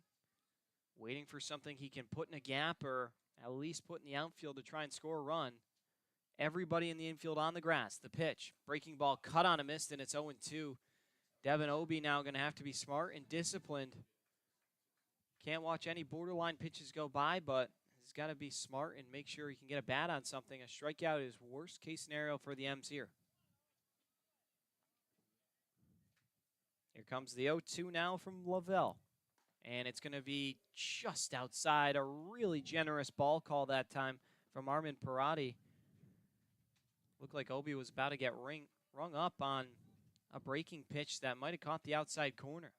waiting for something he can put in a gap or at least put in the outfield to try and score a run. Everybody in the infield on the grass. The pitch, breaking ball, cut on a miss, and it's 0-2. Devin Obie now going to have to be smart and disciplined. Can't watch any borderline pitches go by, but he's got to be smart and make sure he can get a bat on something. A strikeout is worst case scenario for the M's here. Here comes the 0-2 now from Lavelle. And it's going to be just outside. A really generous ball call that time from Armin Parati. Looked like Obie was about to get rung up on a breaking pitch that might have caught the outside corner.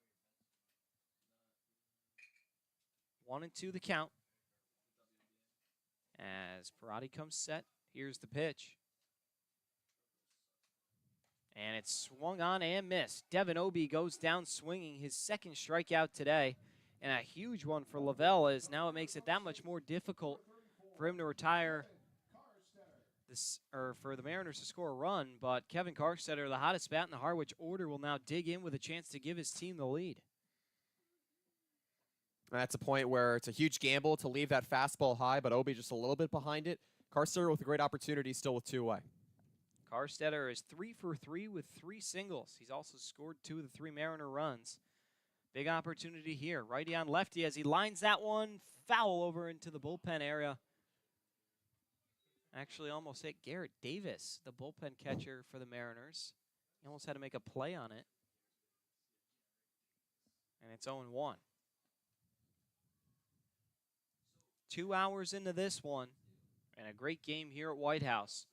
1-2 the count. As Parati comes set, here's the pitch. And it's swung on and missed. Devin Obie goes down swinging, his second strikeout today. And a huge one for Lavelle, as now it makes it that much more difficult for him to retire this, or for the Mariners to score a run. But Kevin Karstetter, the hottest bat in the Harwich order, will now dig in with a chance to give his team the lead. That's a point where it's a huge gamble to leave that fastball high, but Obie just a little bit behind it. Karstetter with a great opportunity, still with 2 away. Karstetter is 3 for 3 with 3 singles. He's also scored 2 of the 3 Mariner runs. Big opportunity here. Righty on lefty as he lines that one foul over into the bullpen area. Actually almost hit Garrett Davis, the bullpen catcher for the Mariners. He almost had to make a play on it. And it's 0-1. 2 hours into this one, and a great game here at White House.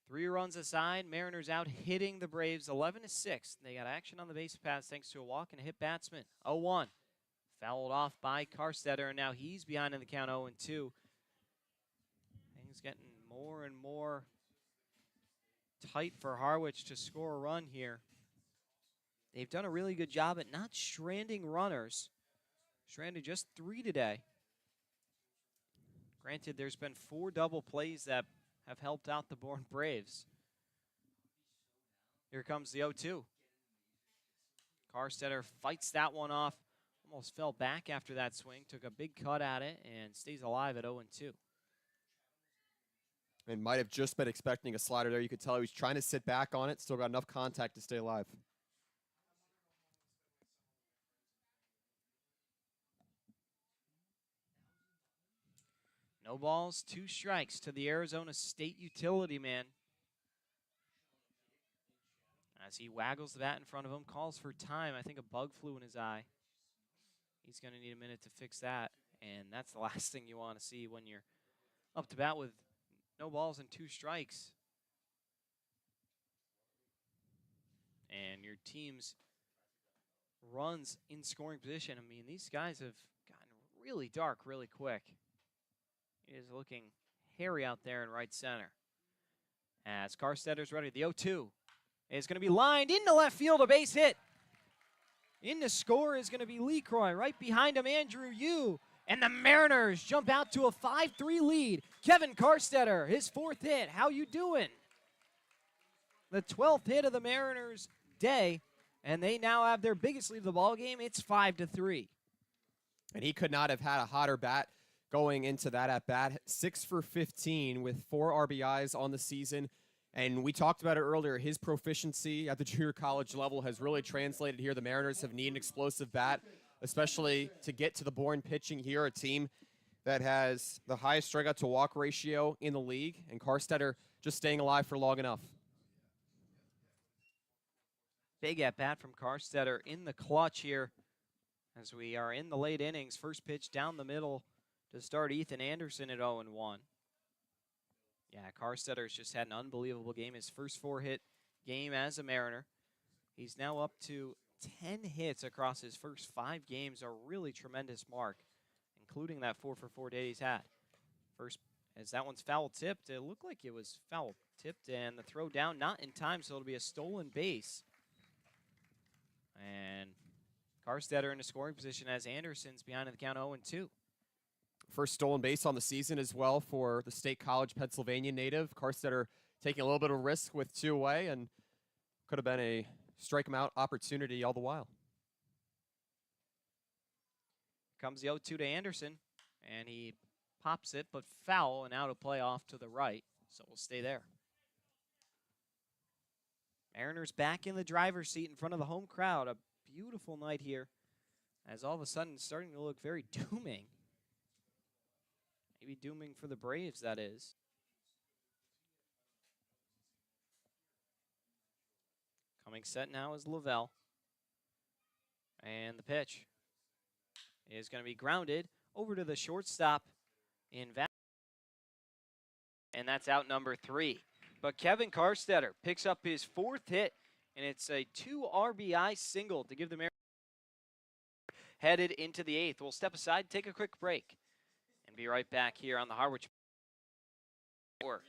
3 runs aside, Mariners out hitting the Braves 11-6. They got action on the base paths thanks to a walk and a hit batsman. 0-1. Fouled off by Karstetter, and now he's behind in the count 0-2. Things getting more and more tight for Harwich to score a run here. They've done a really good job at not stranding runners. Stranded just 3 today. Granted, there's been 4 double plays that have helped out the Bourne Braves. Here comes the 0-2. Carstetter fights that one off. Almost fell back after that swing. Took a big cut at it and stays alive at 0-2. And might have just been expecting a slider there. You could tell he was trying to sit back on it. Still got enough contact to stay alive. No balls, 2 strikes to the Arizona State utility man. As he waggles the bat in front of him, calls for time. I think a bug flew in his eye. He's going to need a minute to fix that. And that's the last thing you want to see when you're up to bat with no balls and 2 strikes. And your team's runs in scoring position. I mean, these guys have gotten really dark really quick. It is looking hairy out there in right center. As Carstetter's ready, the 0-2 is going to be lined into left field, a base hit. In the score is going to be Lee Croy. Right behind him, Andrew Yu. And the Mariners jump out to a 5-3 lead. Kevin Carstetter, his 4th hit. How you doing? The 12th hit of the Mariners' day, and they now have their biggest lead of the ball game. It's 5-3. And he could not have had a hotter bat going into that at bat. 6 for 15 with 4 RBIs on the season. And we talked about it earlier. His proficiency at the junior college level has really translated here. The Mariners have needed an explosive bat, especially to get to the Bourne pitching here, a team that has the highest strikeout to walk ratio in the league. And Carstetter just staying alive for long enough. Big at bat from Carstetter in the clutch here as we are in the late innings. First pitch down the middle to start Ethan Anderson at 0-1. Yeah, Carstetter's just had an unbelievable game. His first 4-hit game as a Mariner. He's now up to 10 hits across his first 5 games, a really tremendous mark, including that 4-for-4 day he's had. First, as that one's foul tipped, it looked like it was foul tipped, and the throw down not in time, so it'll be a stolen base. And Carstetter in a scoring position as Anderson's behind in the count 0-2. First stolen base on the season as well for the State College Pennsylvania native. Carstetter taking a little bit of risk with 2 away, and could have been a strike him out opportunity all the while. Comes the 0-2 to Anderson, and he pops it, but foul, and out of play off to the right, so we'll stay there. Mariners back in the driver's seat in front of the home crowd. A beautiful night here, as all of a sudden it's starting to look very dooming. Maybe dooming for the Braves, that is. Coming set now is Lavelle. And the pitch is going to be grounded over to the shortstop in Val. And that's out number 3. But Kevin Carstetter picks up his 4th hit, and it's a 2 RBI single to give the Mariners headed into the 8th. We'll step aside, take a quick break, and be right back here on the Harwich Network.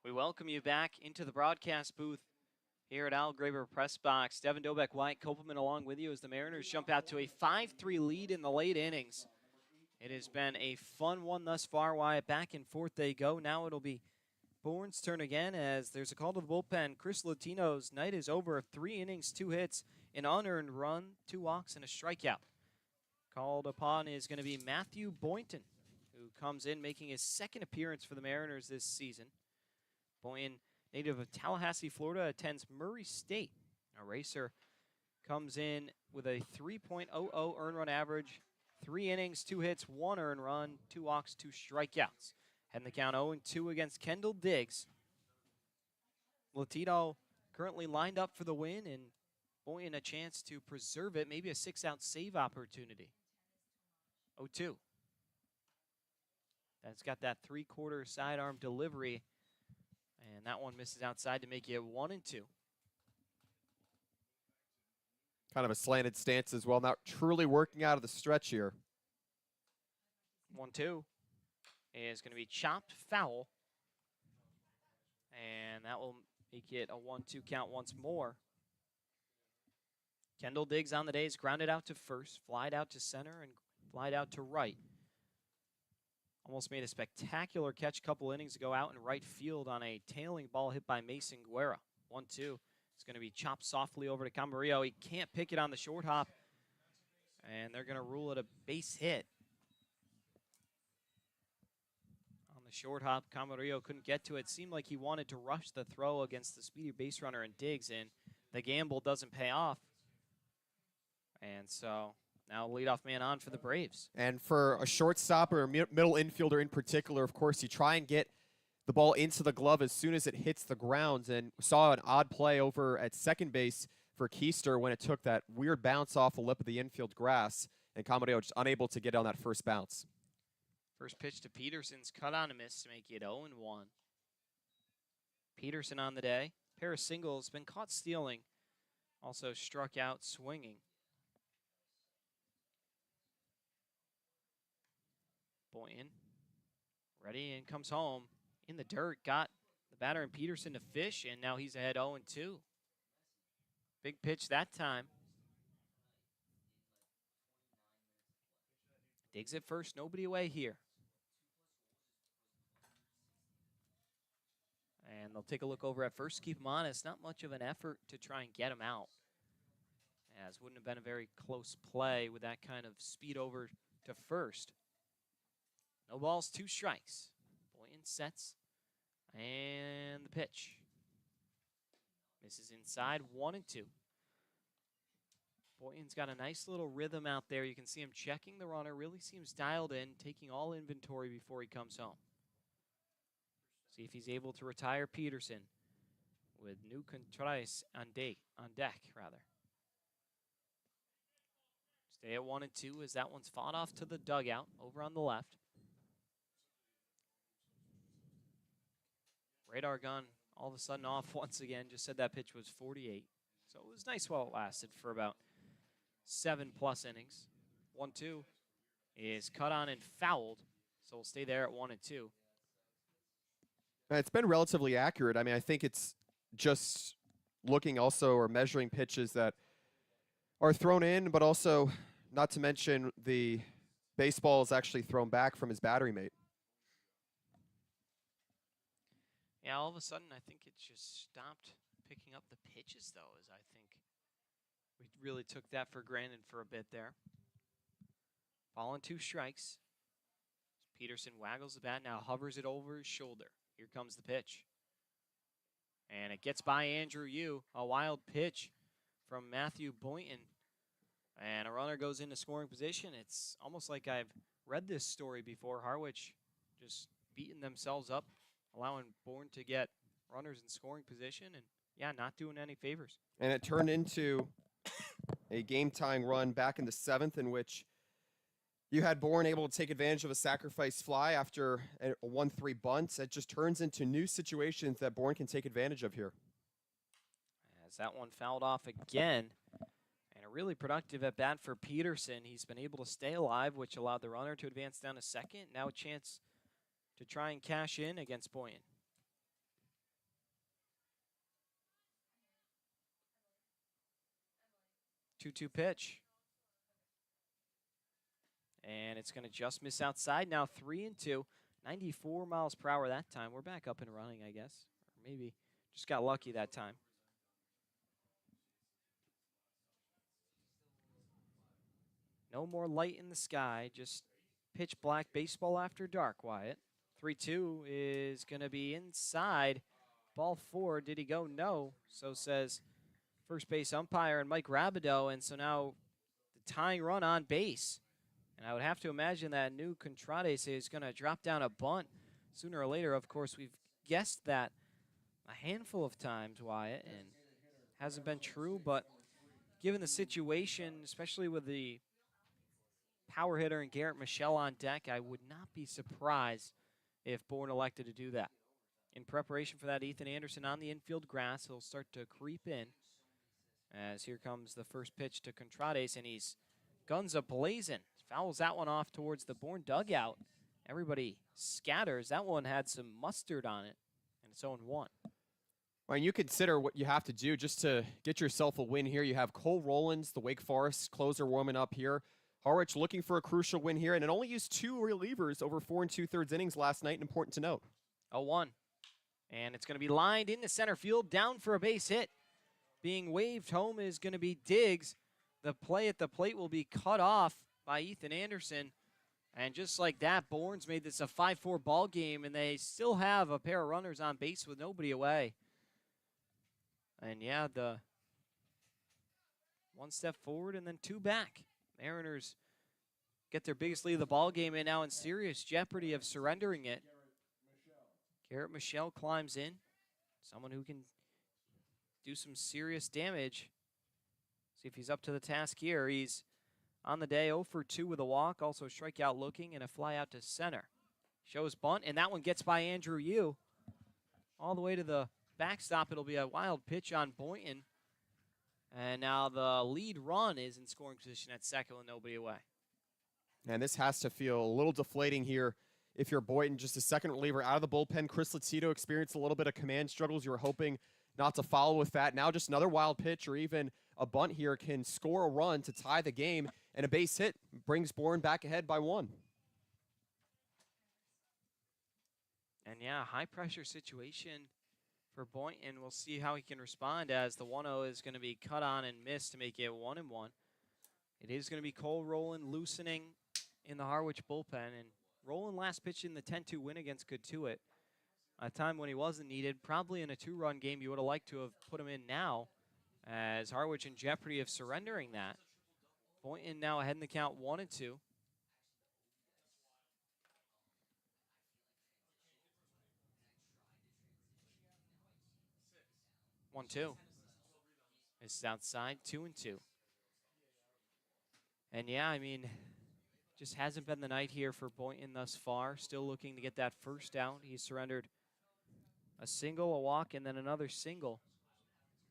We welcome you back into the broadcast booth here at Al Graber Press Box. Devin Dobek, Wyatt Kopelman along with you as the Mariners jump out to a 5-3 lead in the late innings. It has been a fun one thus far, Wyatt. Back and forth they go. Now it'll be Bourne's turn again as there's a call to the bullpen. Chris Latino's night is over. 3 innings, 2 hits, an unearned run, 2 walks, and a strikeout. Called upon is going to be Matthew Boynton, who comes in making his 2nd appearance for the Mariners this season. Boynton, native of Tallahassee, Florida, attends Murray State. A racer comes in with a 3.00 earned run average, 3 innings, 2 hits, 1 earned run, 2 walks, 2 strikeouts. Heading the count 0-2 against Kendall Diggs. Latino currently lined up for the win, and Boynton a chance to preserve it, maybe a 6-out save opportunity. 0-2. That's got that 3/4 sidearm delivery. And that one misses outside to make it 1-2. Kind of a slanted stance as well. Not truly working out of the stretch here. 1-2 is going to be chopped foul. And that will make it a 1-2 count once more. Kendall Diggs on the day is grounded out to first, flied out to center, and flied out to right. Almost made a spectacular catch a couple innings ago out in right field on a tailing ball hit by Mason Guerra. 1-2. It's going to be chopped softly over to Camarillo. He can't pick it on the short hop, and they're going to rule it a base hit. On the short hop, Camarillo couldn't get to it. Seemed like he wanted to rush the throw against the speedy base runner and Diggs, and the gamble doesn't pay off. And so now leadoff man on for the Braves. And for a shortstop or a middle infielder in particular, of course, you try and get the ball into the glove as soon as it hits the ground. And we saw an odd play over at second base for Keister when it took that weird bounce off the lip of the infield grass. And Camarillo just unable to get on that first bounce. First pitch to Peterson's cut on a miss to make it 0-1. Peterson on the day. Pair of singles, been caught stealing. Also struck out swinging. Boynton, ready and comes home in the dirt. Got the batter and Peterson to fish, and now he's ahead 0-2. Big pitch that time. Diggs at first, nobody away here. And they'll take a look over at first, keep him honest. Not much of an effort to try and get him out, as wouldn't have been a very close play with that kind of speed over to first. No balls, 2 strikes. Boynton sets, and the pitch. Misses inside, 1-2. Boynton's got a nice little rhythm out there. You can see him checking the runner, really seems dialed in, taking all inventory before he comes home. See if he's able to retire Peterson with new Contreras on deck. Stay at 1-2 as that one's fought off to the dugout over on the left. Radar gun all of a sudden off once again. Just said that pitch was 48. So it was nice while it lasted for about 7+ innings. 1-2 is cut on and fouled. So we'll stay there at 1-2. It's been relatively accurate. I mean, I think it's just looking also or measuring pitches that are thrown in, but also not to mention the baseball is actually thrown back from his battery mate. Yeah, all of a sudden, I think it just stopped picking up the pitches, though, as I think we really took that for granted for a bit there. Ball and 2 strikes. Peterson waggles the bat, now hovers it over his shoulder. Here comes the pitch. And it gets by Andrew Yu. A wild pitch from Matthew Boynton. And a runner goes into scoring position. It's almost like I've read this story before. Harwich just beating themselves up, allowing Bourne to get runners in scoring position, and, yeah, not doing any favors. And it turned into a game-tying run back in the 7th in which you had Bourne able to take advantage of a sacrifice fly after a 1-3 bunt. It just turns into new situations that Bourne can take advantage of here. As that one fouled off again, and a really productive at-bat for Peterson. He's been able to stay alive, which allowed the runner to advance down to second. Now a chance to try and cash in against Boynton. 2-2 pitch. And it's going to just miss outside. Now 3-2. 94 miles per hour that time. We're back up and running, I guess. Or maybe just got lucky that time. No more light in the sky. Just pitch black baseball after dark, Wyatt. 3-2 is going to be inside. Ball 4. Did he go? No. So says first base umpire and Mike Rabideau. And so now the tying run on base. And I would have to imagine that new Contrades is going to drop down a bunt sooner or later. Of course, we've guessed that a handful of times, Wyatt, and hasn't been true. But given the situation, especially with the power hitter and Garrett Michelle on deck, I would not be surprised if Bourne elected to do that. In preparation for that, Ethan Anderson on the infield grass. He'll start to creep in as here comes the first pitch to Contrades, and he's guns a-blazing. Fouls that one off towards the Bourne dugout. Everybody scatters. That one had some mustard on it, and it's 0-1. When you consider what you have to do just to get yourself a win here, you have Cole Rollins, the Wake Forest closer, warming up here. Harwich looking for a crucial win here, and it only used 2 relievers over 4 2/3 innings last night, and important to note. 0-1. And it's going to be lined into center field, down for a base hit. Being waved home is going to be Diggs. The play at the plate will be cut off by Ethan Anderson. And just like that, Bourne's made this a 5-4 ball game, and they still have a pair of runners on base with nobody away. And yeah, the 1 step forward and then 2 back. Mariners get their biggest lead of the ball game and now in serious jeopardy of surrendering it. Garrett Michelle climbs in. Someone who can do some serious damage. See if he's up to the task here. He's on the day 0 for 2 with a walk, also strikeout looking, and a fly out to center. Shows bunt, and that one gets by Andrew Yu. All the way to the backstop. It'll be a wild pitch on Boynton. And now the lead run is in scoring position at second with nobody away. And this has to feel a little deflating here if you're Boynton, just a second reliever out of the bullpen. Chris Latito experienced a little bit of command struggles. You were hoping not to follow with that. Now just another wild pitch or even a bunt here can score a run to tie the game, and a base hit brings Bourne back ahead by 1. And yeah, high-pressure situation for Boynton. We'll see how he can respond as the 1-0 is going to be cut on and missed to make it 1-1. It is going to be Cole Rowland loosening in the Harwich bullpen. And Rowland last pitched in the 10-2 win against Cotuit, a time when he wasn't needed. Probably in a 2-run game, you would have liked to have put him in now, as Harwich in jeopardy of surrendering that. Boynton now ahead in the count 1-2. One, 2. This is outside, 2-2. And yeah, I mean, just hasn't been the night here for Boynton thus far. Still looking to get that first out. He surrendered a single, a walk, and then another single.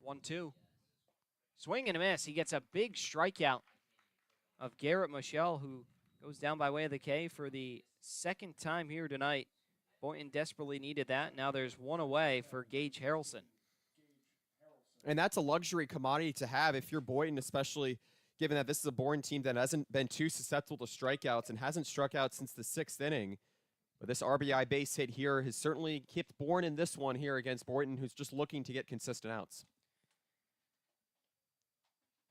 1-2. Swing and a miss. He gets a big strikeout of Garrett Michelle, who goes down by way of the K for the second time here tonight. Boynton desperately needed that. Now there's one away for Gage Harrelson. And that's a luxury commodity to have if you're Boynton, especially given that this is a Bourne team that hasn't been too susceptible to strikeouts and hasn't struck out since the 6th inning. But this RBI base hit here has certainly kept Bourne in this one here against Boynton, who's just looking to get consistent outs.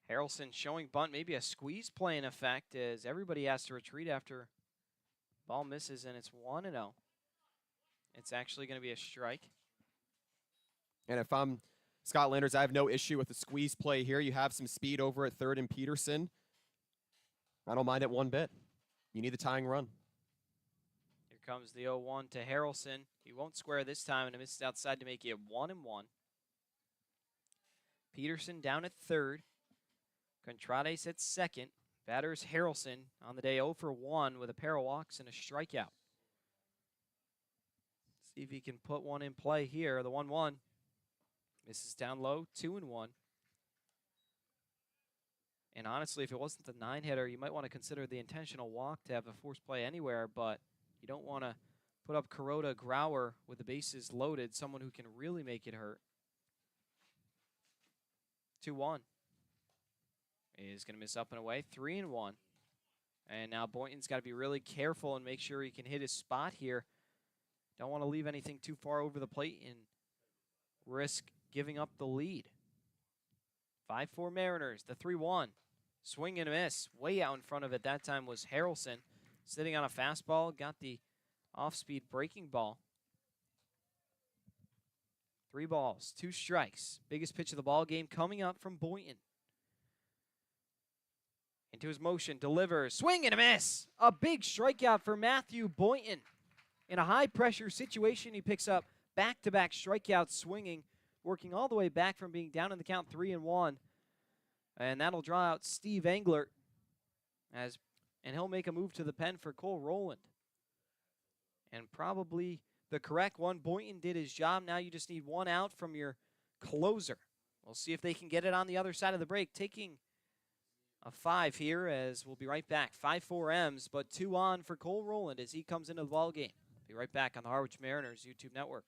Harrelson showing bunt, maybe a squeeze play in effect as everybody has to retreat after ball misses, and it's 1-0. It's actually going to be a strike. And if I'm Scott Landers, I have no issue with the squeeze play here. You have some speed over at third and Peterson. I don't mind it one bit. You need the tying run. Here comes the 0-1 to Harrelson. He won't square this time, and it misses outside to make it 1-1. Peterson down at third. Contrades at second. Batters Harrelson on the day 0 for 1 with a pair of walks and a strikeout. See if he can put one in play here. The 1-1. Misses down low, 2-1. And honestly, if it wasn't the 9-hitter, you might want to consider the intentional walk to have a force play anywhere, but you don't want to put up Kuroda Grauer with the bases loaded, someone who can really make it hurt. 2-1. is going to miss up and away. 3-1. And now Boynton's got to be really careful and make sure he can hit his spot here. Don't want to leave anything too far over the plate and risk giving up the lead. 5-4 Mariners, the 3-1. Swing and a miss. Way out in front of it that time was Harrelson. Sitting on a fastball, got the off-speed breaking ball. 3 balls, 2 strikes. Biggest pitch of the ball game coming up from Boynton. Into his motion, delivers, swing and a miss. A big strikeout for Matthew Boynton. In a high-pressure situation, he picks up back-to-back strikeouts swinging, working all the way back from being down in the count 3-1. And that'll draw out Steve Englert, and he'll make a move to the pen for Cole Rowland. And probably the correct one. Boynton did his job. Now you just need 1 out from your closer. We'll see if they can get it on the other side of the break. Taking a 5 here, as we'll be right back. 5-4 M's, but 2 on for Cole Rowland as he comes into the ball game. Be right back on the Harwich Mariners YouTube network.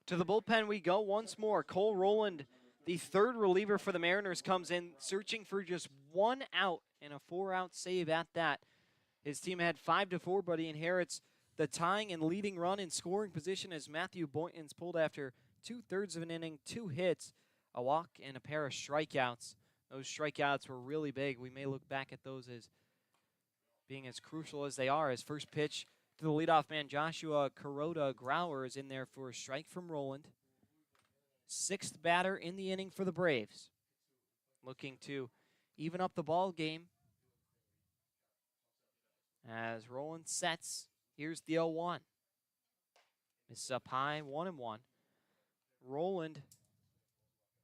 To the bullpen we go once more. Cole Rowland, the 3rd reliever for the Mariners, comes in searching for just 1 out and a 4-out save at that. His team had 5-4, but he inherits the tying and leading run in scoring position as Matthew Boynton's pulled after 2/3 of an inning, 2 hits, a walk, and a pair of strikeouts. Those strikeouts were really big. We may look back at those as being as crucial as they are. His first pitch to the leadoff man, Joshua Kuroda-Grauer, is in there for a strike from Rowland. 6th batter in the inning for the Braves. Looking to even up the ball game as Rowland sets. Here's the 0-1. Misses up high, 1-1. Rowland,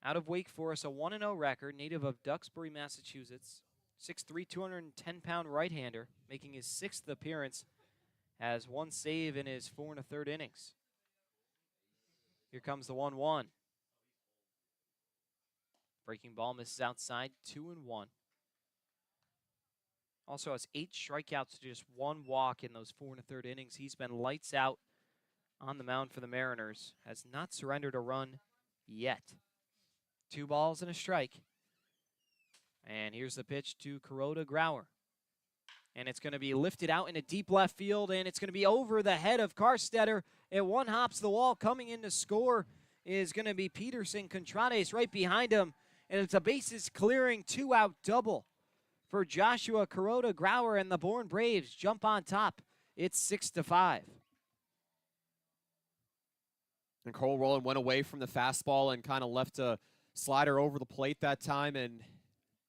out of Wake Forest, a 1-0 record, native of Duxbury, Massachusetts. 6'3", 210-pound right-hander, making his 6th appearance. Has 1 save in his 4 1/3 innings. Here comes the 1-1. Breaking ball misses outside, 2-1. Also has 8 strikeouts to just 1 walk in those 4 1/3 innings. He's been lights out on the mound for the Mariners. Has not surrendered a run yet. 2 balls and a strike. And here's the pitch to Kuroda-Grauer. And it's going to be lifted out into deep left field, and it's going to be over the head of Karstetter. It one-hops the wall. Coming in to score is going to be Peterson. Contrades right behind him, and it's a bases-clearing 2-out double for Joshua Kuroda-Grauer, and the Bourne Braves jump on top. It's 6-5. And Cole Rowland went away from the fastball and kind of left a slider over the plate that time, and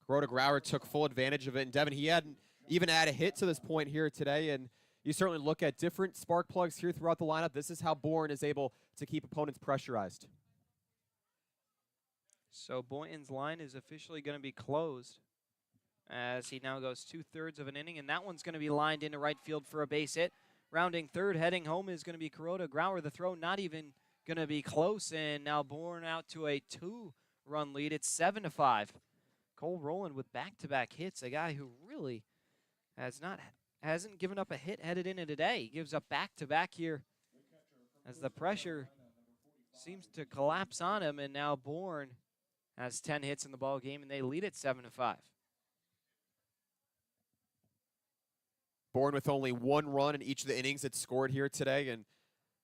Kuroda Grauer took full advantage of it. And Devin, he hadn't even had a hit to this point here today, and you certainly look at different spark plugs here throughout the lineup. This is how Bourne is able to keep opponents pressurized. So Boynton's line is officially going to be closed as he now goes 2/3 of an inning, and that one's going to be lined into right field for a base hit. Rounding third, heading home is going to be Kuroda Grauer. The throw not even going to be close, and now Bourne out to a 2-run lead. It's 7-5. Cole Rowland with back-to-back hits, a guy who really hasn't given up a hit headed into today. He gives up back-to-back here as the pressure seems to collapse on him, and now Bourne has 10 hits in the ball game, and they lead at 7-5. Bourne with only 1 run in each of the innings it's scored here today, and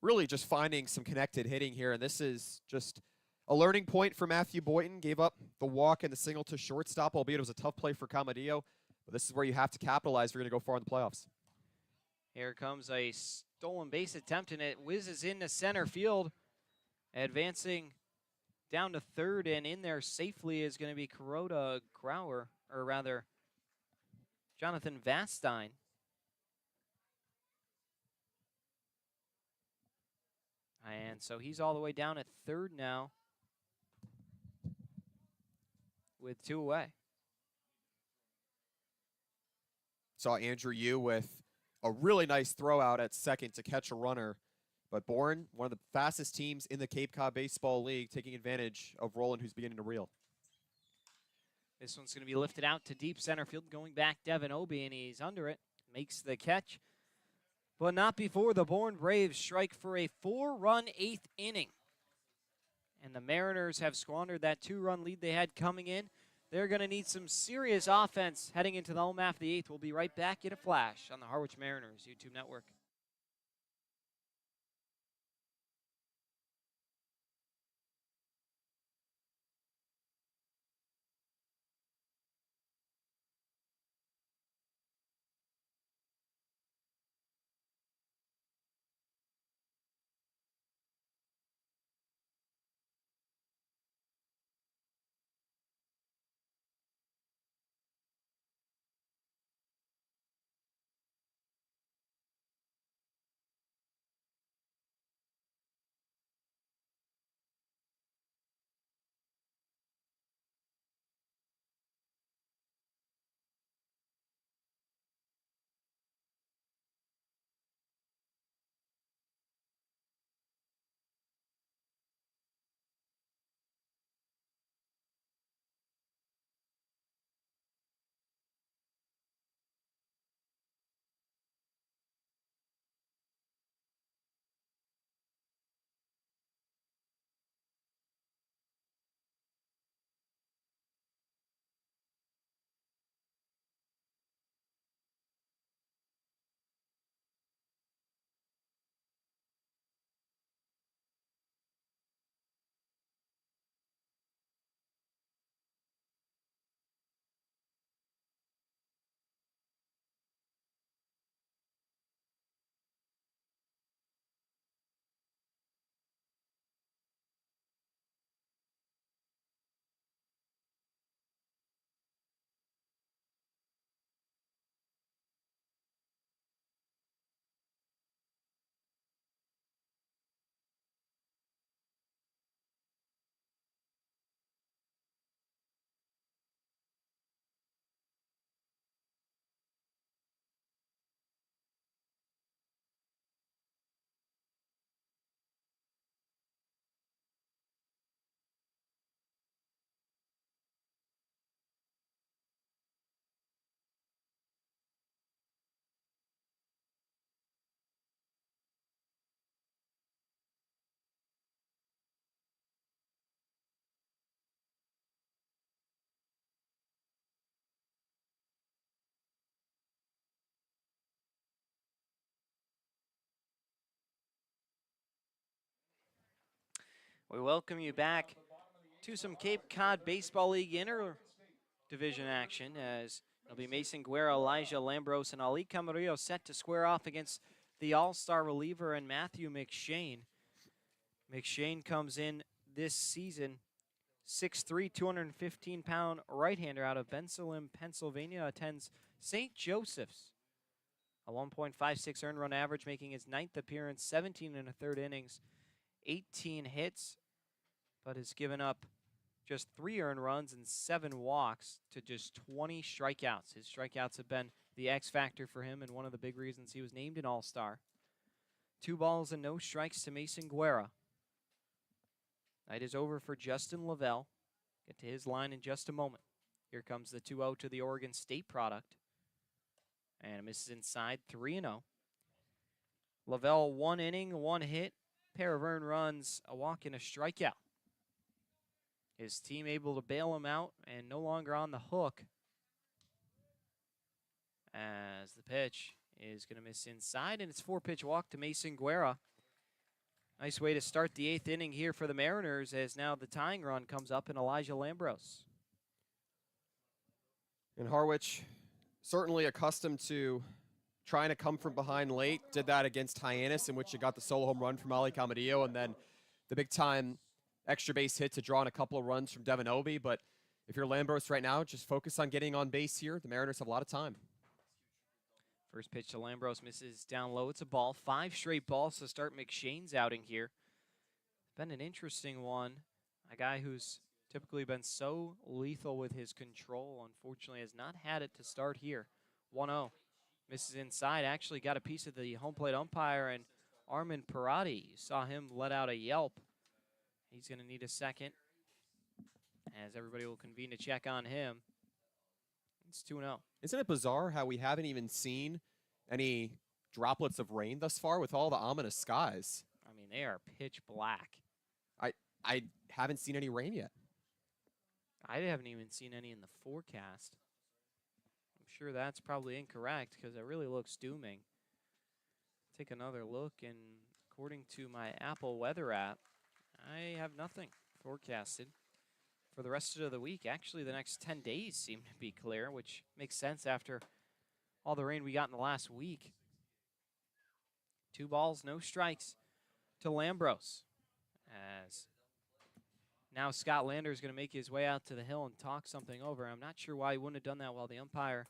really just finding some connected hitting here. And this is just a learning point for Matthew Boynton. Gave up the walk and the single to shortstop, albeit it was a tough play for Camadillo. But this is where you have to capitalize if you're going to go far in the playoffs. Here comes a stolen base attempt, and it whizzes into center field. Advancing down to third, and in there safely is going to be Kuroda Grauer, or rather, Jonathan Vastine. And so he's all the way down at third now with 2 away. Saw Andrew Yu with a really nice throw out at second to catch a runner. But Bourne, one of the fastest teams in the Cape Cod Baseball League, taking advantage of Rowland, who's beginning to reel. This one's going to be lifted out to deep center field, going back Devin Obie, and he's under it. Makes the catch, but not before the Bourne Braves strike for a 4-run 8th inning. And the Mariners have squandered that 2-run lead they had coming in. They're going to need some serious offense heading into the home half of the 8th. We'll be right back in a flash on the Harwich Mariners YouTube network. We welcome you back to some Cape Cod Baseball League inter-division action as it'll be Mason Guerra, Elijah Lambros, and Ali Camarillo set to square off against the all-star reliever and Matthew McShane. McShane comes in this season 6'3", 215-pound right-hander out of Bensalem, Pennsylvania, attends St. Joseph's. A 1.56 earned run average, making his 9th appearance, 17 and a third innings, 18 hits, but has given up just 3 earned runs and 7 walks to just 20 strikeouts. His strikeouts have been the X factor for him and one of the big reasons he was named an All-Star. 2 balls and no strikes to Mason Guerra. Night is over for Justin Lavelle. Get to his line in just a moment. Here comes the 2-0 to the Oregon State product. And misses inside, 3-0. Lavelle, 1 inning, 1 hit, pair of earned runs, a walk and a strikeout. His team able to bail him out and no longer on the hook. As the pitch is going to miss inside, and it's 4-pitch walk to Mason Guerra. Nice way to start the 8th inning here for the Mariners, as now the tying run comes up in Elijah Lambros. And Harwich, certainly accustomed to trying to come from behind late, did that against Hyannis, in which it got the solo home run from Ali Camadillo, and then the big-time extra base hit to draw in a couple of runs from Devin Obi. But if you're Lambros right now, just focus on getting on base here. The Mariners have a lot of time. First pitch to Lambros misses down low. It's a ball. 5 straight balls to start McShane's outing here. Been an interesting one. A guy who's typically been so lethal with his control, unfortunately, has not had it to start here. 1-0. Misses inside. Actually got a piece of the home plate umpire, and Armin Parati, you saw him let out a yelp. He's going to need a second, as everybody will convene to check on him. It's 2-0. Isn't it bizarre how we haven't even seen any droplets of rain thus far with all the ominous skies? I mean, they are pitch black. I haven't seen any rain yet. I haven't even seen any in the forecast. I'm sure that's probably incorrect because it really looks dooming. Take another look, and according to my Apple Weather app, I have nothing forecasted for the rest of the week. Actually, the next 10 days seem to be clear, which makes sense after all the rain we got in the last week. 2 balls, no strikes to Lambros. As now Scott Lander is going to make his way out to the hill and talk something over. I'm not sure why he wouldn't have done that while the umpire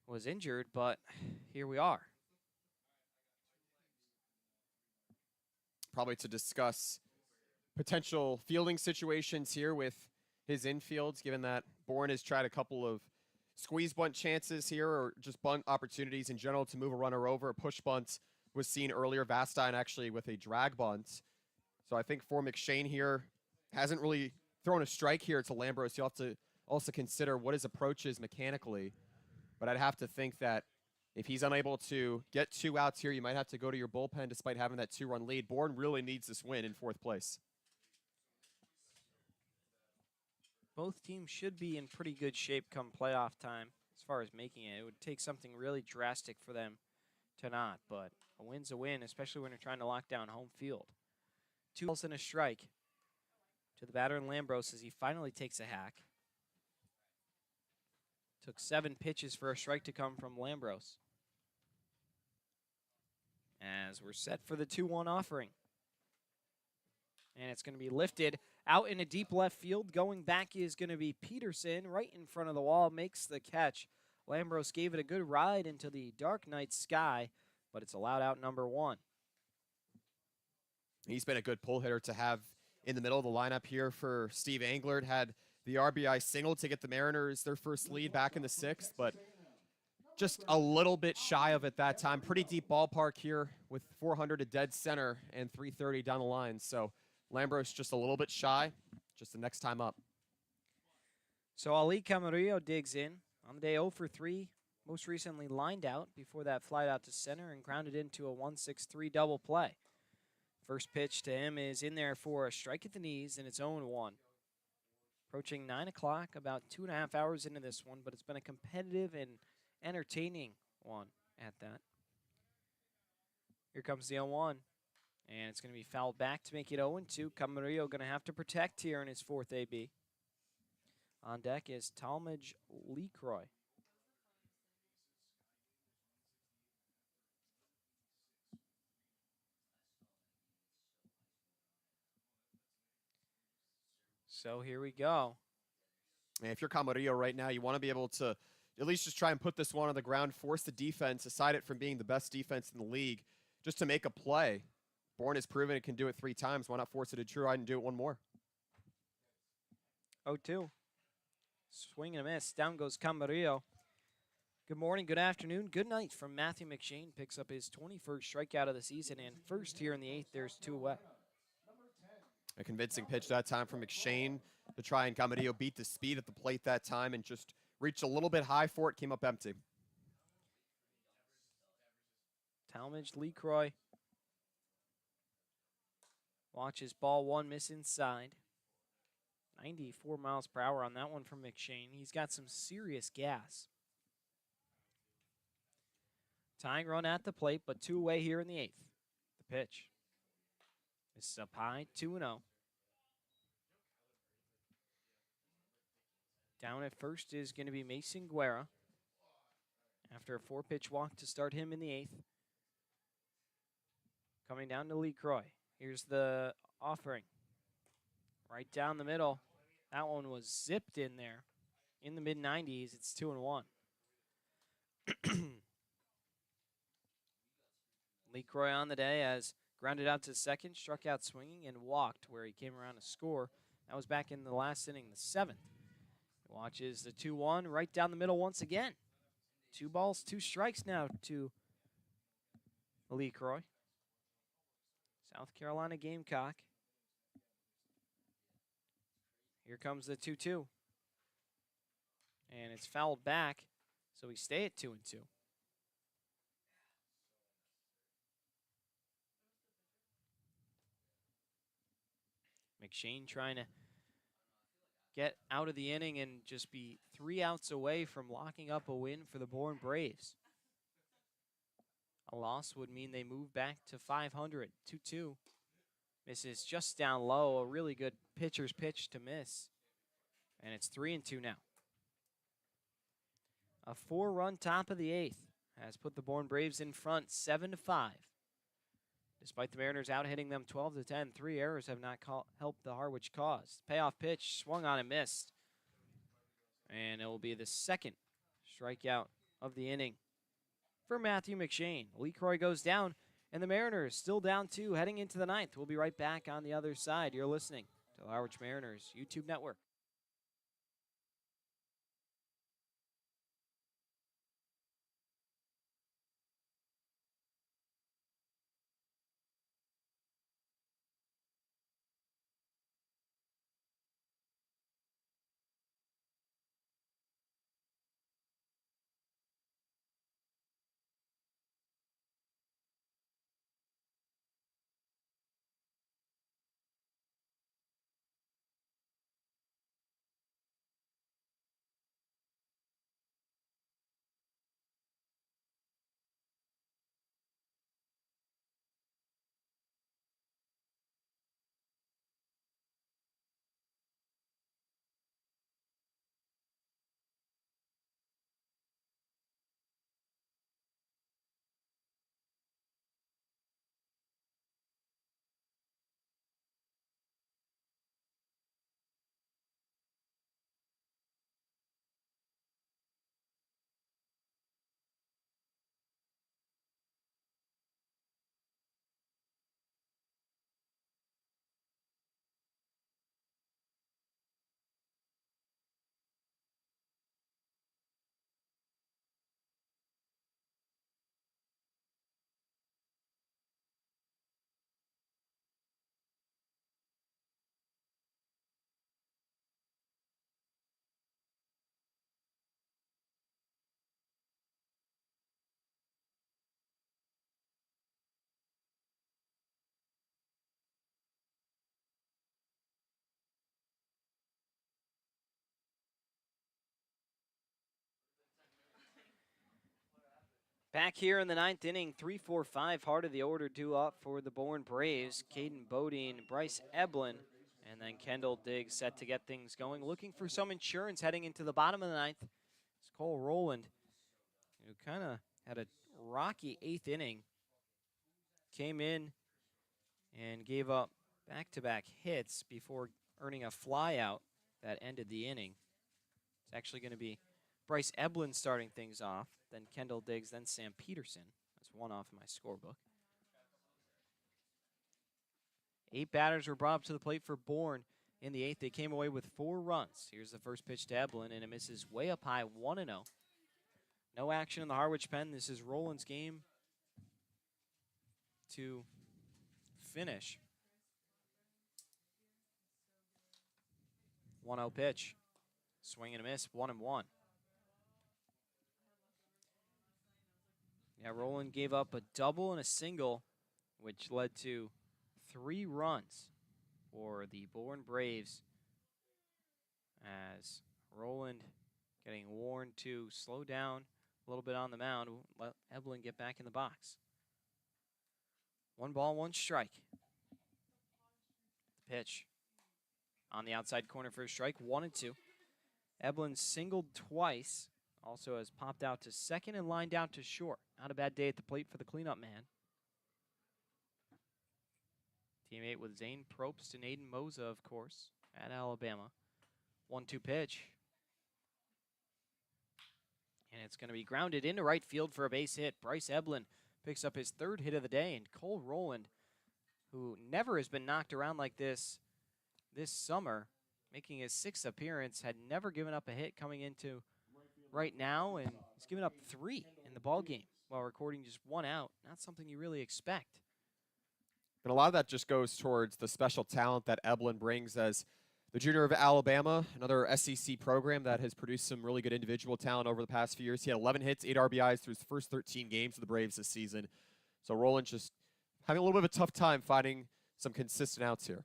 was injured, but here we are. Probably to discuss potential fielding situations here with his infields, given that Bourne has tried a couple of squeeze bunt chances here, or just bunt opportunities in general to move a runner over. A push bunt was seen earlier, Vastine actually with a drag bunt. So I think for McShane here, hasn't really thrown a strike here to Lambros. You'll have to also consider what his approach is mechanically. But I'd have to think that if he's unable to get 2 outs here, you might have to go to your bullpen despite having that 2-run lead. Bourne really needs this win in 4th place. Both teams should be in pretty good shape come playoff time as far as making it. It would take something really drastic for them to not, but a win's a win, especially when you're trying to lock down home field. 2 balls and a strike to the batter in Lambros as he finally takes a hack. Took 7 pitches for a strike to come from Lambros. As we're set for the 2-1 offering. And it's going to be lifted out in a deep left field. Going back is going to be Peterson right in front of the wall. Makes the catch. Lambros gave it a good ride into the dark night sky, but it's allowed out number 1. He's been a good pull hitter to have in the middle of the lineup here for Steve Englert. Had the RBI single to get the Mariners their first lead back in the 6th, but just a little bit shy of it that time. Pretty deep ballpark here with 400 to dead center and 330 down the line. So Lambros just a little bit shy, just the next time up. So Ali Camarillo digs in on the day 0 for 3. Most recently lined out before that flight out to center and grounded into a 1-6-3 double play. First pitch to him is in there for a strike at the knees and its 0-1. Approaching 9 o'clock, about 2.5 hours into this one, but it's been a competitive and entertaining one at that. Here comes the 0-1, and it's going to be fouled back to make it 0-2. Camarillo going to have to protect here in his 4th AB. On deck is Talmadge Lecroy. So here we go. And if you're Camarillo right now, you want to be able to at least just try and put this one on the ground, force the defense, aside it from being the best defense in the league, just to make a play. Bourne has proven it can do it 3 times. Why not force it to true and do it one more? 0-2. Swing and a miss. Down goes Camarillo. Good morning, good afternoon, good night from Matthew McShane. Picks up his 21st strikeout of the season, and first here in the 8th, there's 2 away. A convincing pitch that time from McShane to try and Camarillo beat the speed at the plate that time and just reached a little bit high for it, came up empty. Talmadge, LeCroy. Watches ball 1 miss inside. 94 miles per hour on that one from McShane. He's got some serious gas. Tying run at the plate, but 2 away here in the 8th. The pitch. This is up high, 2-0. Down at first is going to be Mason Guerra. After a 4-pitch walk to start him in the 8th. Coming down to LeCroy. Here's the offering. Right down the middle. That one was zipped in there. In the mid-90s, it's 2-1. LeCroy on the day as grounded out to second, struck out swinging, and walked where he came around to score. That was back in the last inning, the 7th. He watches the 2-1 right down the middle once again. 2 balls, 2 strikes now to LeCroy. South Carolina Gamecock. Here comes the 2-2. And it's fouled back, so we stay at 2-2. McShane trying to get out of the inning and just be 3 outs away from locking up a win for the Bourne Braves. A loss would mean they move back to 500. 2-2. Misses just down low. A really good pitcher's pitch to miss. And it's 3-2 now. A 4-run top of the 8th has put the Bourne Braves in front 7-5. Despite the Mariners out-hitting them 12-10, 3 errors have not helped the Harwich cause. Payoff pitch, swung on and missed. And it will be the 2nd strikeout of the inning for Matthew McShane. LeCroy goes down, and the Mariners still down 2 heading into the 9th. We'll be right back on the other side. You're listening to the Harwich Mariners YouTube network. Back here in the 9th inning, 3-4-5, heart of the order due up for the Bourne Braves. Caden Bodine, Bryce Eblin, and then Kendall Diggs set to get things going. Looking for some insurance heading into the bottom of the 9th. It's Cole Rowland, who kind of had a rocky 8th inning. Came in and gave up back-to-back hits before earning a flyout that ended the inning. It's actually going to be Bryce Eblin starting things off, then Kendall Diggs, then Sam Peterson. That's one off in my scorebook. 8 batters were brought up to the plate for Bourne in the 8th. They came away with 4 runs. Here's the first pitch to Eblin, and it misses way up high, 1-0. No action in the Harwich pen. This is Roland's game to finish. 1-0 pitch. Swing and a miss, 1-1. Yeah, Roland gave up a double and a single, which led to 3 runs for the Bourne Braves, as Roland getting warned to slow down a little bit on the mound, let Eblin get back in the box. 1 ball, 1 strike. Pitch on the outside corner for a strike, 1-2. Eblin singled twice, also has popped out to second and lined out to short. Not a bad day at the plate for the cleanup man. Teammate with Zane Probst and Aiden Moza, of course, at Alabama. 1-2 pitch. And it's going to be grounded into right field for a base hit. Bryce Eblin picks up his 3rd hit of the day, and Cole Roland, who never has been knocked around like this summer, making his 6th appearance, had never given up a hit coming into right now, and he's given up 3 in the ball game while recording just 1 out. Not something you really expect. And a lot of that just goes towards the special talent that Eblin brings as the junior of Alabama, another SEC program that has produced some really good individual talent over the past few years. He had 11 hits, 8 RBIs through his first 13 games for the Braves this season. So Roland just having a little bit of a tough time finding some consistent outs here.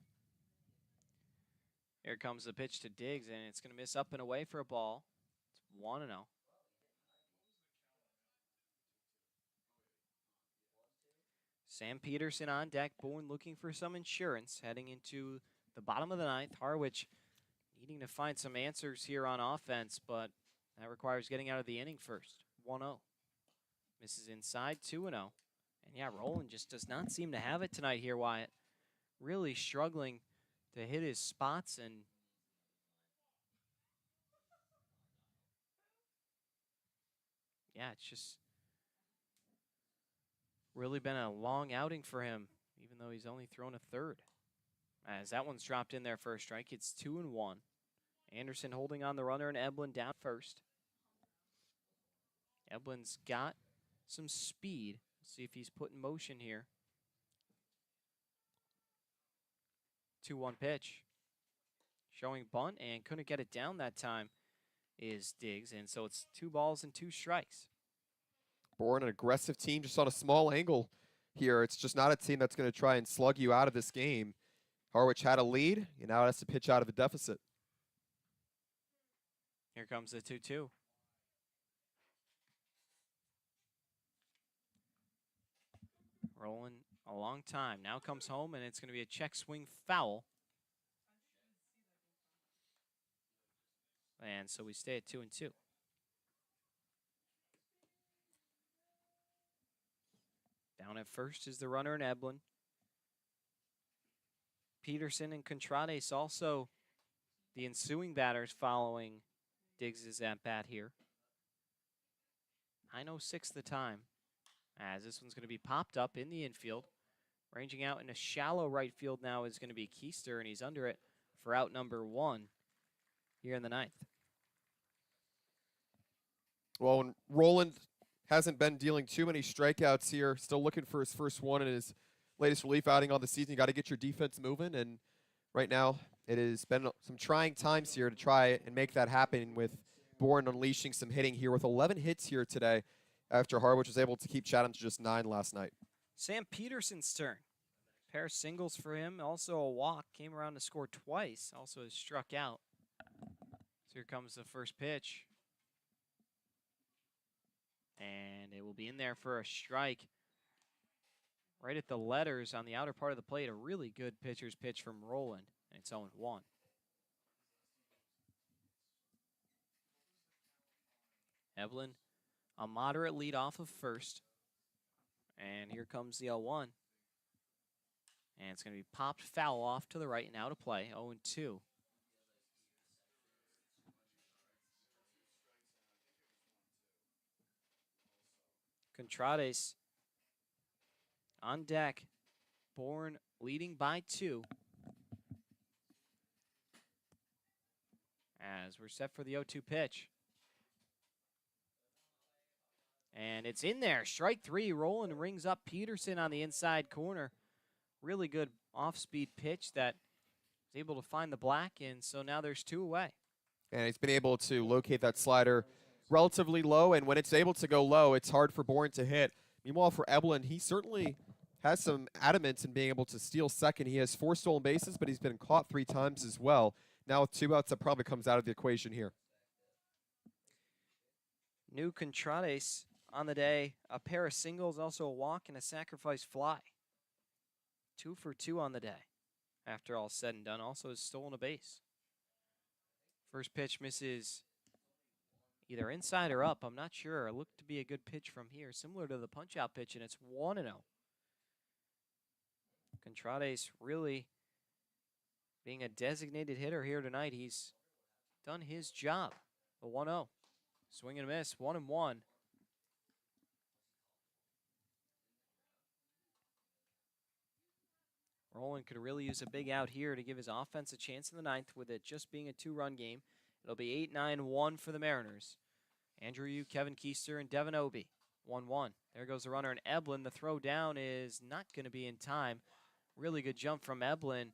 Here comes the pitch to Diggs, and it's going to miss up and away for a ball. It's 1-0. Sam Peterson on deck. Bourne looking for some insurance heading into the bottom of the 9th. Harwich needing to find some answers here on offense, but that requires getting out of the inning first. 1-0. Misses inside, 2-0. And yeah, Roland just does not seem to have it tonight here, Wyatt. Really struggling to hit his spots, and yeah, it's just really been a long outing for him, even though he's only thrown a 3rd. As that one's dropped in there for a strike, it's 2-1. Anderson holding on the runner, and Eblin down first. Eblin's got some speed. See if he's put in motion here. 2-1 pitch. Showing bunt, and couldn't get it down that time is Diggs, and so it's 2 balls and 2 strikes. Bourne, an aggressive team, just on a small angle here. It's just not a team that's going to try and slug you out of this game. Harwich had a lead, and now it has to pitch out of a deficit. Here comes the 2-2. Rolling a long time. Now comes home, and it's going to be a check swing foul. And so we stay at 2-2. Down at first is the runner in Eblin. Peterson and Contrades also the ensuing batters following Diggs' at-bat here. 9:06 the time, as this one's going to be popped up in the infield. Ranging out in a shallow right field now is going to be Keister, and he's under it for out number 1 here in the 9th. Well, when Roland hasn't been dealing too many strikeouts here, still looking for his first one in his latest relief outing on the season. You got to get your defense moving, and right now it has been some trying times here to try and make that happen, with Bourne unleashing some hitting here with 11 hits here today after Harwich was able to keep Chatham to just 9 last night. Sam Peterson's turn. Pair of singles for him, also a walk. Came around to score twice, also has struck out. So here comes the first pitch. And it will be in there for a strike. Right at the letters on the outer part of the plate. A really good pitcher's pitch from Roland. And it's 0-1. Eblin, a moderate lead off of first. And here comes the 0-1. And it's going to be popped foul off to the right and out of play, 0-2. Contrades on deck. Bourne leading by 2. As we're set for the 0-2 pitch. And it's in there. Strike 3. Roland rings up Peterson on the inside corner. Really good off-speed pitch that was able to find the black, and so now there's 2 away. And he's been able to locate that slider relatively low, and when it's able to go low, it's hard for Bourne to hit. Meanwhile, for Eblin, he certainly has some adamance in being able to steal second. He has 4 stolen bases, but he's been caught 3 times as well. Now with 2 outs, that probably comes out of the equation here. New Contrades on the day. A pair of singles, also a walk, and a sacrifice fly. 2 for 2 on the day. After all said and done, also has stolen a base. First pitch misses either inside or up. I'm not sure. It looked to be a good pitch from here, similar to the punch-out pitch, and it's 1-0. Contrades really being a designated hitter here tonight. He's done his job. The 1-0. Swing and a miss, 1-1. Roland could really use a big out here to give his offense a chance in the 9th, with it just being a 2-run game. It'll be 8-9-1 for the Mariners. Andrew Yu, Kevin Keister, and Devin Obie. 1-1. There goes the runner, and Eblin. The throw down is not going to be in time. Really good jump from Eblin.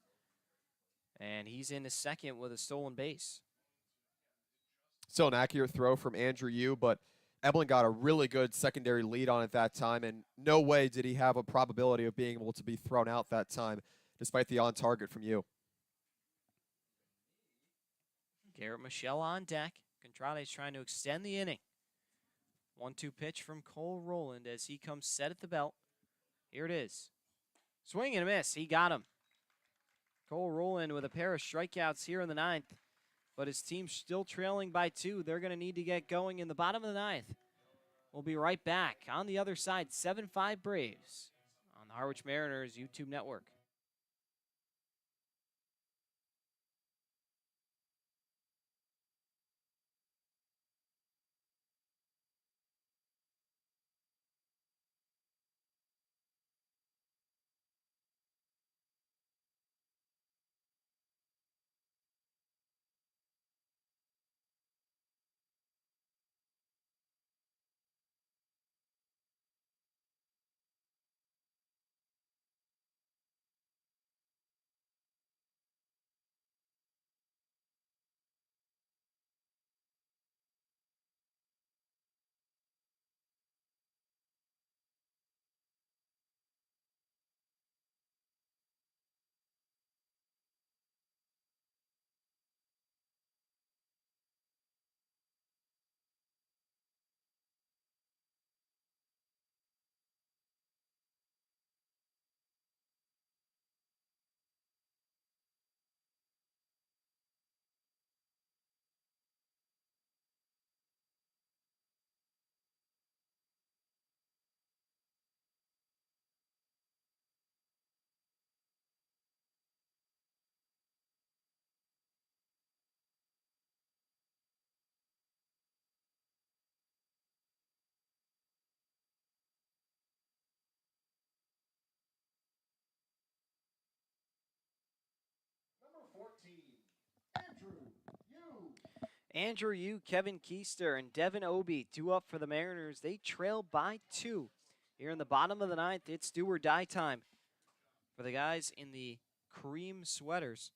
And he's in his second with a stolen base. Still an accurate throw from Andrew Yu, but Eblin got a really good secondary lead on it that time, and no way did he have a probability of being able to be thrown out that time, despite the on-target from Yu. Garrett Michelle on deck. Contrades trying to extend the inning. 1-2 pitch from Cole Roland as he comes set at the belt. Here it is. Swing and a miss. He got him. Cole Roland with a pair of strikeouts here in the 9th. But his team's still trailing by 2. They're going to need to get going in the bottom of the 9th. We'll be right back on the other side. 7-5 Braves on the Harwich Mariners YouTube network. Number 14, Andrew Yu. Andrew Yu, Kevin Keister, and Devin Obie, 2 up for the Mariners. They trail by 2. Here in the bottom of the 9th, it's do or die time for the guys in the cream sweaters.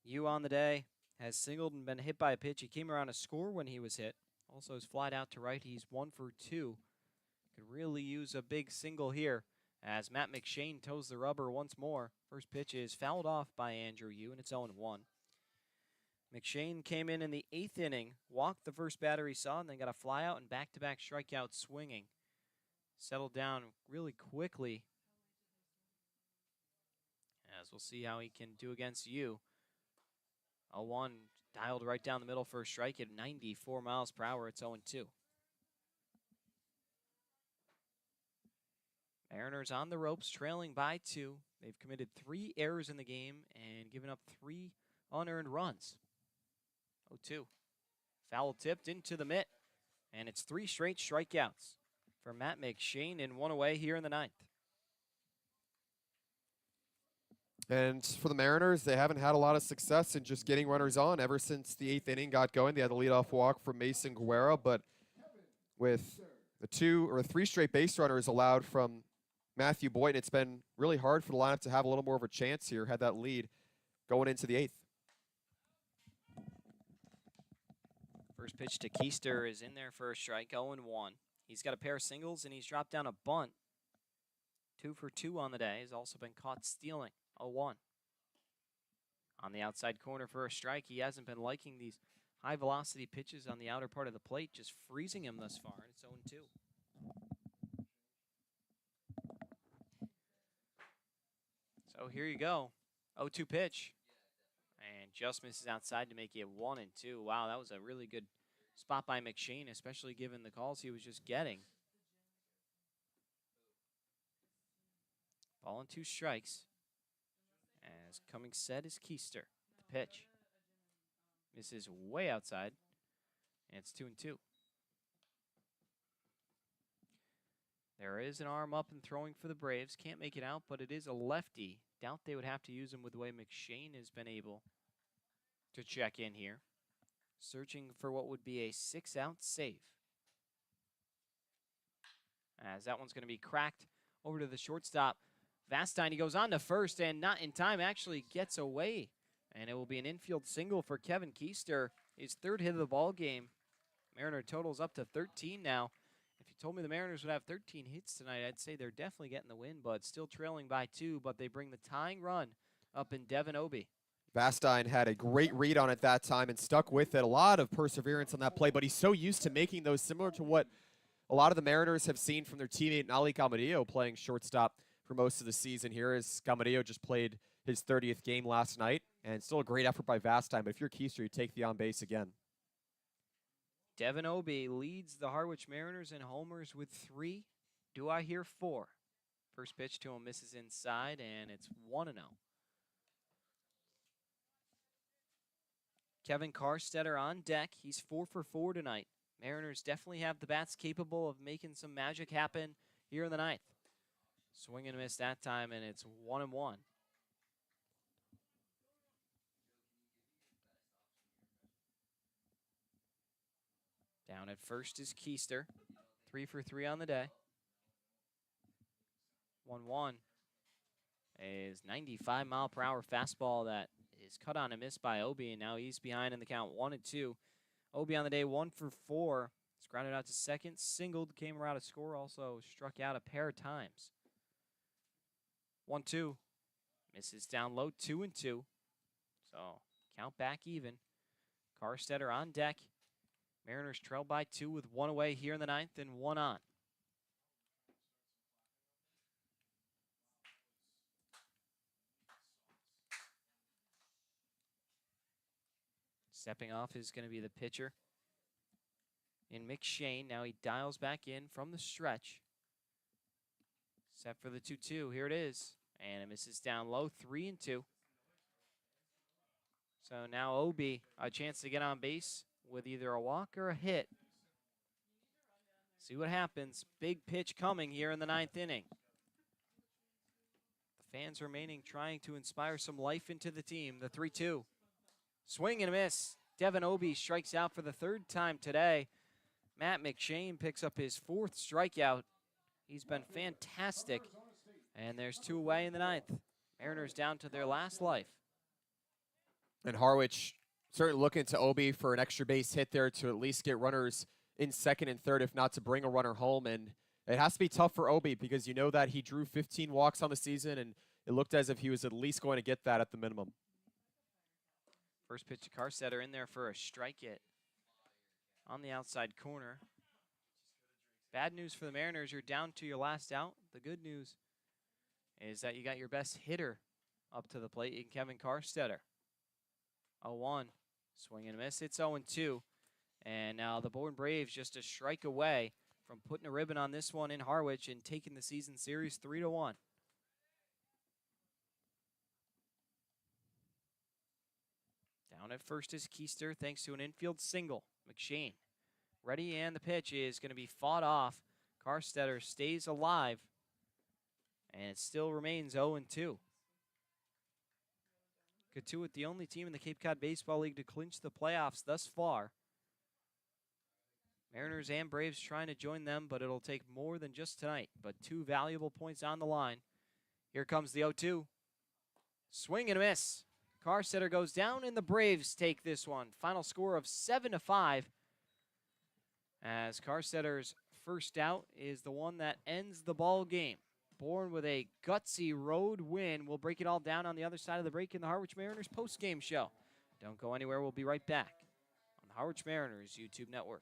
Yu on the day has singled and been hit by a pitch. He came around a score when he was hit. Also has flied out to right. He's 1 for 2. Could really use a big single here as Matt McShane toes the rubber once more. First pitch is fouled off by Andrew Yu, and it's 0-1. McShane came in the 8th inning, walked the first batter he saw, and then got a flyout and back-to-back strikeout swinging. Settled down really quickly, as we'll see how he can do against Yu. 0-1, dialed right down the middle for a strike at 94 miles per hour. It's 0-2. Mariners on the ropes, trailing by 2. They've committed 3 errors in the game and given up 3 unearned runs. 0-2. Foul tipped into the mitt, and it's 3 straight strikeouts for Matt McShane and 1 away here in the 9th. And for the Mariners, they haven't had a lot of success in just getting runners on ever since the 8th inning got going. They had the leadoff walk from Mason Guerra, but with the 2 or 3 straight base runners allowed from Matthew Boynton, it's been really hard for the lineup to have a little more of a chance here, had that lead going into the 8th. First pitch to Keister is in there for a strike, 0-1. He's got a pair of singles, and he's dropped down a bunt. 2 for 2 on the day. He's also been caught stealing, 0-1. On the outside corner for a strike. He hasn't been liking these high-velocity pitches on the outer part of the plate, just freezing him thus far, and it's 0-2. So here you go, 0-2 pitch. And just misses outside to make it 1-2. Wow, that was a really good spot by McShane, especially given the calls he was just getting. Ball and 2 strikes. As coming set is Keister. The pitch. Misses way outside. And it's 2-2. There is an arm up and throwing for the Braves. Can't make it out, but it is a lefty. Doubt they would have to use him with the way McShane has been able to check in here. Searching for what would be a 6-out save. As that one's going to be cracked over to the shortstop. Vastine, he goes on to first and not in time, actually gets away. And it will be an infield single for Kevin Keister. His 3rd hit of the ball game. Mariner totals up to 13 now. If you told me the Mariners would have 13 hits tonight, I'd say they're definitely getting the win, but still trailing by 2, but they bring the tying run up in Devin Obie. Vastine had a great read on it that time and stuck with it. A lot of perseverance on that play, but he's so used to making those, similar to what a lot of the Mariners have seen from their teammate Nali Gamadio playing shortstop for most of the season here, as Gamadio just played his 30th game last night, and still a great effort by Vastine, but if you're Keister, you take the on base again. Devin Obie leads the Harwich Mariners in homers with 3. Do I hear 4? First pitch to him misses inside, and it's 1-0. Kevin Karstetter on deck. He's 4 for 4 tonight. Mariners definitely have the bats capable of making some magic happen here in the 9th. Swing and a miss that time, and it's 1-1. Down at first is Keister. 3 for 3 on the day. 1-1 is 95-mile-per-hour fastball that is cut on and missed by Obie, and now he's behind in the count 1-2. Obie on the day 1 for 4. He's grounded out to second, singled, came around to score, also struck out a pair of times. 1-2. Misses down low, 2-2. So count back even. Karstetter on deck. Mariners trail by 2 with 1 away here in the 9th and 1 on. Stepping off is going to be the pitcher in McShane. Now he dials back in from the stretch. Set for the 2-2. Here it is. And it misses down low, 3-2. So now Obie, a chance to get on base with either a walk or a hit. See what happens. Big pitch coming here in the 9th inning. The fans remaining trying to inspire some life into the team. The 3-2. Swing and a miss. Devin Obie strikes out for the 3rd time today. Matt McShane picks up his 4th strikeout. He's been fantastic. And there's 2 away in the 9th. Mariners down to their last life. And Harwich certainly looking to Obie for an extra base hit there to at least get runners in 2nd and 3rd, if not to bring a runner home. And it has to be tough for Obie because you know that he drew 15 walks on the season, and it looked as if he was at least going to get that at the minimum. First pitch to Karstetter in there for a strike it on the outside corner. Bad news for the Mariners, you're down to your last out. The good news is that you got your best hitter up to the plate in Kevin Karstetter. 0-1, swing and a miss. It's 0-2. And now the Bourne Braves just a strike away from putting a ribbon on this one in Harwich and taking the season series 3-1. Down at first is Keister thanks to an infield single. McShane ready, and the pitch is going to be fought off. Carstetter stays alive, and it still remains 0-2. Katuitt, the only team in the Cape Cod Baseball League to clinch the playoffs thus far. Mariners and Braves trying to join them, but it'll take more than just tonight. But 2 valuable points on the line. Here comes the 0-2. Swing and a miss. Carstetter goes down, and the Braves take this one. Final score of 7-5. As Carstetter's first out is the one that ends the ball game. Bourne with a gutsy road win. We'll break it all down on the other side of the break in the Harwich Mariners post-game show. Don't go anywhere. We'll be right back on the Harwich Mariners YouTube network.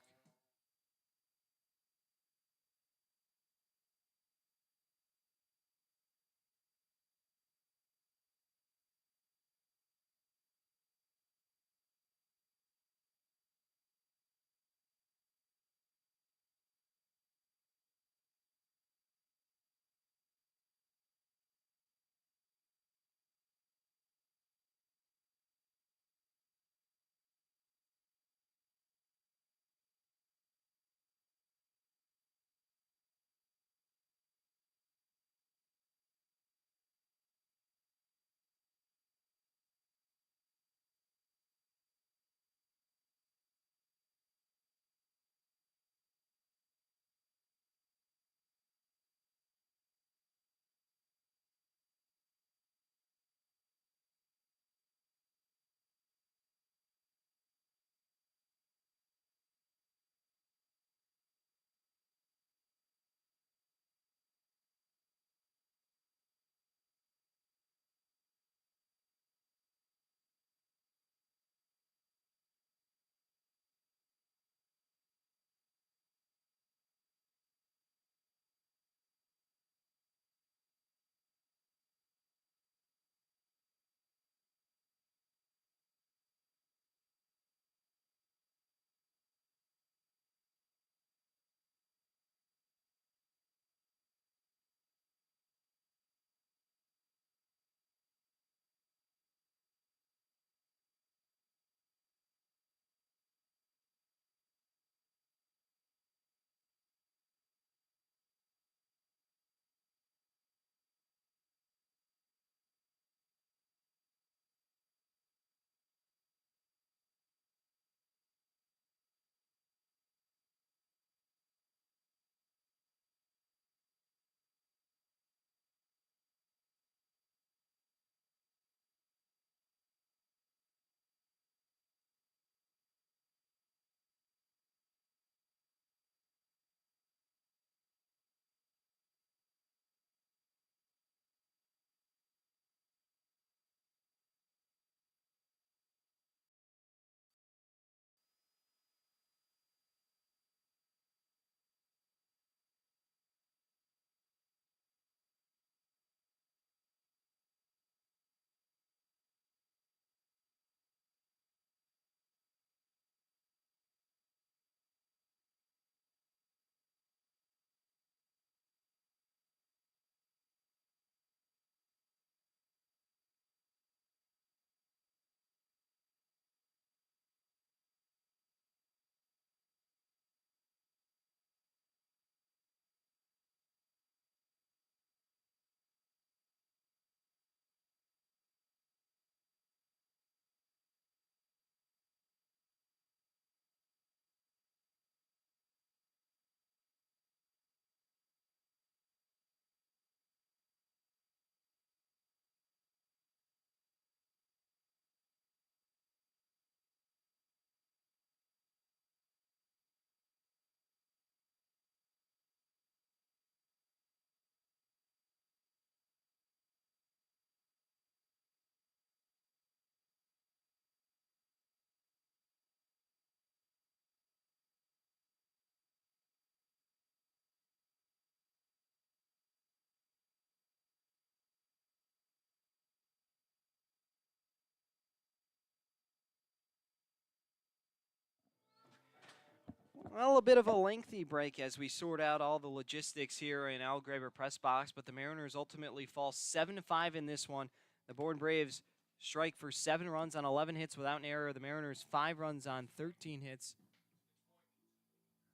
Well, a bit of a lengthy break as we sort out all the logistics here in Al Graver press box, but the Mariners ultimately fall 7-5 in this one. The Bourne Braves strike for 7 runs on 11 hits without an error. The Mariners 5 runs on 13 hits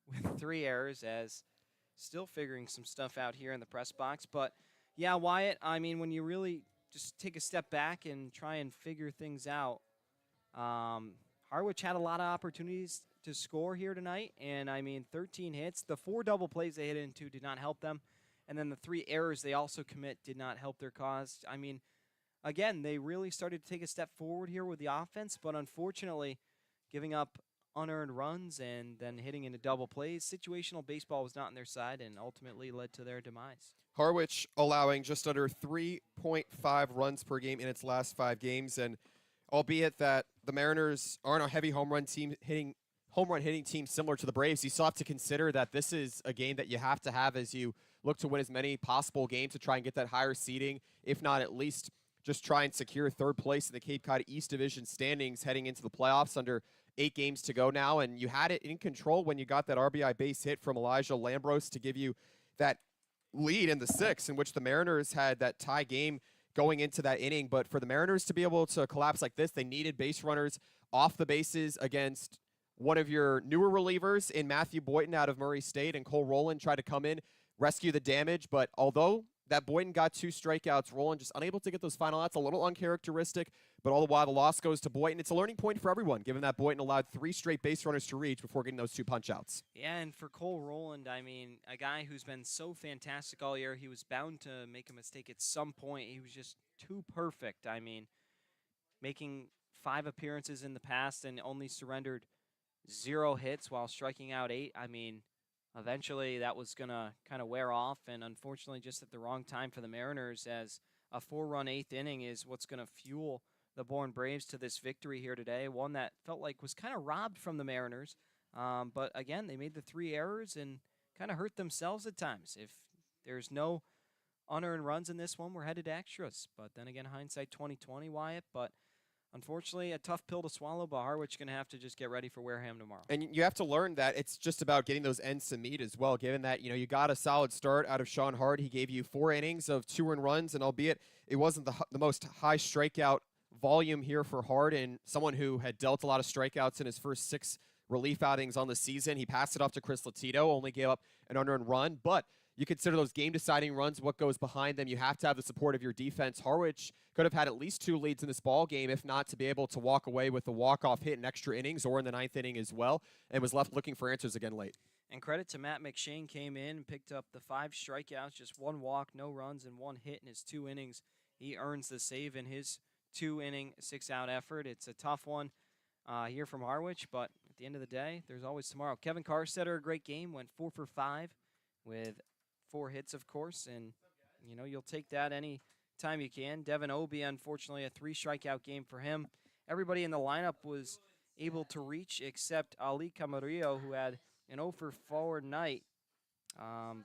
with 3 errors, as still figuring some stuff out here in the press box. But yeah, Wyatt, I mean, when you really just take a step back and try and figure things out, Harwich had a lot of opportunities to score here tonight, and I mean 13 hits. The 4 double plays they hit into did not help them, and then the 3 errors they also commit did not help their cause. I mean, again, they really started to take a step forward here with the offense, but unfortunately giving up unearned runs and then hitting into double plays. Situational baseball was not on their side and ultimately led to their demise. Harwich allowing just under 3.5 runs per game in its last 5 games, and albeit that the Mariners aren't a heavy home run hitting team similar to the Braves, you still have to consider that this is a game that you have to have as you look to win as many possible games to try and get that higher seeding, if not at least just try and secure 3rd place in the Cape Cod East Division standings heading into the playoffs under 8 games to go now. And you had it in control when you got that RBI base hit from Elijah Lambros to give you that lead in the 6th, in which the Mariners had that tie game going into that inning. But for the Mariners to be able to collapse like this, they needed base runners off the bases against one of your newer relievers in Matthew Boynton out of Murray State, and Cole Rowland tried to come in, rescue the damage. But although that Boynton got 2 strikeouts, Rowland just unable to get those final outs, a little uncharacteristic. But all the while, the loss goes to Boynton. It's a learning point for everyone, given that Boynton allowed 3 straight base runners to reach before getting those 2 punch-outs. Yeah, and for Cole Rowland, I mean, a guy who's been so fantastic all year, he was bound to make a mistake at some point. He was just too perfect. I mean, making 5 appearances in the past and only surrendered 0 hits while striking out 8. I mean, eventually that was going to kind of wear off, and unfortunately just at the wrong time for the Mariners, as a 4-run 8th inning is what's going to fuel the Bourne Braves to this victory here today, one that felt like was kind of robbed from the Mariners. But again, they made the 3 errors and kind of hurt themselves at times. If there's no unearned runs in this one, we're headed to extras. But then again, hindsight 2020, Wyatt. But unfortunately, a tough pill to swallow, but Harwich going to have to just get ready for Wareham tomorrow. And you have to learn that it's just about getting those ends to meet as well, given that, you got a solid start out of Sean Hart. He gave you 4 innings of 2 earned runs, and albeit it wasn't the most high strikeout volume here for Hart, and someone who had dealt a lot of strikeouts in his first 6 relief outings on the season, he passed it off to Chris Latito, only gave up an unearned run. But you consider those game-deciding runs, what goes behind them. You have to have the support of your defense. Harwich could have had at least 2 leads in this ball game, if not to be able to walk away with a walk-off hit in extra innings or in the 9th inning as well, and was left looking for answers again late. And credit to Matt McShane, came in and picked up the 5 strikeouts, just 1 walk, no runs, and 1 hit in his 2 innings. He earns the save in his 2-inning, 6-out effort. It's a tough one here from Harwich, but at the end of the day, there's always tomorrow. Kevin Carstetter, a great game, went 4 for 5 with 4 hits, of course, and you'll take that any time you can. Devin Obie, unfortunately, a 3 strikeout game for him. Everybody in the lineup was able to reach except Ali Camarillo, who had an 0 for 4 night.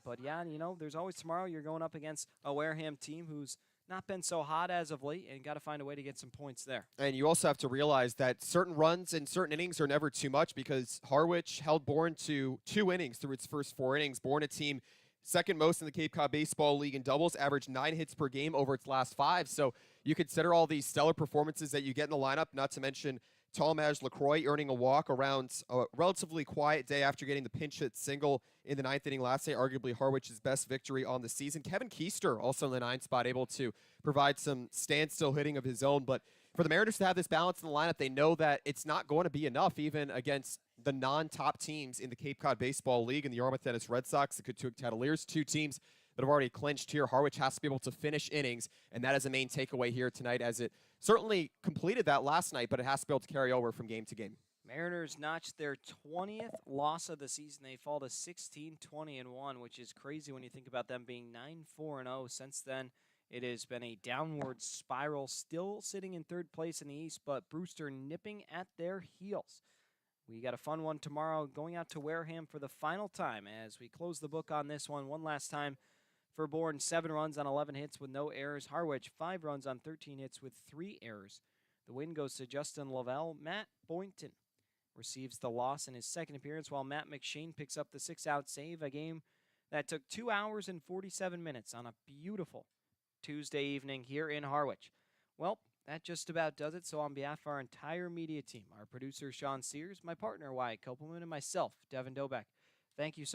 But yeah, there's always tomorrow. You're going up against a Wareham team who's not been so hot as of late, and got to find a way to get some points there. And you also have to realize that certain runs and certain innings are never too much, because Harwich held Bourne to 2 innings through its first 4 innings. Bourne, a team second most in the Cape Cod Baseball League in doubles, averaged 9 hits per game over its last 5. So you consider all these stellar performances that you get in the lineup, not to mention Talmage LaCroix earning a walk around a relatively quiet day after getting the pinch hit single in the 9th inning last night, arguably Harwich's best victory on the season. Kevin Keister also in the 9th spot, able to provide some standstill hitting of his own. But for the Mariners to have this balance in the lineup, they know that it's not going to be enough even against the non-top teams in the Cape Cod Baseball League, and the Yarmouth Dennis Red Sox, the Katuick Cavaliers, 2 teams that have already clinched here. Harwich has to be able to finish innings, and that is a main takeaway here tonight, as it certainly completed that last night, but it has to be able to carry over from game to game. Mariners notched their 20th loss of the season. They fall to 16-20-1, which is crazy when you think about them being 9-4-0. Since then, it has been a downward spiral, still sitting in 3rd place in the East, but Brewster nipping at their heels. We got a fun one tomorrow, going out to Wareham for the final time as we close the book on this one last time. For Bourne, 7 runs on 11 hits with no errors. Harwich, 5 runs on 13 hits with 3 errors. The win goes to Justin Lavelle, Matt Boynton, receives the loss in his second appearance, while Matt McShane picks up the 6-out save, a game that took 2 hours and 47 minutes on a beautiful Tuesday evening here in Harwich. Well, that just about does it. So on behalf of our entire media team, our producer Sean Sears, my partner Wyatt Kopelman, and myself, Devin Dobeck, thank you so much.